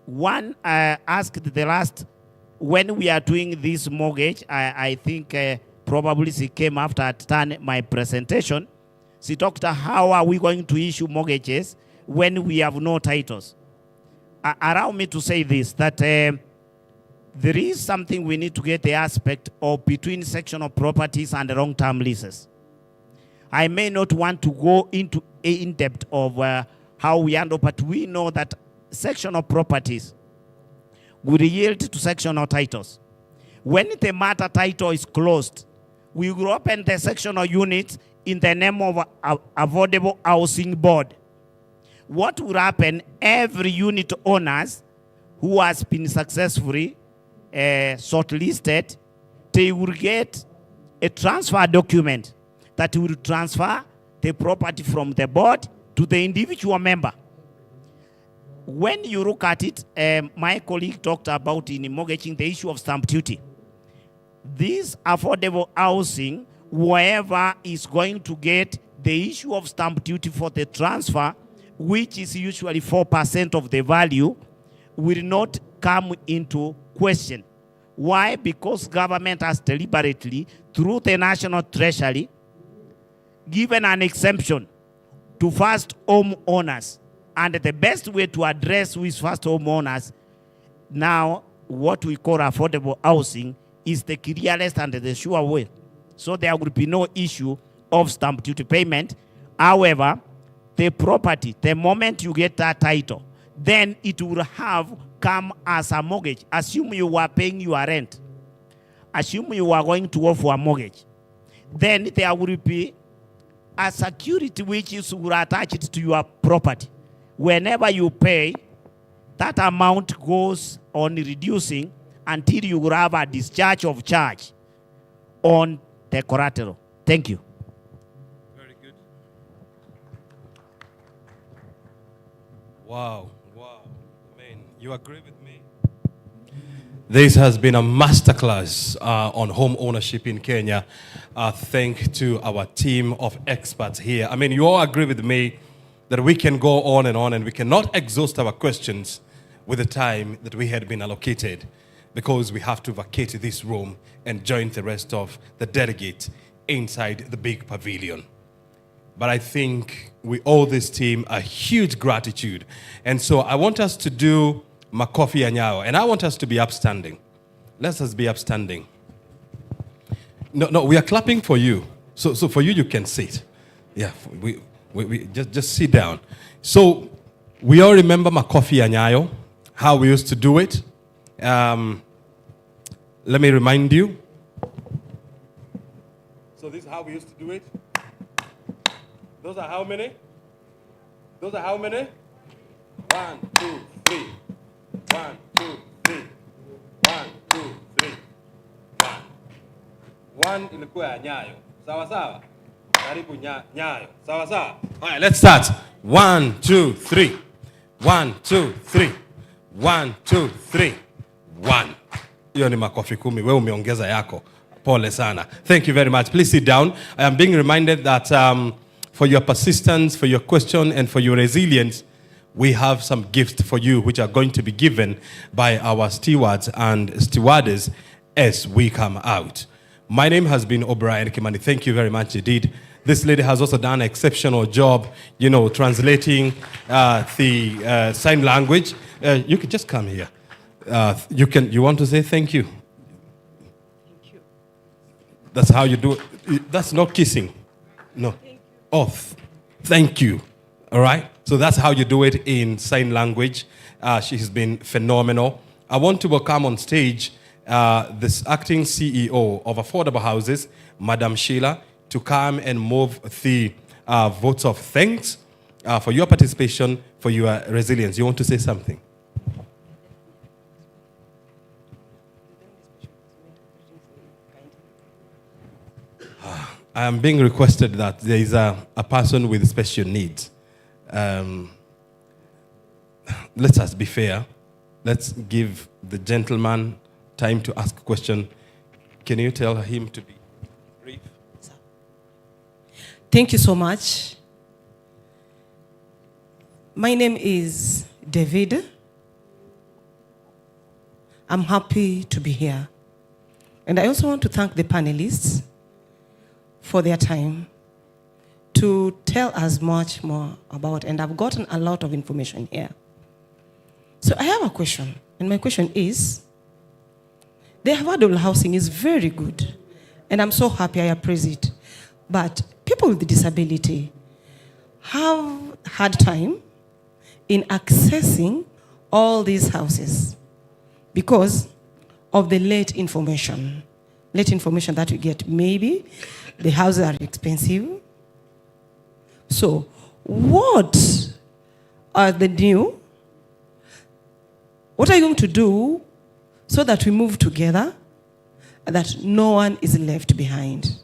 One asked the last, when we are doing this mortgage, I think probably she came after I had done my presentation. She talked about how are we going to issue mortgages when we have no titles. Allow me to say this, that there is something we need to get the aspect of between sectional properties and long-term leases. I may not want to go into in depth of how we handle, but we know that sectional properties will yield to sectional titles. When the matter title is closed, we will open the sectional unit in the name of Affordable Housing Board. What will happen, every unit owners who has been successfully shortlisted, they will get a transfer document that will transfer the property from the board to the individual member. When you look at it, my colleague talked about in mortgaging the issue of stamp duty. This affordable housing, whoever is going to get the issue of stamp duty for the transfer, which is usually 4% of the value, will not come into question. Why? Because government has deliberately, through the National Treasury, given an exemption to first home owners. And the best way to address with first home owners, now what we call affordable housing, is the clearest and the sure way. So there will be no issue of stamp duty payment. However, the property, the moment you get that title, then it will have come as a mortgage. Assume you are paying your rent. Assume you are going to go for a mortgage. Then there will be a security which is will attach it to your property. Whenever you pay, that amount goes on reducing until you will have a discharge of charge on the collateral. Thank you. Very good. Wow, wow. Man, you agree with me? This has been a masterclass on home ownership in Kenya. Thanks to our team of experts here. I mean, you all agree with me that we can go on, and we cannot exhaust our questions with the time that we had been allocated, because we have to vacate this room and join the rest of the delegates inside the big pavilion. But I think we owe this team a huge gratitude. And so I want us to do makofi anyao, and I want us to be upstanding. Let us be upstanding. No, we are clapping for you. So for you, you can sit. Yeah, we just sit down. So we all remember makofi anyayo, how we used to do it. Let me remind you. So this is how we used to do it. Those are how many? Those are how many? 1, 2, 3. 1, 2, 3. 1, 2, 3. 1 ilikuwa ya nyayo. Sawa sawa? Karibu nyayo. Sawa sawa? All right, let's start. 1, 2, 3. 1, 2, 3. 1, 2, 3. 1. Hiyo ni makofi 10. Wewe umeongeza yako. Pole sana. Thank you very much. Please sit down. I am being reminded that for your persistence, for your question, and for your resilience, we have some gifts for you which are going to be given by our stewards and stewardess as we come out. My name has been O'Brien Kimani. Thank you very much indeed. This lady has also done an exceptional job, translating the sign language. You can just come here. You want to say thank you? Thank you. That's how you do it. That's not kissing. No. Thank you. All right? So that's how you do it in sign language. She has been phenomenal. I want to welcome on stage this acting CEO of Affordable Houses, Madam Sheila, to come and move the votes of thanks for your participation, for your resilience. You want to say something? I am being requested that there is a person with special needs. Let us be fair. Let's give the gentleman time to ask a question. Can you tell him to be brief? Thank you so much. My name is David. I'm happy to be here. And I also want to thank the panelists for their time to tell us much more about, and I've gotten a lot of information here. So I have a question, and my question is, the affordable housing is very good, and I'm so happy, I appraise it. But people with disability have hard time in accessing all these houses because of the late information that we get. Maybe the houses are expensive. So what are you going to do so that we move together, that no one is left behind?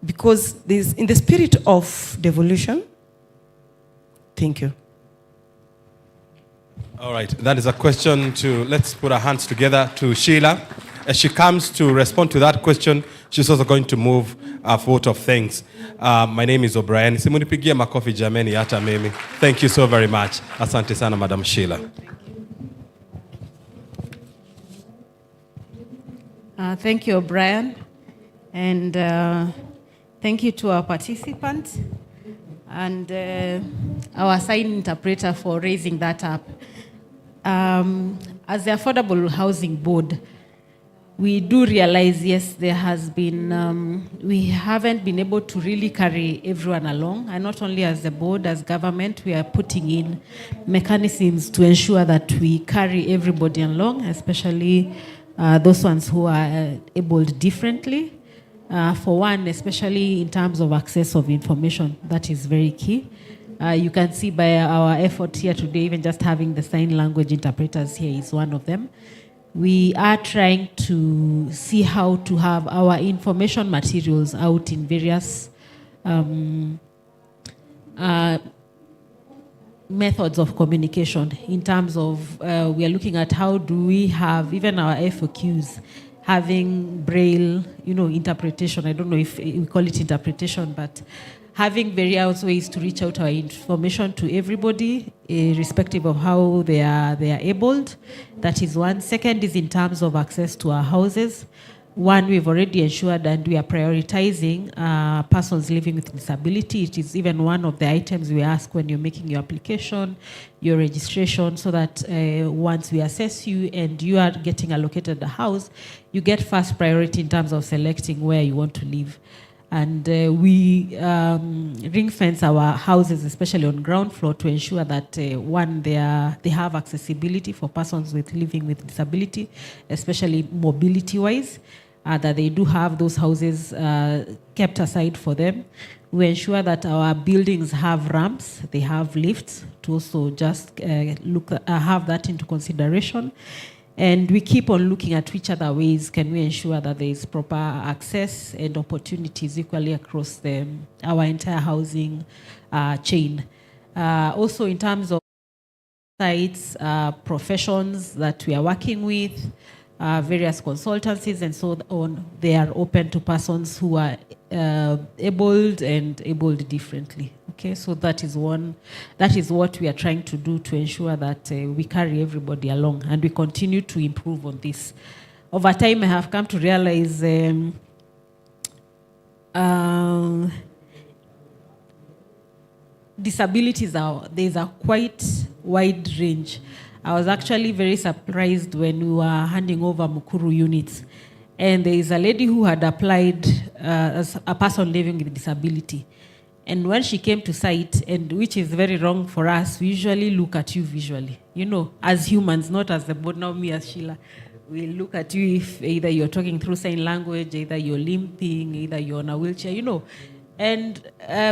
Because this, in the spirit of devolution. Thank you. All right, that is a question let's put our hands together to Sheila. As she comes to respond to that question, she's also going to move a vote of thanks. My name is O'Brien. Simunipigia makofi jameni hata mimi. Thank you so very much. Asante sana, Madam Sheila. Thank you, O'Brien. And thank you to our participants and our sign interpreter for raising that up. As the Affordable Housing Board, we do realize, yes, there has been, we haven't been able to really carry everyone along. And not only as the board, as government, we are putting in mechanisms to ensure that we carry everybody along, especially those ones who are abled differently. For one, especially in terms of access of information, that is very key. You can see by our effort here today, even just having the sign language interpreters here is one of them. We are trying to see how to have our information materials out in various methods of communication. In terms of, we are looking at how do we have even our FAQs having braille, interpretation. I don't know if we call it interpretation, but having various ways to reach out our information to everybody, irrespective of how they are abled. That is one. Second is in terms of access to our houses. One, we've already ensured and we are prioritizing persons living with disability. It is even one of the items we ask when you're making your application, your registration, so that once we assess you and you are getting allocated a house, you get first priority in terms of selecting where you want to live. And we ring fence our houses, especially on ground floor, to ensure that one, they have accessibility for persons living with disability, especially mobility-wise, that they do have those houses kept aside for them. We ensure that our buildings have ramps, they have lifts, to also just have that into consideration. And we keep on looking at which other ways can we ensure that there is proper access and opportunities equally across our entire housing chain. Also in terms of sites, professions that we are working with, various consultancies and so on, they are open to persons who are abled and abled differently. Okay, so that is what we are trying to do to ensure that we carry everybody along, and we continue to improve on this. Over time, I have come to realize disabilities there's a quite wide range. I was actually very surprised when we were handing over Mukuru units, and there is a lady who had applied as a person living with disability. And when she came to site, and which is very wrong for us, we usually look at you visually, as humans, not as the board. Now me as Sheila, we look at you if either you're talking through sign language, either you're limping, either you're on a wheelchair, And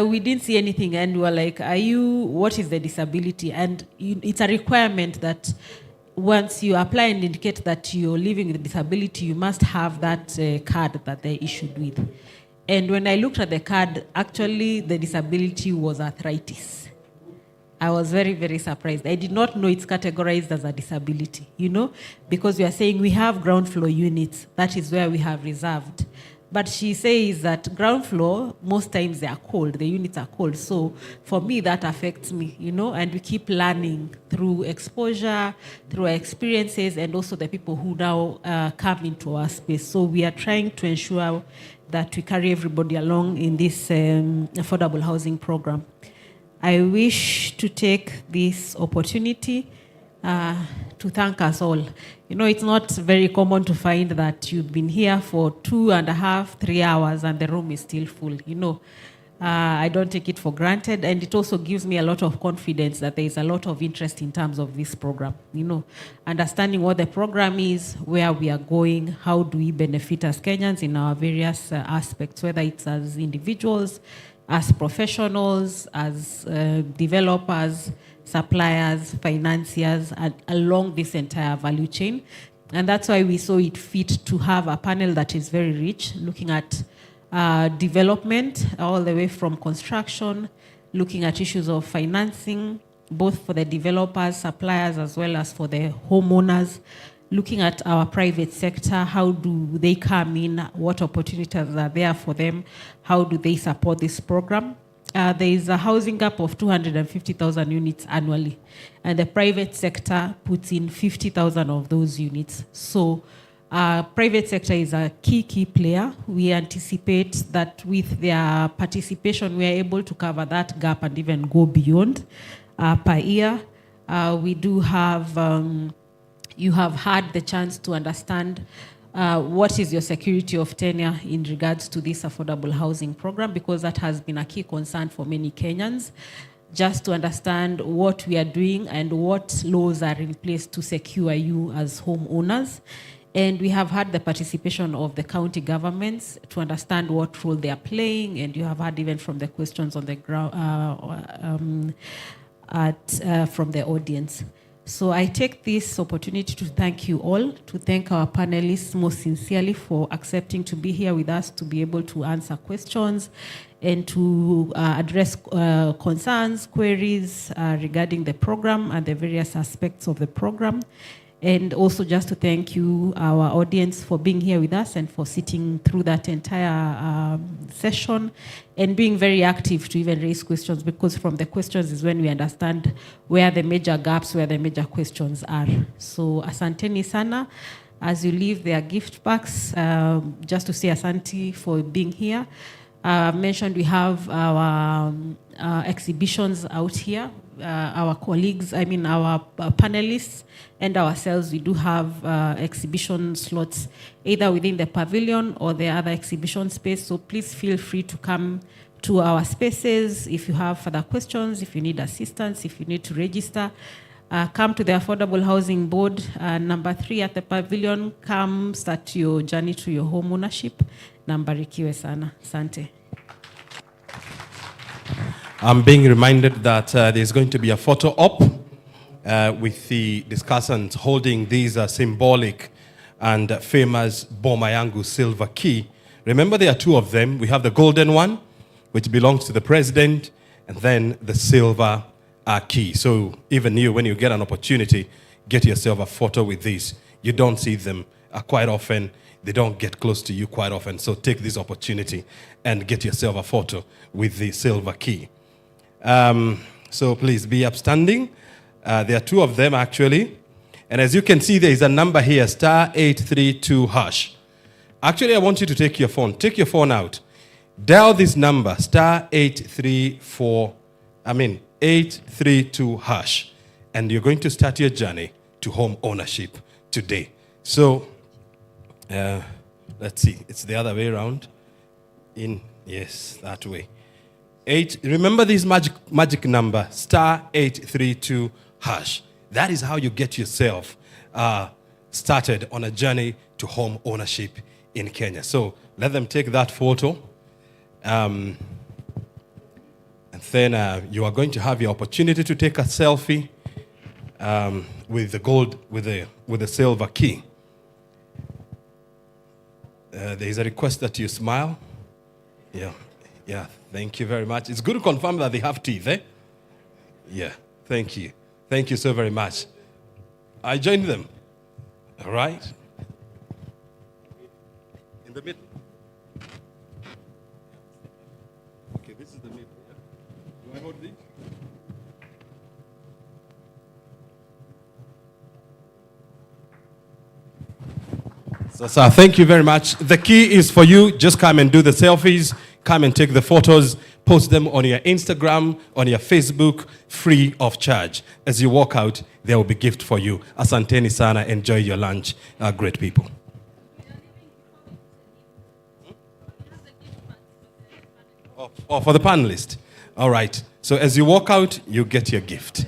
we didn't see anything, and we were like, what is the disability? And it's a requirement that once you apply and indicate that you're living with a disability, you must have that card that they're issued with. And when I looked at the card, actually the disability was arthritis. I was very, very surprised. I did not know it's categorized as a disability, because we are saying we have ground floor units. That is where we have reserved. But she says that ground floor, most times they are cold, the units are cold. So for me, that affects me, and we keep learning through exposure, through our experiences, and also the people who now come into our space. So we are trying to ensure that we carry everybody along in this affordable housing program. I wish to take this opportunity to thank us all. It's not very common to find that you've been here for 2.5, 3 hours and the room is still full. I don't take it for granted, and it also gives me a lot of confidence that there is a lot of interest in terms of this program. Understanding what the program is, where we are going, how do we benefit as Kenyans in our various aspects, whether it's as individuals, as professionals, as developers, suppliers, financiers, and along this entire value chain. And that's why we saw it fit to have a panel that is very rich, looking at development all the way from construction, looking at issues of financing, both for the developers, suppliers, as well as for the homeowners, looking at our private sector, how do they come in, what opportunities are there for them, how do they support this program. There is a housing gap of 250,000 units annually, and the private sector puts in 50,000 of those units. So private sector is a key player. We anticipate that with their participation, we are able to cover that gap and even go beyond per year. We do have, you have had the chance to understand what is your security of tenure in regards to this affordable housing program, because that has been a key concern for many Kenyans, just to understand what we are doing and what laws are in place to secure you as homeowners. And we have had the participation of the county governments to understand what role they are playing, and you have heard even from the questions on the ground from the audience. So I take this opportunity to thank you all, to thank our panelists most sincerely for accepting to be here with us, to be able to answer questions and to address concerns, queries regarding the program and the various aspects of the program. And also just to thank you, our audience, for being here with us and for sitting through that entire session and being very active to even raise questions, because from the questions is when we understand where the major gaps, where the major questions are. So asanteni sana. As you leave their gift packs, just to say asante for being here. Mentioned we have our exhibitions out here. Our colleagues, our panelists and ourselves, we do have exhibition slots either within the pavilion or the other exhibition space. So please feel free to come to our spaces if you have further questions, if you need assistance, if you need to register. Come to the Affordable Housing Board, number 3 at the pavilion. Come start your journey to your home ownership. Nambarikiwe sana. Asante. I'm being reminded that there's going to be a photo op with the discussants holding these symbolic and famous Boma Yangu silver key. Remember, there are 2 of them. We have the golden one, which belongs to the president, and then the silver key. So even you, when you get an opportunity, get yourself a photo with these. You don't see them quite often. They don't get close to you quite often. So take this opportunity and get yourself a photo with the silver key. So please be upstanding. There are 2 of them actually. And as you can see, there is a number here, *832#. Actually, I want you to take your phone. Take your phone out. Dial this number, *832#. And you're going to start your journey to home ownership today. So, let's see. It's the other way around. Yes, that way. Remember this magic number, *832#. That is how you get yourself started on a journey to home ownership in Kenya. So let them take that photo. And then you are going to have your opportunity to take a selfie with the gold, with the silver key. There is a request that you smile. Yeah, thank you very much. It's good to confirm that they have teeth, eh? Yeah, thank you. Thank you so very much. I joined them. All right? In the middle. Okay, this is the middle. Yeah? Do I hold these? So, thank you very much. The key is for you. Just come and do the selfies. Come and take the photos. Post them on your Instagram, on your Facebook, free of charge. As you walk out, there will be gift for you. Asanteni sana. Enjoy your lunch. Great people. Oh, for the panelist. All right. So as you walk out, you get your gift.